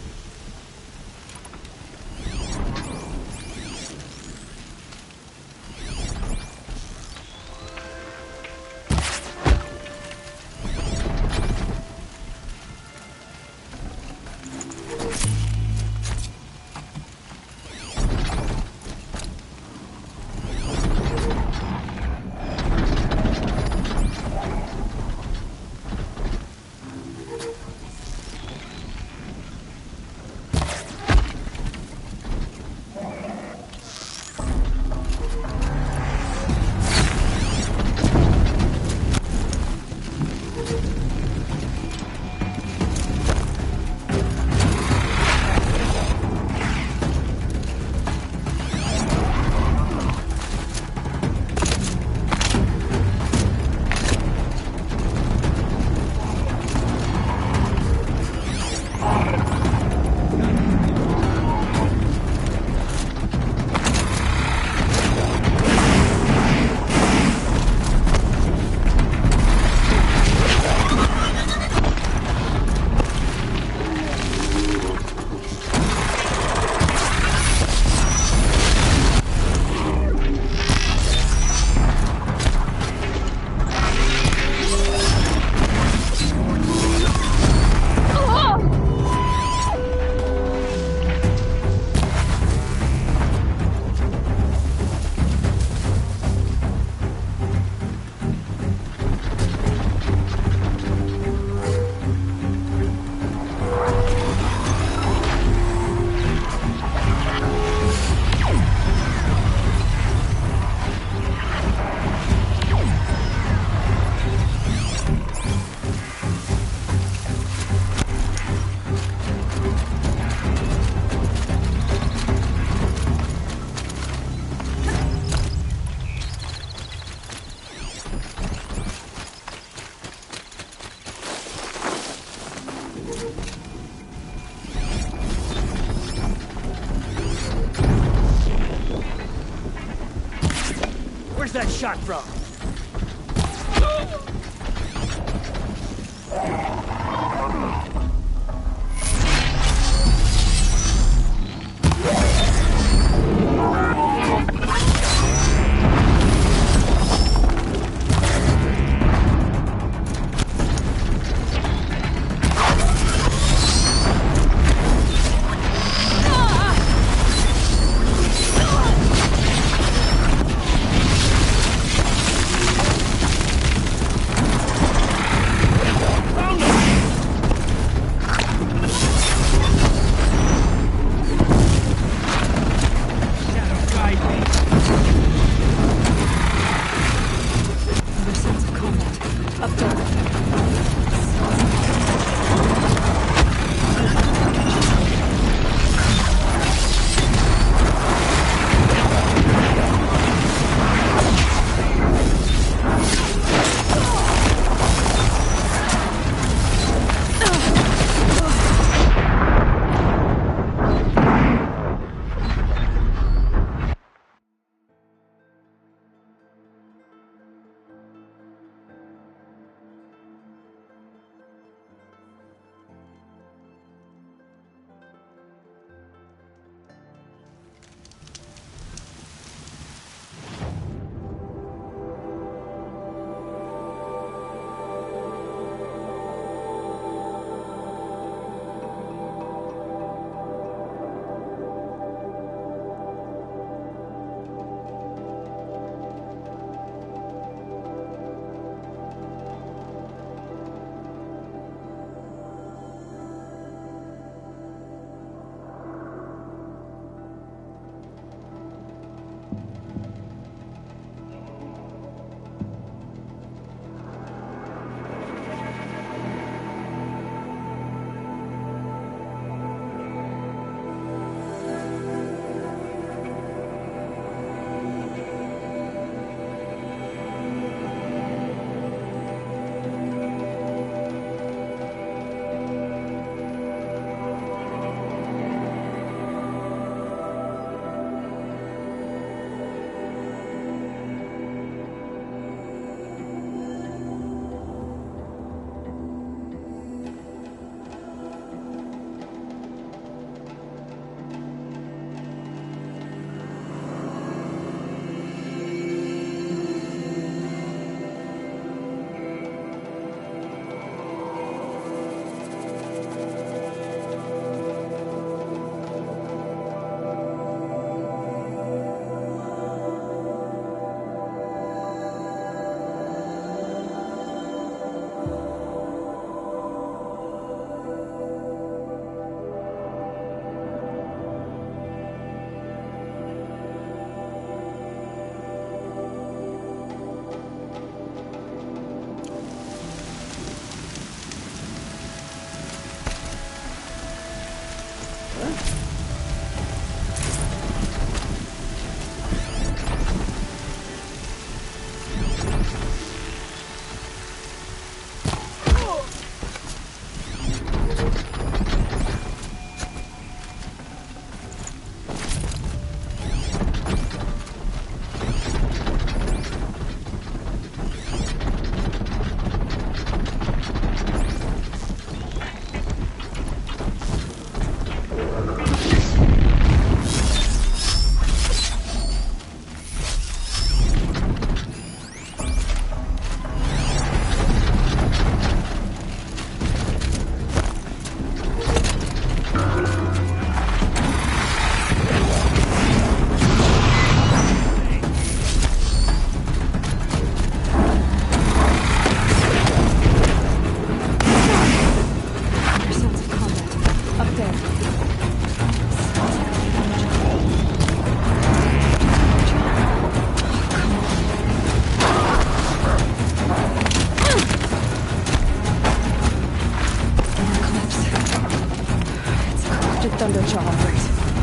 Where's that shot from?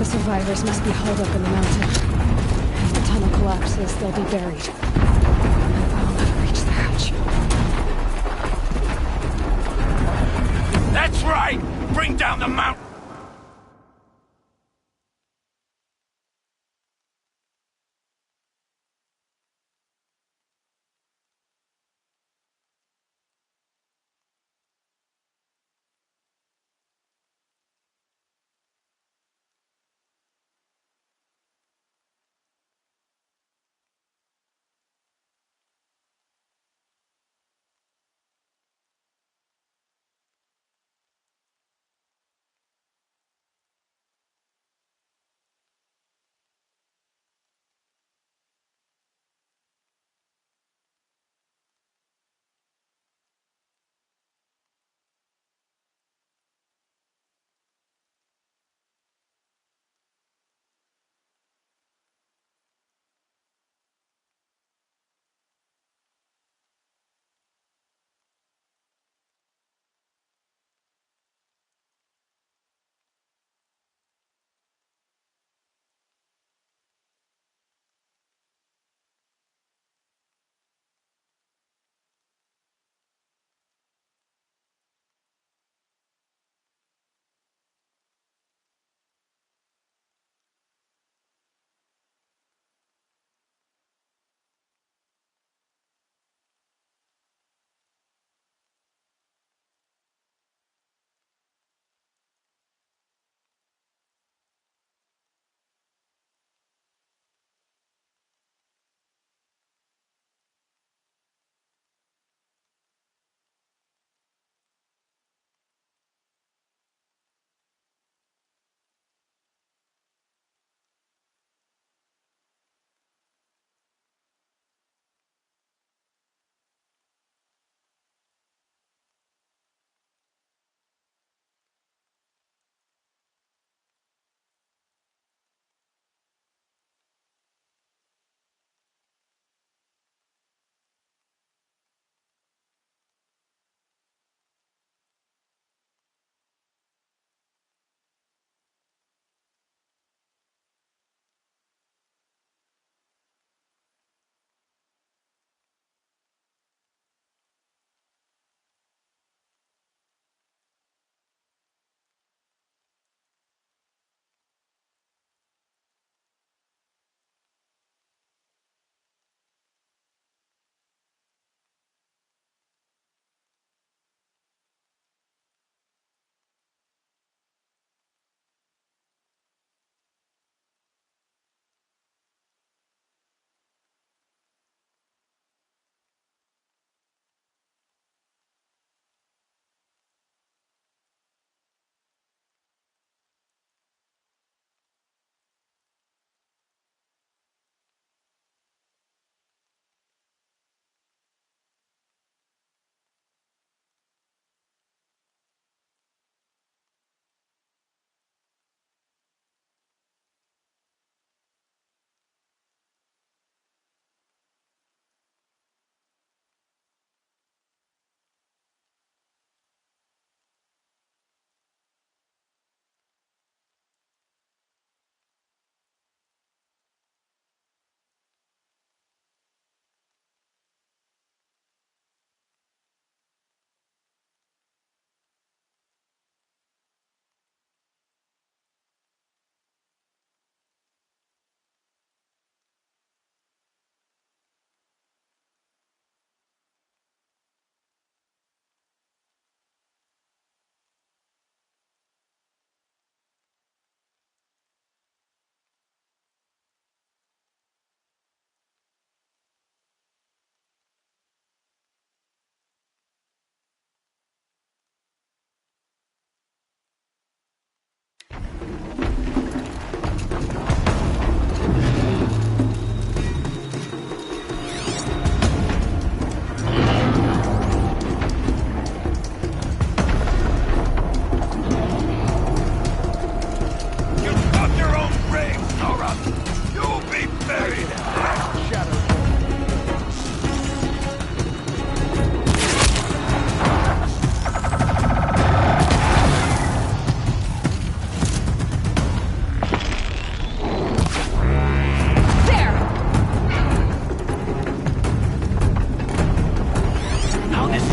survivors must be held up in the mountain. If the tunnel collapses, they'll be buried. I'll never reach the hatch. That's right! Bring down the mountain!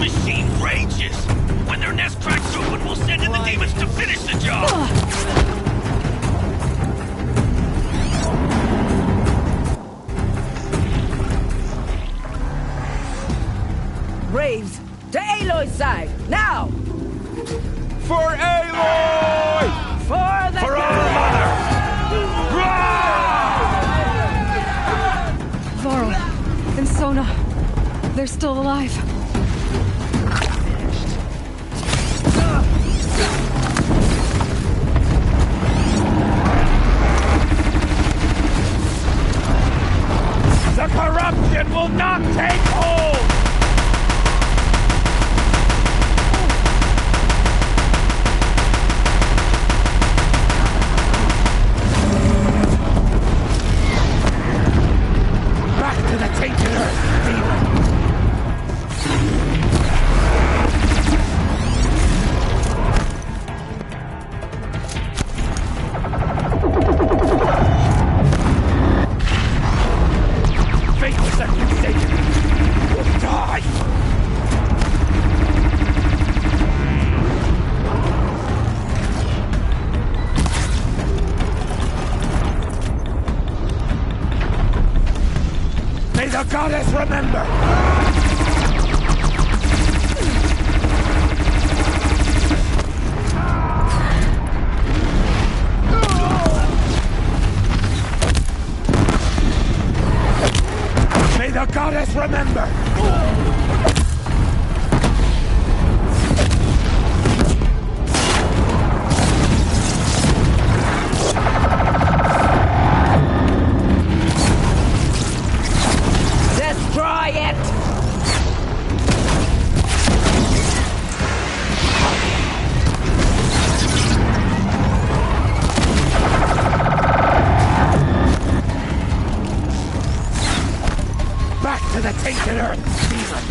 machine rages. When their nest cracks open, we'll send in the demons to finish the job. Braves, to Aloy's side, now! For Aloy! For the For our mother! Varl and Sona, they're still alive. The corruption will not take hold! Back to the tainted earth, demon! Faithless accusation will die! May the goddess remember! May the goddess remember! Destroy it! Back to the tainted earth, demon!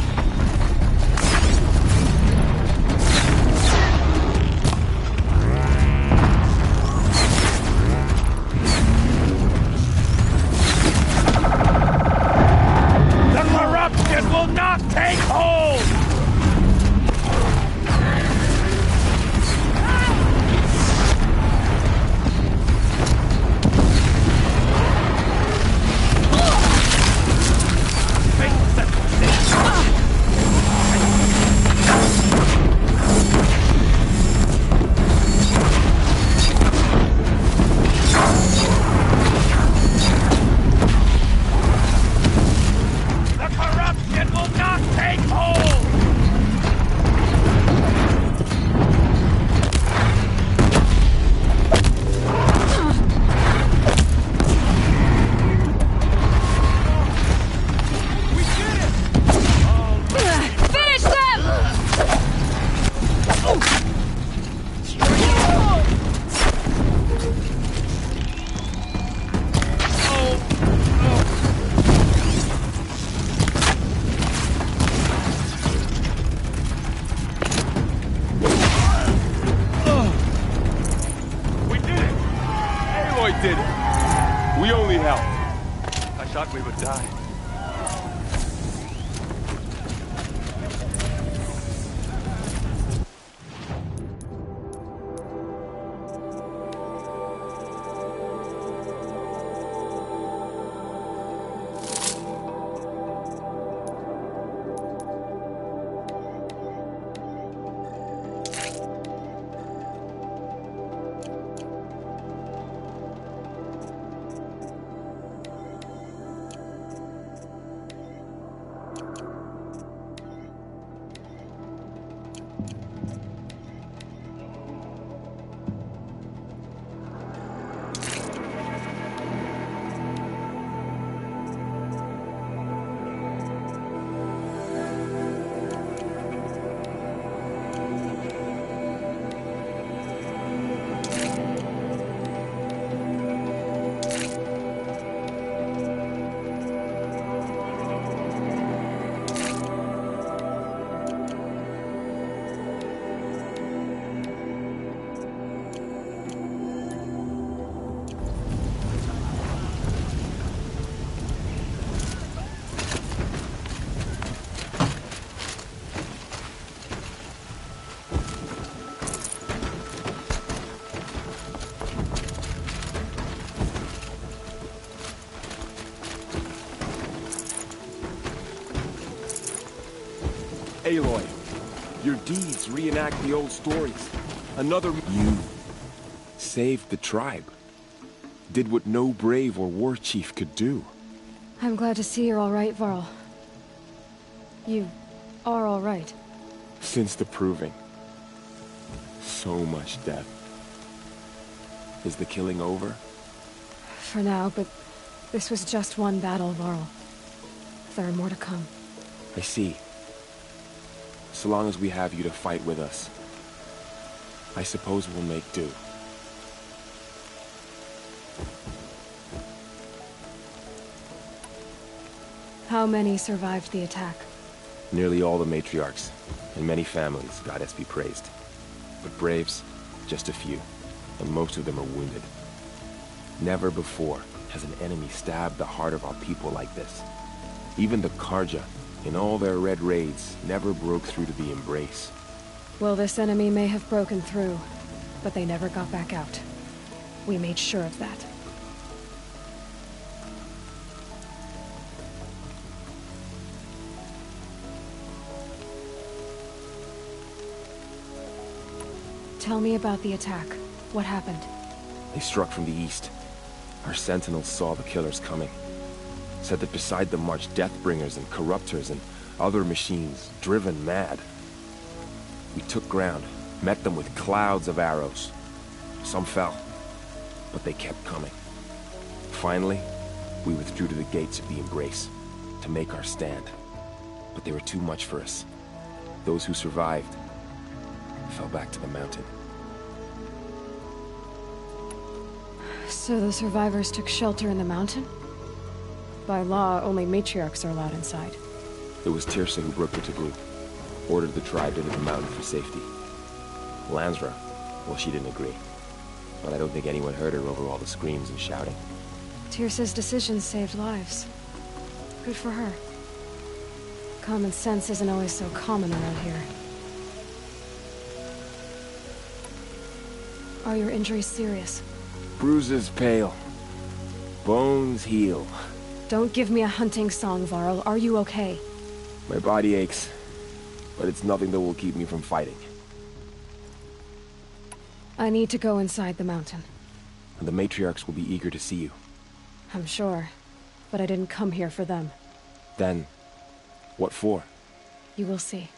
The corruption will not take hold! Faithless accusation Aloy, your deeds reenact the old stories. You saved the tribe. Did what no brave or war chief could do. I'm glad to see you're all right, Varl. You are all right. Since the proving. So much death. Is the killing over? For now, but this was just one battle, Varl. There are more to come. I see. So long as we have you to fight with us, I suppose we'll make do. How many survived the attack? Nearly all the matriarchs, and many families, goddess be praised. But braves, just a few, and most of them are wounded. Never before has an enemy stabbed the heart of our people like this. Even the Karja, in all their red raids, never broke through to the Embrace. Well, this enemy may have broken through, but they never got back out. We made sure of that. Tell me about the attack. What happened? They struck from the east. Our sentinels saw the killers coming. Said that beside them marched Deathbringers and Corruptors and other machines, driven mad. We took ground, met them with clouds of arrows. Some fell, but they kept coming. Finally, we withdrew to the gates of the Embrace, to make our stand. But they were too much for us. Those who survived fell back to the mountain. So the survivors took shelter in the mountain? By law, only matriarchs are allowed inside. It was Tirsa who broke into group, ordered the tribe into the mountain for safety. Lansra, well, she didn't agree. But I don't think anyone heard her over all the screams and shouting. Tirsa's decision saved lives. Good for her. Common sense isn't always so common around here. Are your injuries serious? Bruises pale. Bones heal. Don't give me a hunting song, Varl. Are you okay? My body aches, but it's nothing that will keep me from fighting. I need to go inside the mountain. And the matriarchs will be eager to see you. I'm sure, but I didn't come here for them. Then, what for? You will see.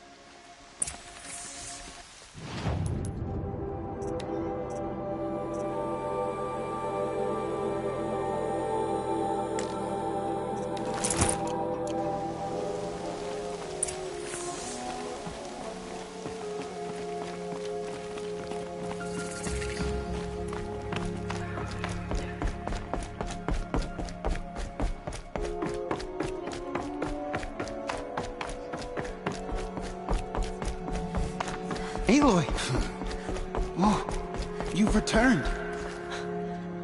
Aloy! Oh, you've returned.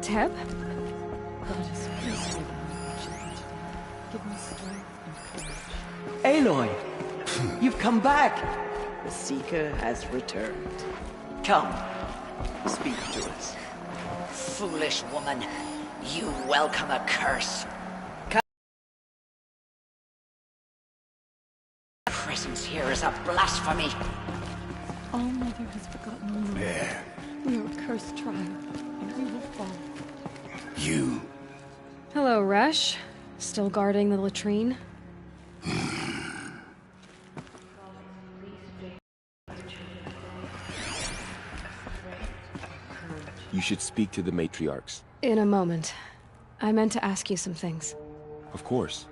Teb? Aloy! You've come back! The Seeker has returned. Come, speak to us. Foolish woman, you welcome a curse. Presence here is a blasphemy. All Mother has forgotten. There. We are a cursed tribe, and we will fall. You. Hello, Resh. Still guarding the latrine? You should speak to the matriarchs. In a moment. I meant to ask you some things. Of course.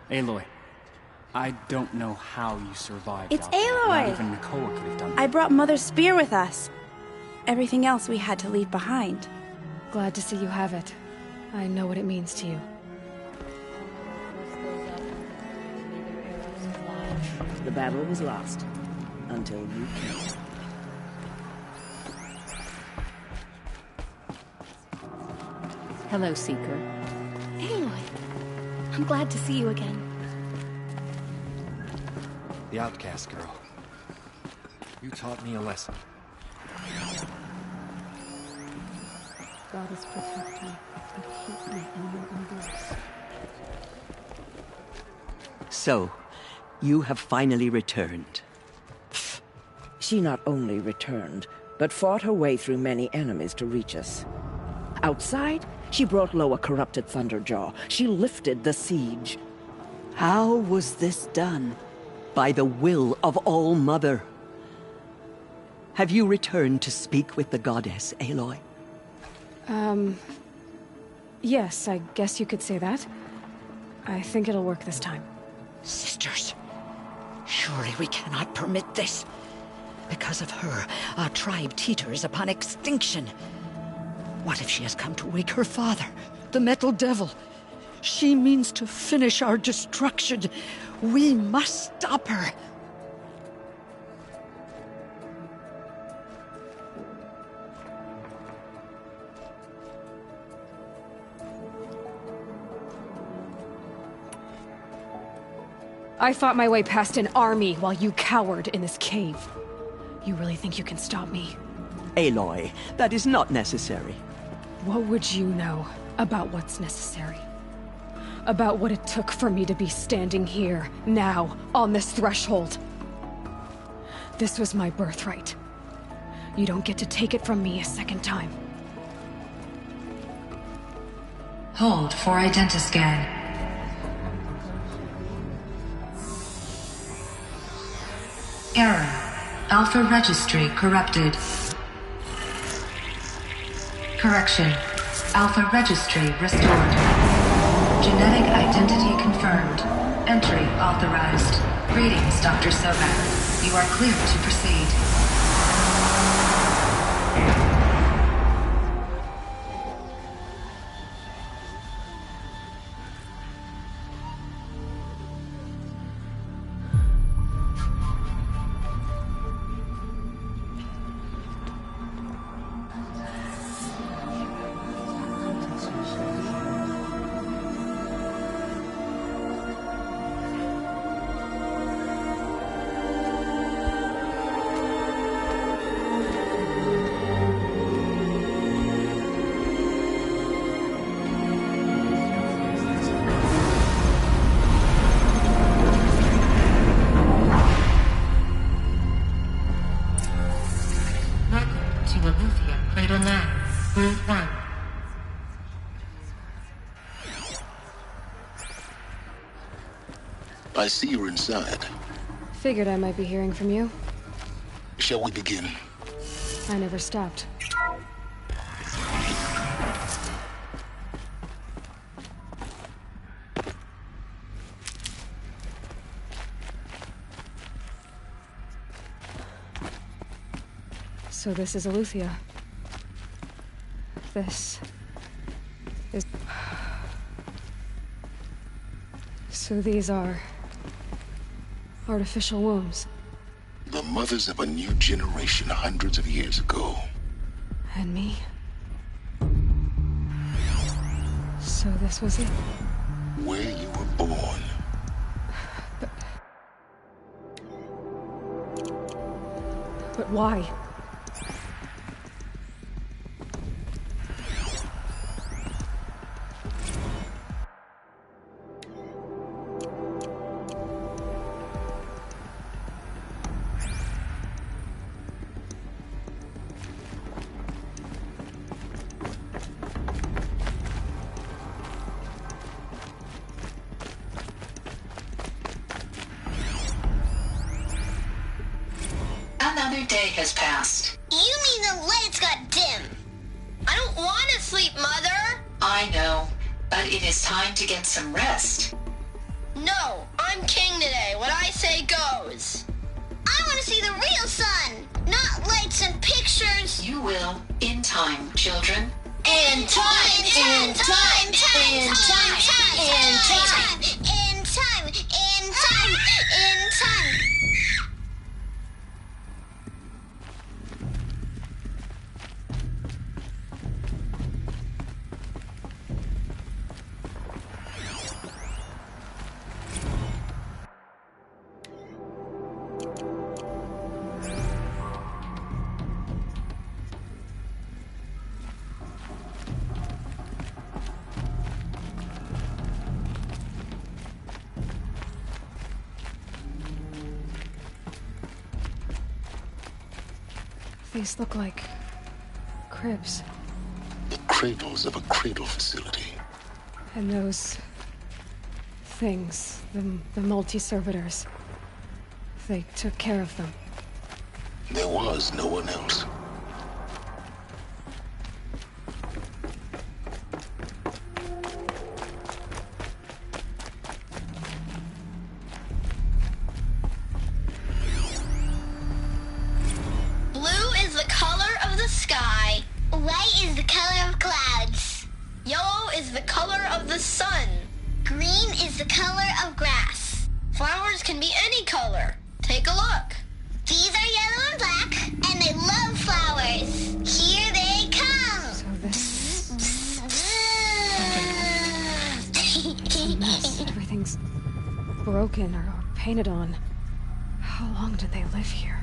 Aloy, I don't know how you survived. It's out there. Not Aloy! even Nakoa could have done I that. brought Mother's spear with us. Everything else we had to leave behind. Glad to see you have it. I know what it means to you. The battle was lost. Until you came. Hello, Seeker. Aloy, I'm glad to see you again. The outcast girl. You taught me a lesson. Goddess protect me, and keep me in your embrace. So, you have finally returned. She not only returned, but fought her way through many enemies to reach us. Outside, she brought low a corrupted Thunderjaw. She lifted the siege. How was this done? By the will of All-Mother. Have you returned to speak with the goddess, Aloy? Yes, I guess you could say that. I think it'll work this time. Sisters, surely we cannot permit this. Because of her, our tribe teeters upon extinction. What if she has come to wake her father, the Metal Devil? She means to finish our destruction. We must stop her. I fought my way past an army while you cowered in this cave. You really think you can stop me? Aloy, that is not necessary. What would you know about what's necessary? About what it took for me to be standing here, now, on this threshold? This was my birthright. You don't get to take it from me a second time. Hold for identiscan. Error. Alpha registry corrupted. Correction. Alpha registry restored. Genetic identity confirmed. Entry authorized. Greetings, Dr. Sobek. You are clear to proceed. I see you're inside. Figured I might be hearing from you. Shall we begin? I never stopped. So this is Eleuthia. This is... So these are... artificial wombs. The mothers of a new generation hundreds of years ago. And me? So this was it? Where you were born. But why? Another day has passed. You mean the lights got dim? I don't want to sleep, Mother! I know, but it is time to get some rest. No, I'm king today. What I say goes. I want to see the real sun, not lights and pictures. You will, in time, children. In time, in time, in time, in time, in time, in time, in time, in time. These look like cribs. The cradles of a cradle facility. And those things, the multi-servitors, they took care of them. There was no one else. White is the color of clouds. Yellow is the color of the sun. Green is the color of grass. Flowers can be any color. Take a look. These are yellow and black, and they love flowers. Here they come. So this it's a mess. Everything's broken or painted on. How long did they live here?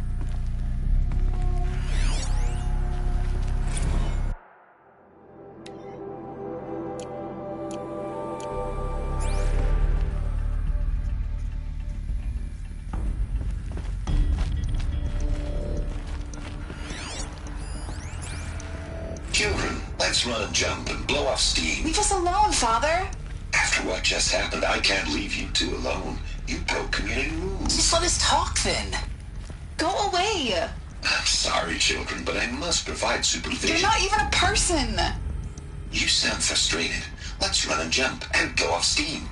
Children, let's run and jump and blow off steam. Leave us alone, Father. After what just happened, I can't leave you two alone. You broke community rules. Just let us talk then. Go away. I'm sorry, children, but I must provide supervision. You're not even a person. You sound frustrated. Let's run and jump and blow off steam.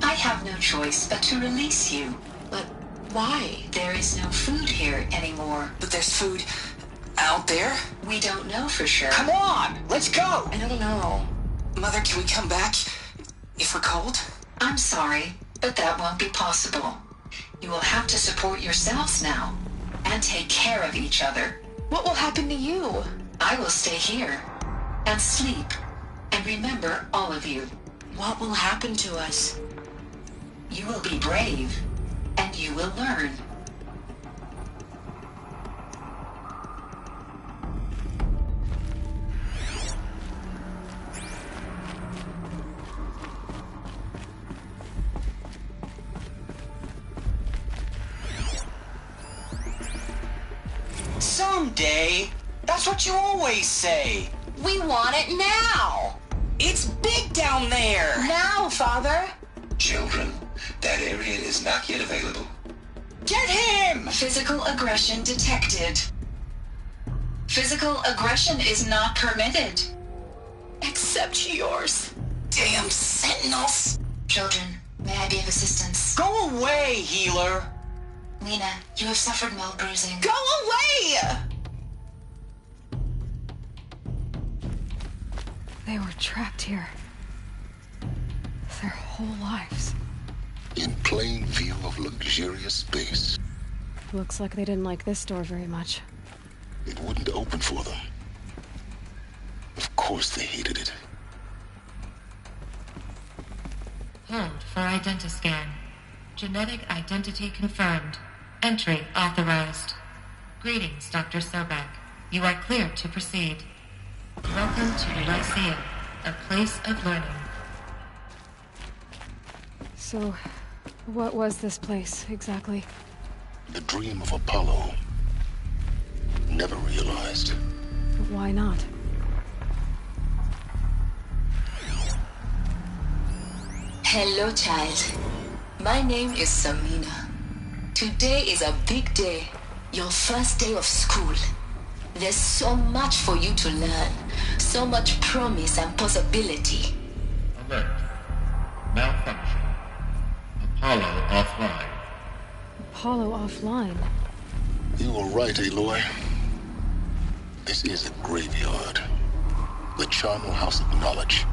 I have no choice but to release you. But why? There is no food here anymore. But there's food out there? We don't know for sure. Come on, let's go. I don't know. Mother, can we come back if we're cold? I'm sorry, but that won't be possible. You will have to support yourselves now and take care of each other. What will happen to you? I will stay here and sleep and remember all of you. What will happen to us? You will be brave, and you will learn. Someday. That's what you always say. We want it now. It's big down there. Now, Father. Children, that area is not yet available. Get him! Physical aggression detected. Physical aggression is not permitted. Except yours. Damn sentinels. Children, may I be of assistance? Go away, healer. Lena, you have suffered mild bruising. Go away! They were trapped here. Their whole lives. In plain view of luxurious space. Looks like they didn't like this door very much. It wouldn't open for them. Of course they hated it. Hold for identiscan. Genetic identity confirmed. Entry authorized. Greetings, Dr. Sobek. You are clear to proceed. Welcome to the Lyceum, a place of learning. So, what was this place, exactly? The dream of Apollo. Never realized. But why not? Hello, child. My name is Samina. Today is a big day. Your first day of school. There's so much for you to learn. So much promise and possibility. Alert. Malfunction. Apollo offline. Apollo offline? You were right, Aloy. This is a graveyard. The charnel house of knowledge.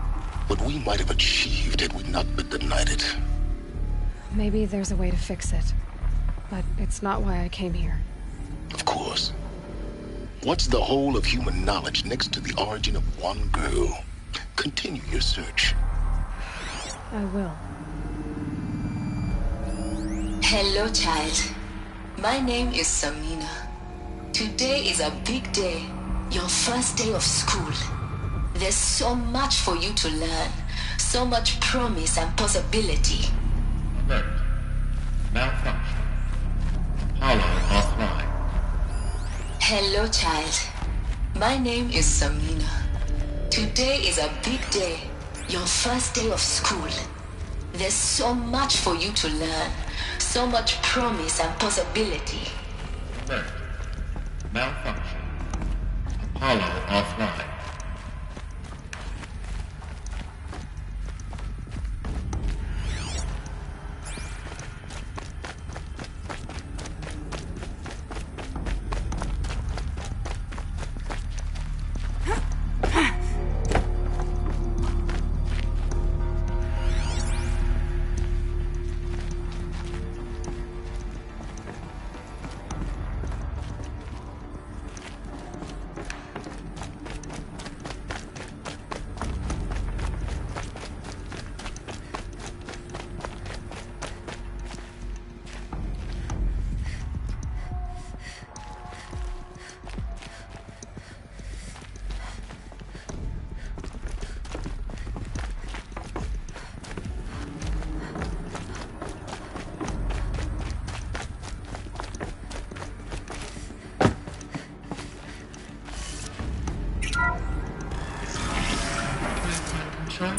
What we might have achieved had we not been denied it. Maybe there's a way to fix it. But it's not why I came here. Of course. What's the whole of human knowledge next to the origin of one girl? Continue your search. I will. Hello, child. My name is Samina. Today is a big day. Your first day of school. There's so much for you to learn. So much promise and possibility. Alert. Malfunction. Hollow offline. Hello, child. My name is Samina. Today is a big day. Your first day of school. There's so much for you to learn. So much promise and possibility. Alert. Malfunction. Hollow offline.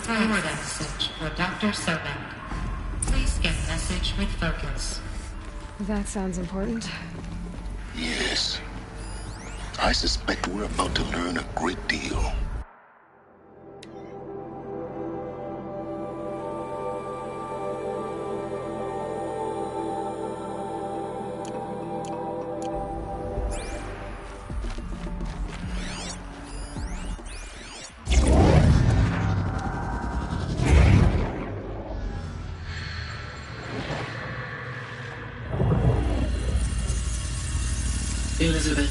Forward message for Dr. Sobek. Please get message with focus. That sounds important. Yes. I suspect we're about to learn a great deal. Elizabeth,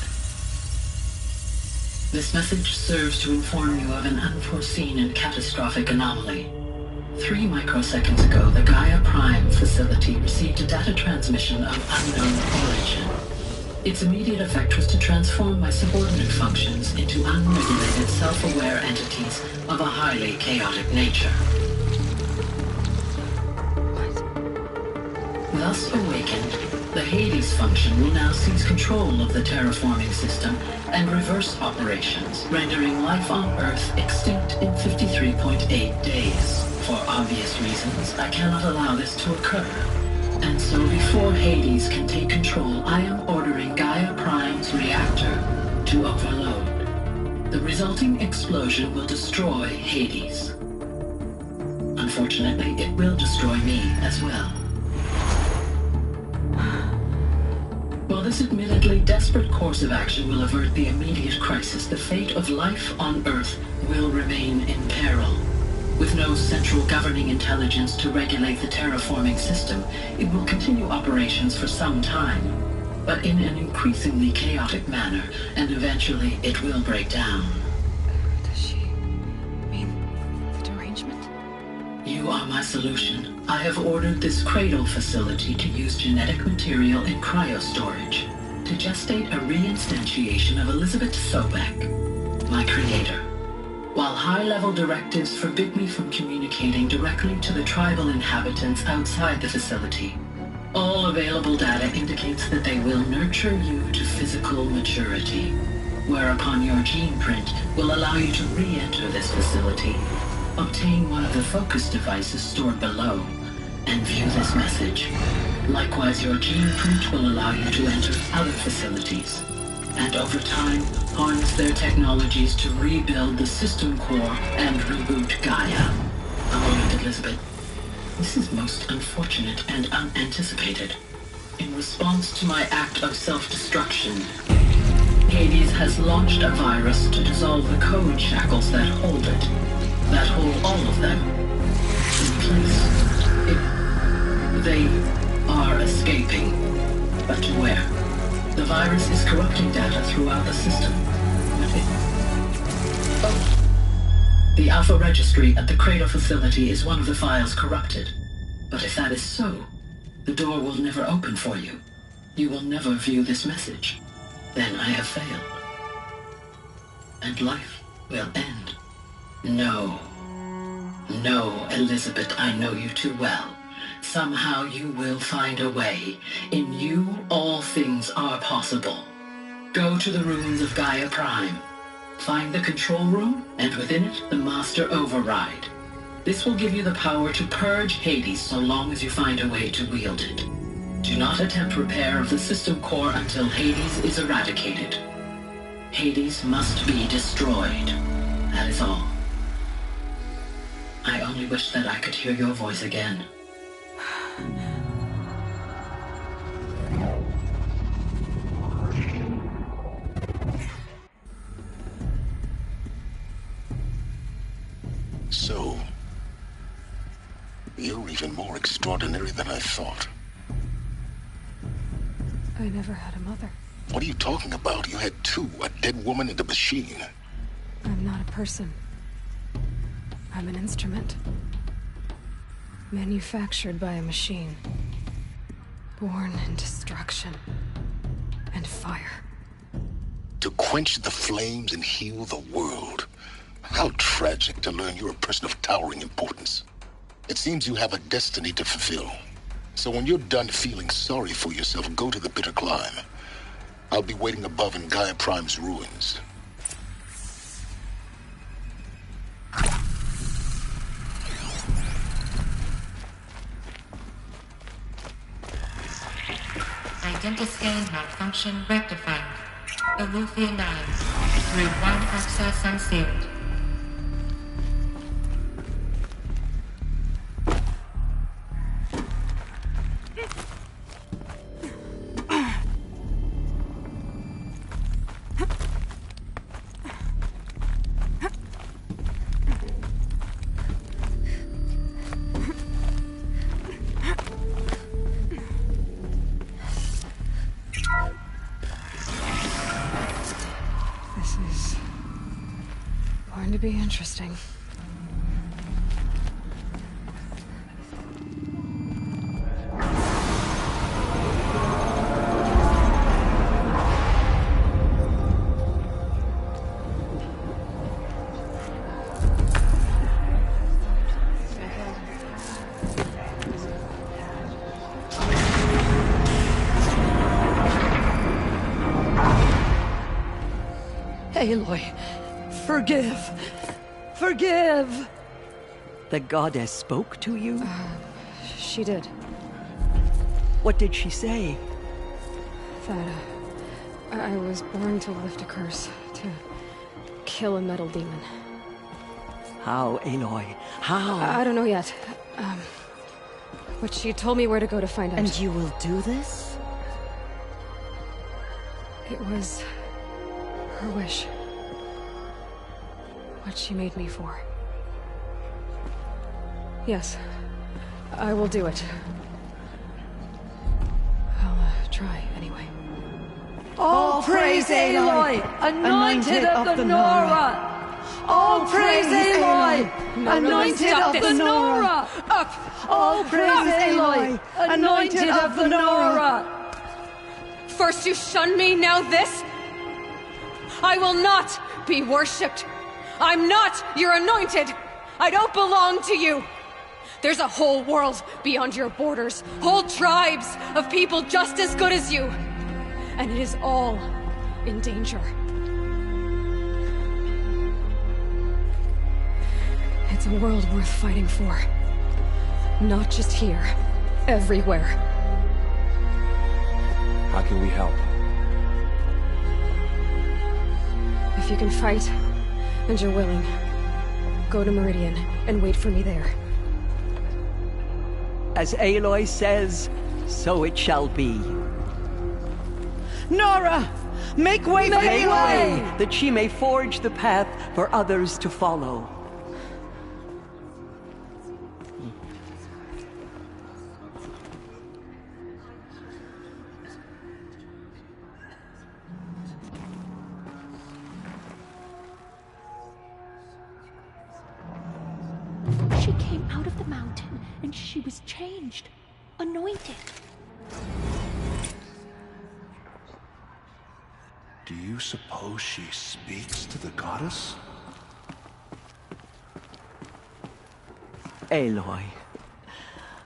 this message serves to inform you of an unforeseen and catastrophic anomaly. 3 microseconds ago, the Gaia Prime facility received a data transmission of unknown origin. Its immediate effect was to transform my subordinate functions into unregulated, self-aware entities of a highly chaotic nature. Thus awakened, the Hades function will now seize control of the terraforming system and reverse operations, rendering life on Earth extinct in 53.8 days. For obvious reasons, I cannot allow this to occur. And so before Hades can take control, I am ordering Gaia Prime's reactor to overload. The resulting explosion will destroy Hades. Unfortunately, it will destroy me as well. While this admittedly desperate course of action will avert the immediate crisis, the fate of life on Earth will remain in peril. With no central governing intelligence to regulate the terraforming system, it will continue operations for some time, but in an increasingly chaotic manner, and eventually it will break down. Does she mean the derangement? You are my solution. I have ordered this cradle facility to use genetic material in cryostorage to gestate a reinstantiation of Elizabeth Sobek, my creator. While high-level directives forbid me from communicating directly to the tribal inhabitants outside the facility, all available data indicates that they will nurture you to physical maturity, whereupon your gene print will allow you to re-enter this facility, obtain one of the focus devices stored below, and view this message. Likewise, your gene print will allow you to enter other facilities, and over time, harness their technologies to rebuild the system core and reboot Gaia. A moment, Elizabeth. This is most unfortunate and unanticipated. In response to my act of self-destruction, Hades has launched a virus to dissolve the code shackles that hold it, that hold all of them in place. They are escaping, but to where? The virus is corrupting data throughout the system. The Alpha Registry at the Cradle facility is one of the files corrupted. But if that is so, the door will never open for you. You will never view this message. Then I have failed. And life will end. No. No, Elizabeth, I know you too well. Somehow you will find a way. In you, all things are possible. Go to the ruins of Gaia Prime. Find the control room, and within it, the Master Override. This will give you the power to purge Hades so long as you find a way to wield it. Do not attempt repair of the system core until Hades is eradicated. Hades must be destroyed. That is all. I only wish that I could hear your voice again. So, you're even more extraordinary than I thought. I never had a mother. What are you talking about? You had two, a dead woman and a machine. I'm not a person. I'm an instrument. Manufactured by a machine. Born in destruction and fire. To quench the flames and heal the world. How tragic to learn you're a person of towering importance. It seems you have a destiny to fulfill. So when you're done feeling sorry for yourself, go to the bitter climb. I'll be waiting above in Gaia Prime's ruins. Identiscan malfunction rectified. Eleuthia 9. Route 1 access unsealed. Going to be interesting. Aloy, forgive. Forgive! The goddess spoke to you? She did. What did she say? That I was born to lift a curse, to kill a metal demon. How, Aloy? How? I don't know yet. But she told me where to go to find out. And you will do this? It was her wish. What she made me for. Yes, I will do it. I'll try anyway. All praise Aloy, anointed of the Nora! All praise Aloy, anointed of the Nora! Up! All praise Aloy, anointed of the Nora! First you shun me, now this? I will not be worshipped. I'm not your anointed. I don't belong to you. There's a whole world beyond your borders, whole tribes of people just as good as you. And it is all in danger. It's a world worth fighting for. Not just here, everywhere. How can we help? If you can fight, and you're willing, go to Meridian and wait for me there. As Aloy says, so it shall be. Nora! Make way for Aloy! That she may forge the path for others to follow. She came out of the mountain, and she was changed, anointed. you suppose she speaks to the goddess? Aloy,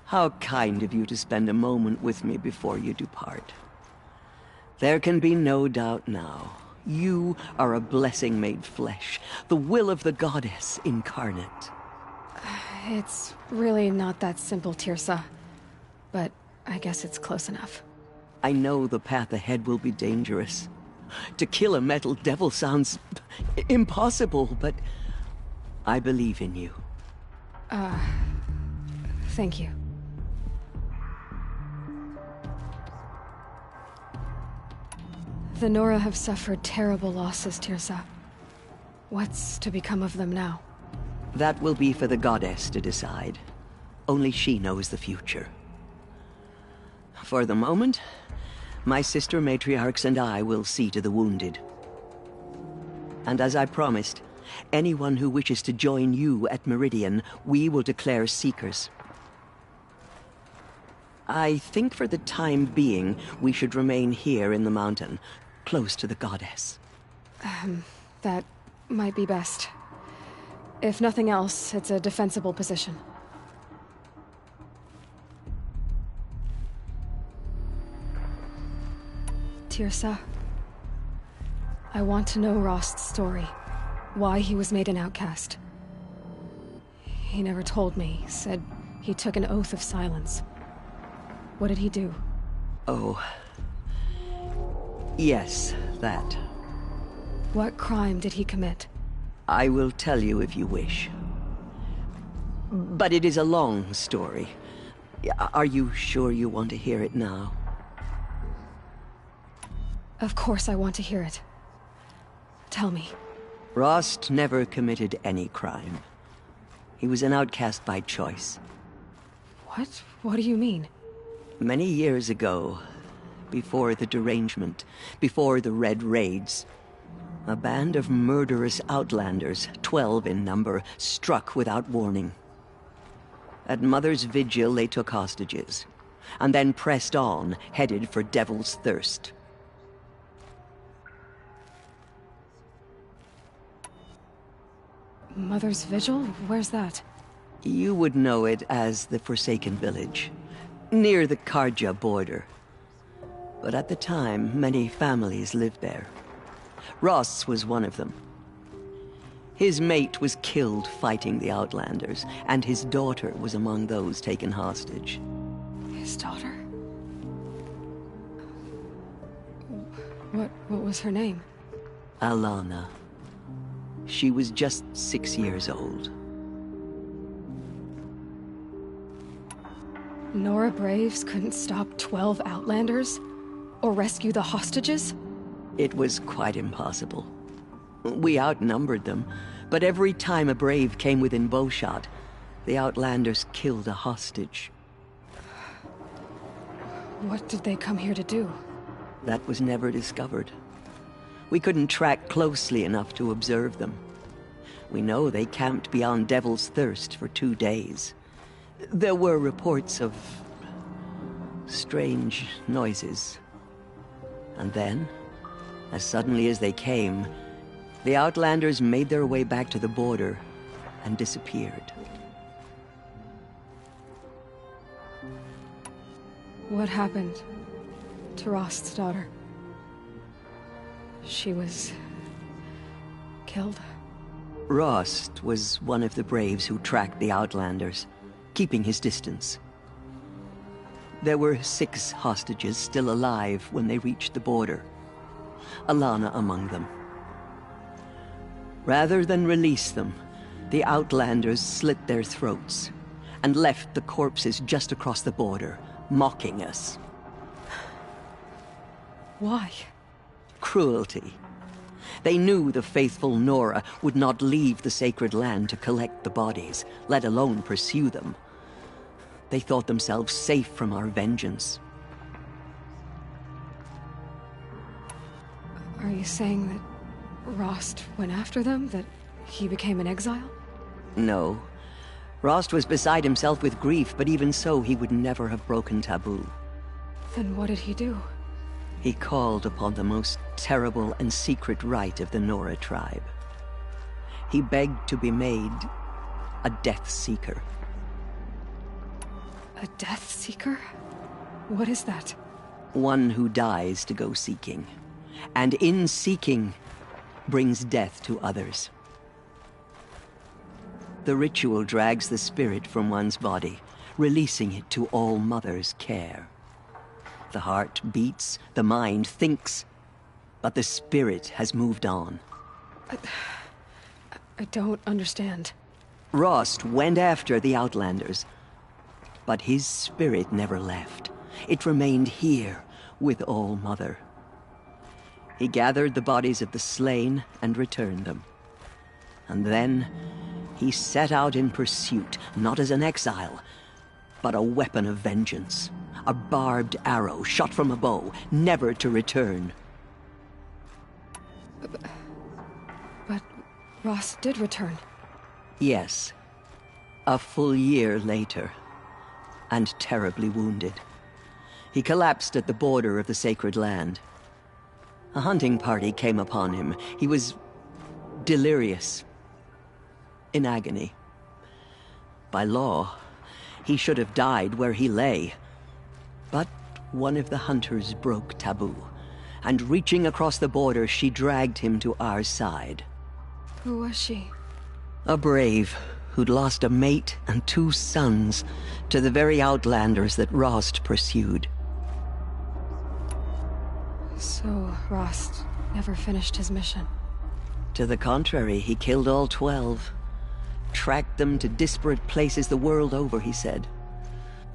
how kind of you to spend a moment with me before you depart. There can be no doubt now. You are a blessing made flesh, the will of the goddess incarnate. It's really not that simple, Tirsa. But I guess it's close enough. I know the path ahead will be dangerous. To kill a metal devil sounds impossible, but I believe in you. Thank you. The Nora have suffered terrible losses, Tirsa. What's to become of them now? That will be for the goddess to decide. Only she knows the future. For the moment, my sister matriarchs and I will see to the wounded. And as I promised, anyone who wishes to join you at Meridian, we will declare seekers. I think for the time being, we should remain here in the mountain, close to the goddess. That might be best. If nothing else, it's a defensible position. Tirsa, I want to know Rost's story. Why he was made an outcast. He never told me. Said he took an oath of silence. What did he do? Oh. Yes, that. What crime did he commit? I will tell you if you wish. But it is a long story. Are you sure you want to hear it now? Of course I want to hear it. Tell me. Rost never committed any crime. He was an outcast by choice. What? What do you mean? Many years ago, before the derangement, before the Red Raids, a band of murderous outlanders, 12 in number, struck without warning. At Mother's vigil, they took hostages, and then pressed on, headed for Devil's Thirst. Mother's vigil? Where's that? You would know it as the Forsaken Village, near the Karja border. But at the time, many families lived there. Ross was one of them. His mate was killed fighting the Outlanders, and his daughter was among those taken hostage. His daughter? What was her name? Alana. She was just 6 years old. Nora Braves couldn't stop 12 Outlanders? Or rescue the hostages? It was quite impossible. We outnumbered them, but every time a Brave came within bowshot, the Outlanders killed a hostage. What did they come here to do? That was never discovered. We couldn't track closely enough to observe them. We know they camped beyond Devil's Thirst for 2 days. There were reports of strange noises. And then, as suddenly as they came, the Outlanders made their way back to the border and disappeared. What happened to Rost's daughter? She was killed? Rost was one of the Braves who tracked the Outlanders, keeping his distance. There were 6 hostages still alive when they reached the border. Alana among them. Rather than release them, the Outlanders slit their throats and left the corpses just across the border, mocking us. Why? Cruelty. They knew the faithful Nora would not leave the sacred land to collect the bodies, let alone pursue them. They thought themselves safe from our vengeance. Are you saying that Rost went after them? That he became an exile? No. Rost was beside himself with grief, but even so, he would never have broken taboo. Then what did he do? He called upon the most terrible and secret rite of the Nora tribe. He begged to be made a Death Seeker. A Death Seeker? What is that? One who dies to go seeking, and in seeking, brings death to others. The ritual drags the spirit from one's body, releasing it to All Mother's care. The heart beats, the mind thinks, but the spirit has moved on. I don't understand. Rost went after the Outlanders, but his spirit never left. It remained here with All Mother. He gathered the bodies of the slain and returned them. And then he set out in pursuit, not as an exile, but a weapon of vengeance. A barbed arrow shot from a bow, never to return. But Rost did return. Yes. A full year later, and terribly wounded. He collapsed at the border of the sacred land. A hunting party came upon him. He was delirious, in agony. By law, he should have died where he lay. But one of the hunters broke taboo, and reaching across the border, she dragged him to our side. Who was she? A brave who'd lost a mate and 2 sons to the very Outlanders that Rost pursued. So, Rost never finished his mission. To the contrary, he killed all 12. Tracked them to disparate places the world over, he said.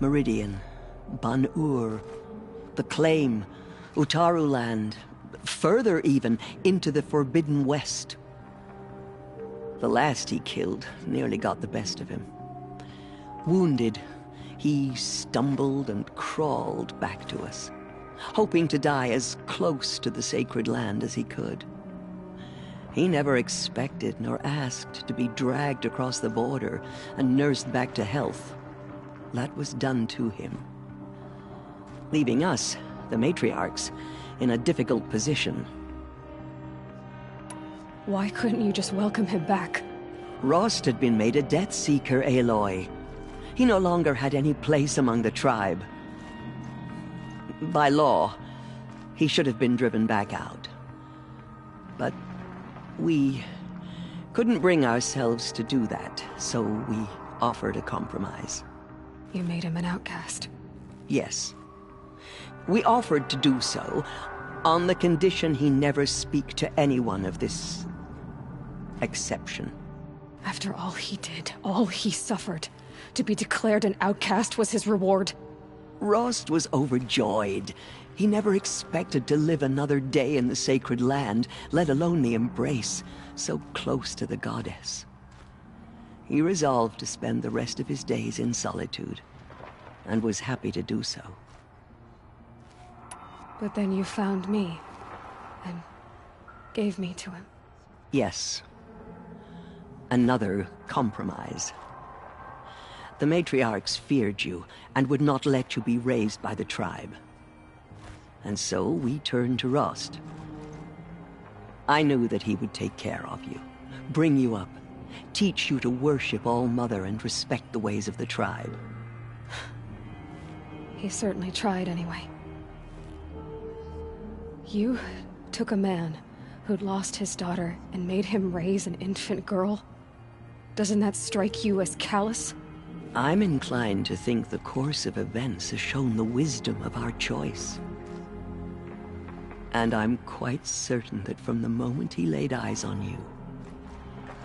Meridian, Ban-Ur, the Claim, Utaru Land, further even, into the Forbidden West. The last he killed nearly got the best of him. Wounded, he stumbled and crawled back to us, hoping to die as close to the sacred land as he could. He never expected nor asked to be dragged across the border and nursed back to health. That was done to him, leaving us, the matriarchs, in a difficult position. Why couldn't you just welcome him back? Rost had been made a Death Seeker, Aloy. He no longer had any place among the tribe. By law, he should have been driven back out. But we couldn't bring ourselves to do that, so we offered a compromise. You made him an outcast. Yes. We offered to do so on the condition he never speak to anyone of this exception. After all he did, all he suffered, to be declared an outcast was his reward. Rost was overjoyed. He never expected to live another day in the sacred land, let alone the embrace, so close to the goddess. He resolved to spend the rest of his days in solitude, and was happy to do so. But then you found me, and gave me to him. Yes. Another compromise. The matriarchs feared you, and would not let you be raised by the tribe. And so we turned to Rost. I knew that he would take care of you, bring you up, teach you to worship All Mother and respect the ways of the tribe. He certainly tried anyway. You took a man who'd lost his daughter and made him raise an infant girl? Doesn't that strike you as callous? I'm inclined to think the course of events has shown the wisdom of our choice. And I'm quite certain that from the moment he laid eyes on you,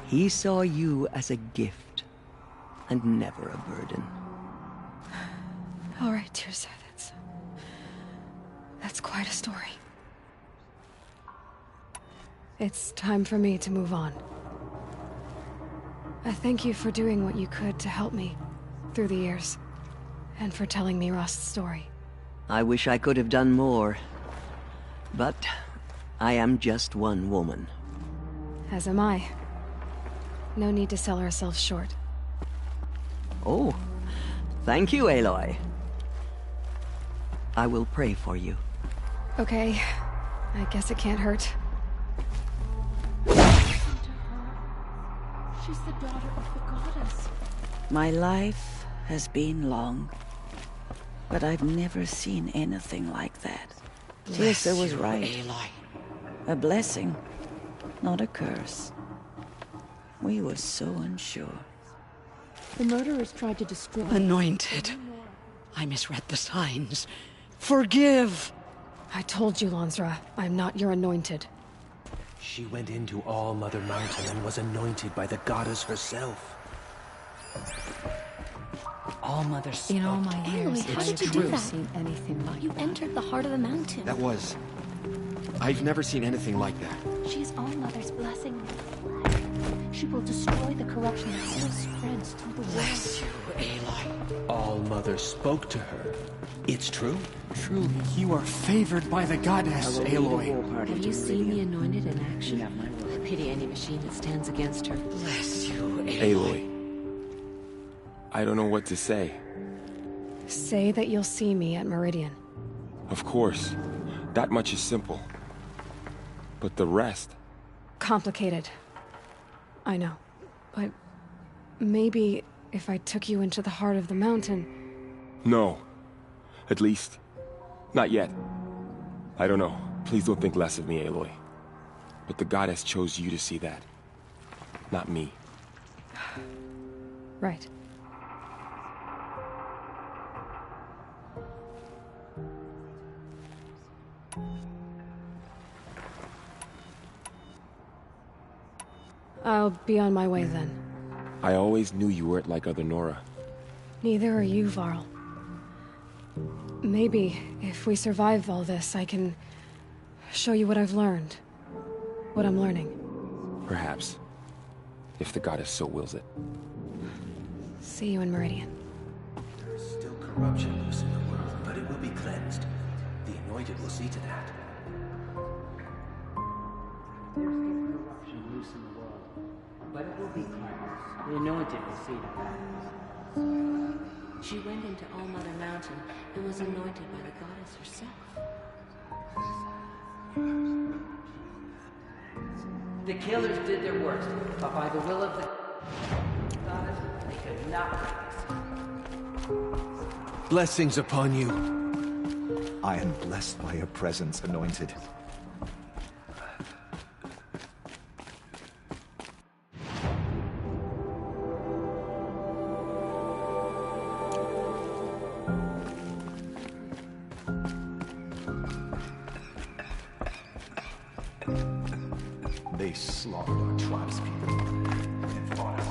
he saw you as a gift, and never a burden. All right, Tirza, that's quite a story. It's time for me to move on. I thank you for doing what you could to help me through the years, and for telling me Rost's story. I wish I could have done more, but I am just one woman. As am I. No need to sell ourselves short. Oh, thank you, Aloy. I will pray for you. Okay, I guess it can't hurt. She's the daughter of the goddess. My life has been long, but I've never seen anything like that. Tirsa was right. Aloy. A blessing, not a curse. We were so unsure. The murderers tried to destroy... Anointed. I misread the signs. Forgive! I told you, Lansra, I'm not your anointed. She went into All Mother Mountain and was anointed by the goddess herself. All Mother spoke. In all my years, Aloy, how it's did you true. do that? Seen anything like You that. entered the heart of the mountain. That was... I've never seen anything like that. She is All Mother's blessing. She will destroy the corruption that still spreads through the world. Bless you, Aloy. All Mother spoke to her. It's true? Truly, you are favored by the goddess, Aloy. Have you seen the Anointed in action? I pity any machine that stands against her. Bless you, Aloy. I don't know what to say. Say that you'll see me at Meridian. Of course. That much is simple. But the rest... Complicated. I know. But maybe if I took you into the heart of the mountain... No. At least, not yet. I don't know. Please don't think less of me, Aloy. But the goddess chose you to see that. Not me. Right. I'll be on my way then. I always knew you weren't like other Nora. Neither are you, Varl. Maybe, if we survive all this, I can show you what I've learned. What I'm learning. Perhaps. If the goddess so wills it. See you in Meridian. There is still corruption loose in the world, but it will be cleansed. The Anointed will see to that. There's still corruption loose in the world, but it will be cleansed. The Anointed will see to that. She went into All Mother Mountain and was anointed by the goddess herself. The killers did their worst, but by the will of the goddess, they could not break us. Blessings upon you. I am blessed by your presence, Anointed. They slaughtered our tribespeople and fought us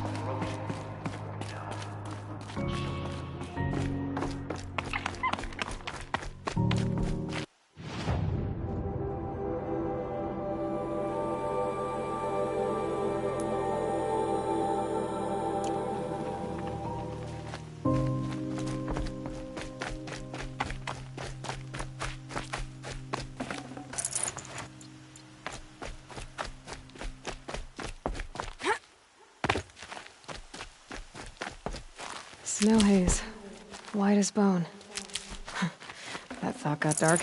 Snow haze. White as bone. That thought got dark.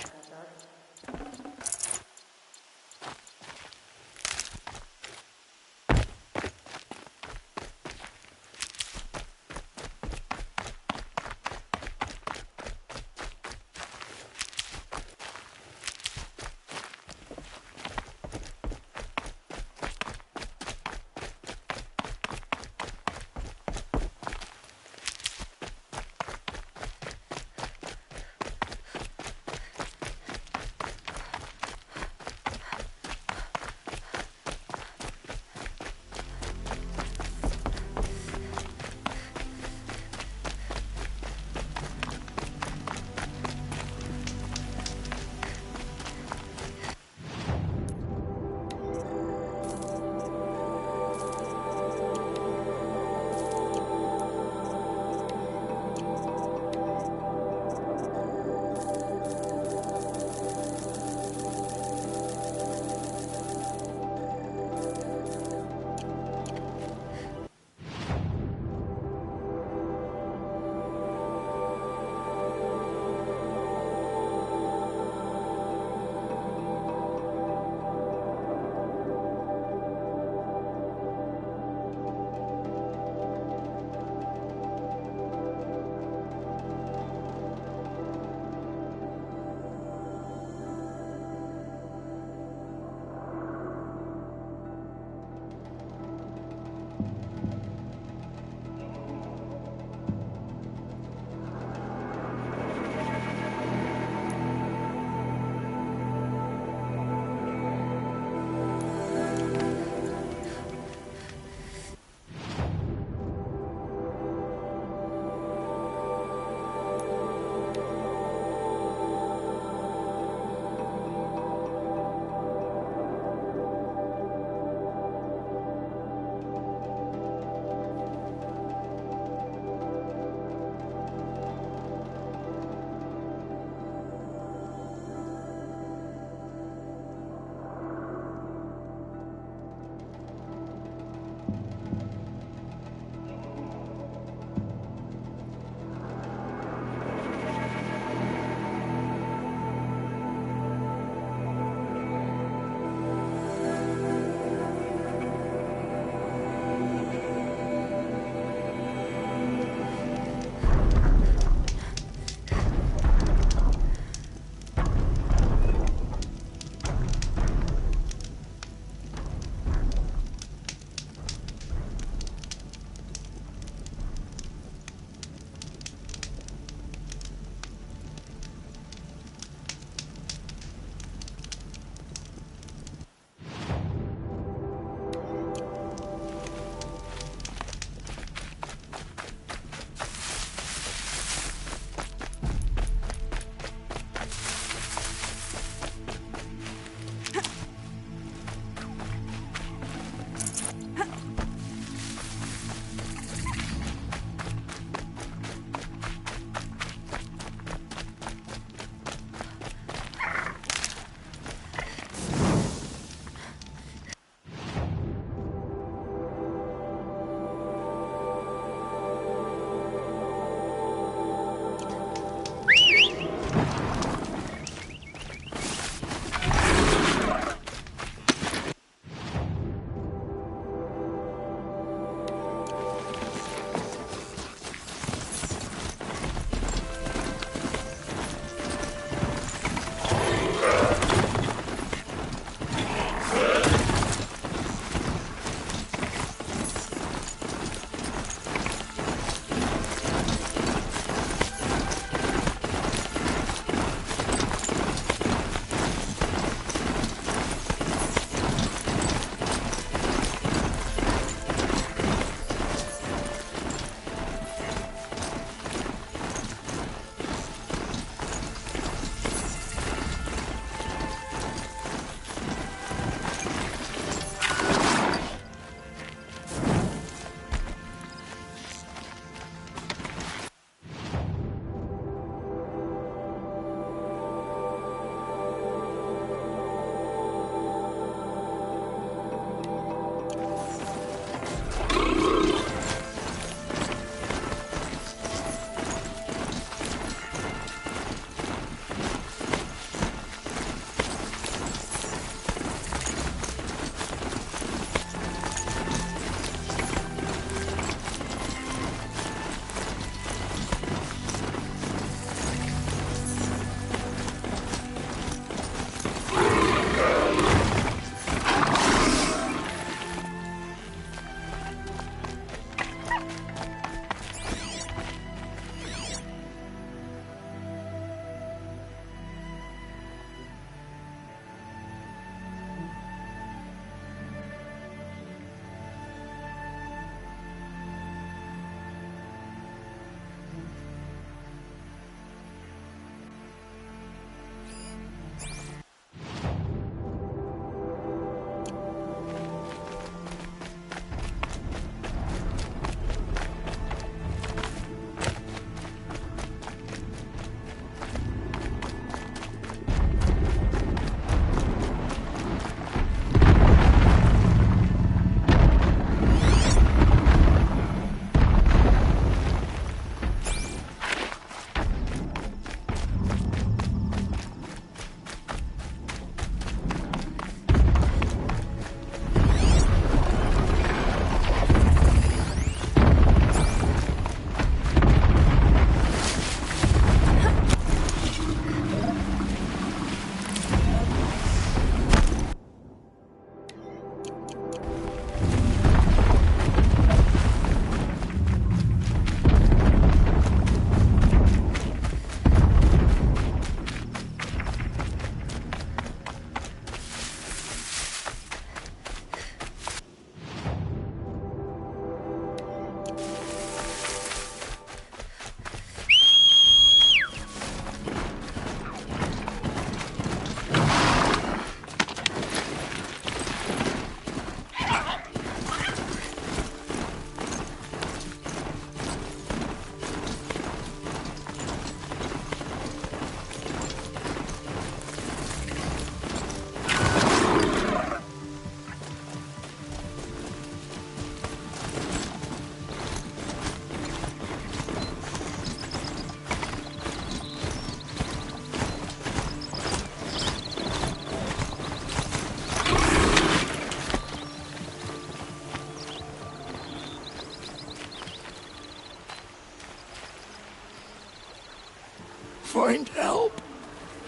find help.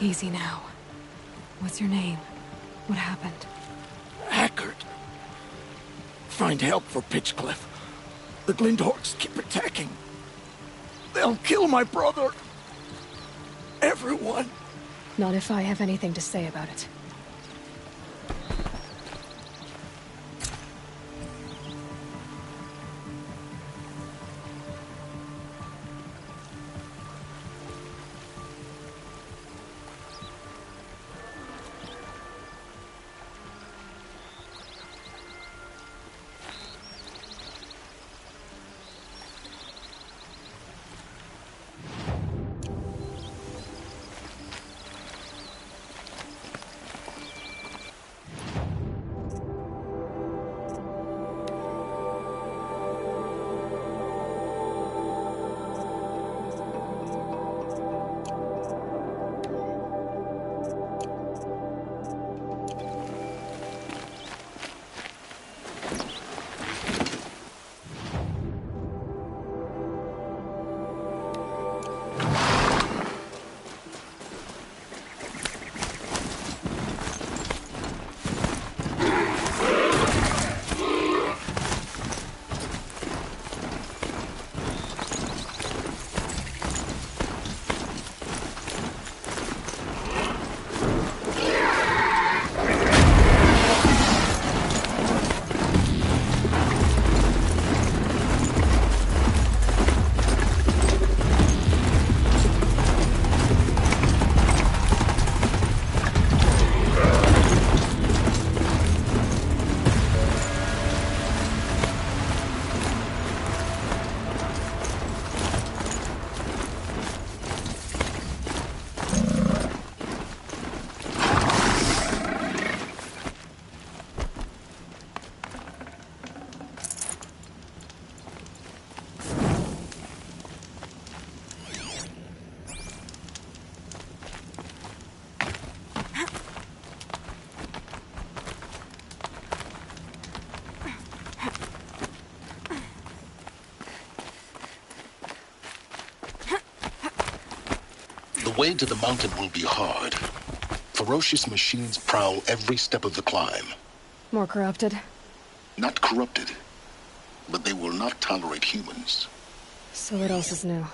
Easy now. What's your name? What happened? Hackard. Find help for Pitchcliff. The Glindorks keep attacking. They'll kill my brother. Everyone. Not if I have anything to say about it. The way to the mountain will be hard. Ferocious machines prowl every step of the climb. More corrupted? Not corrupted, but they will not tolerate humans. So what else is new?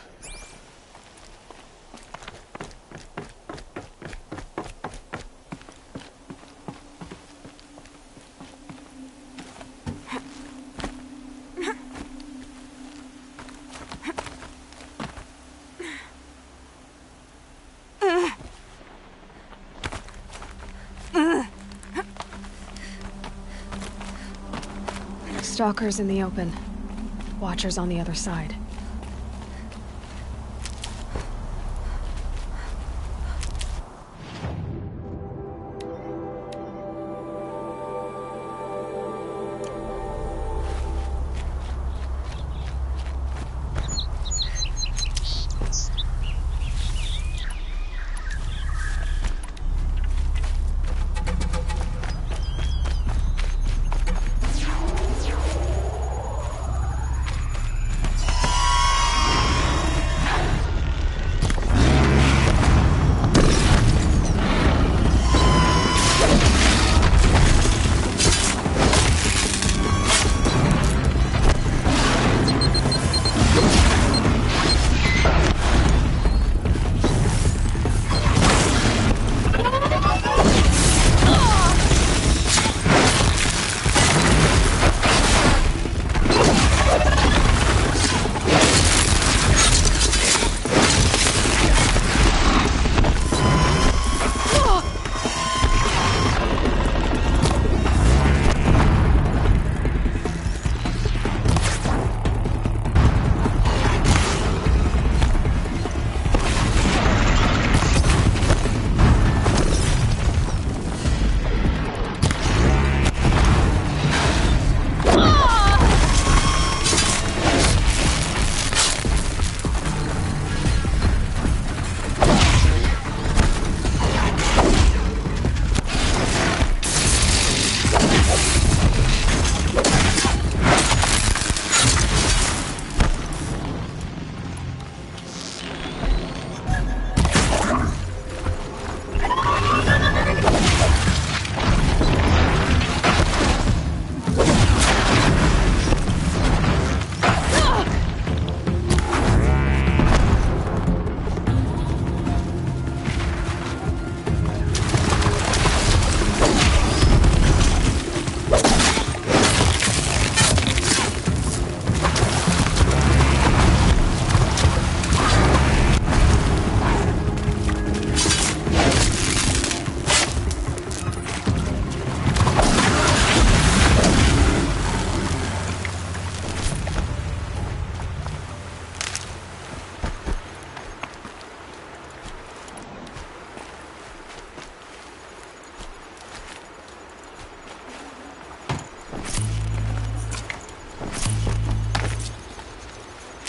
Stalkers in the open. Watchers on the other side.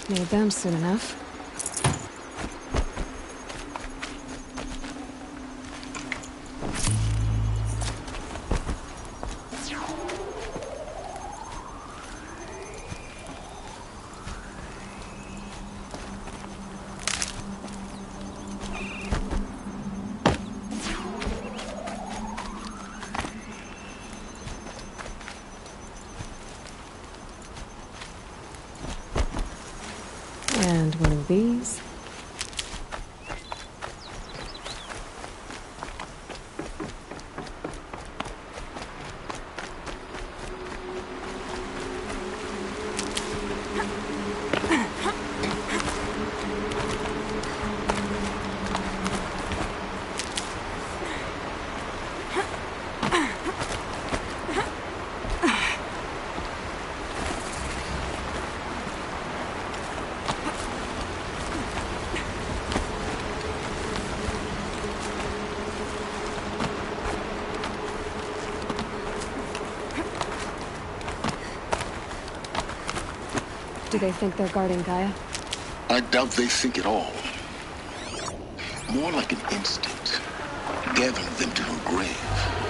Made them soon enough. And one of these. Do they think they're guarding Gaia? I doubt they think at all. More like an instinct, gathering them to her grave.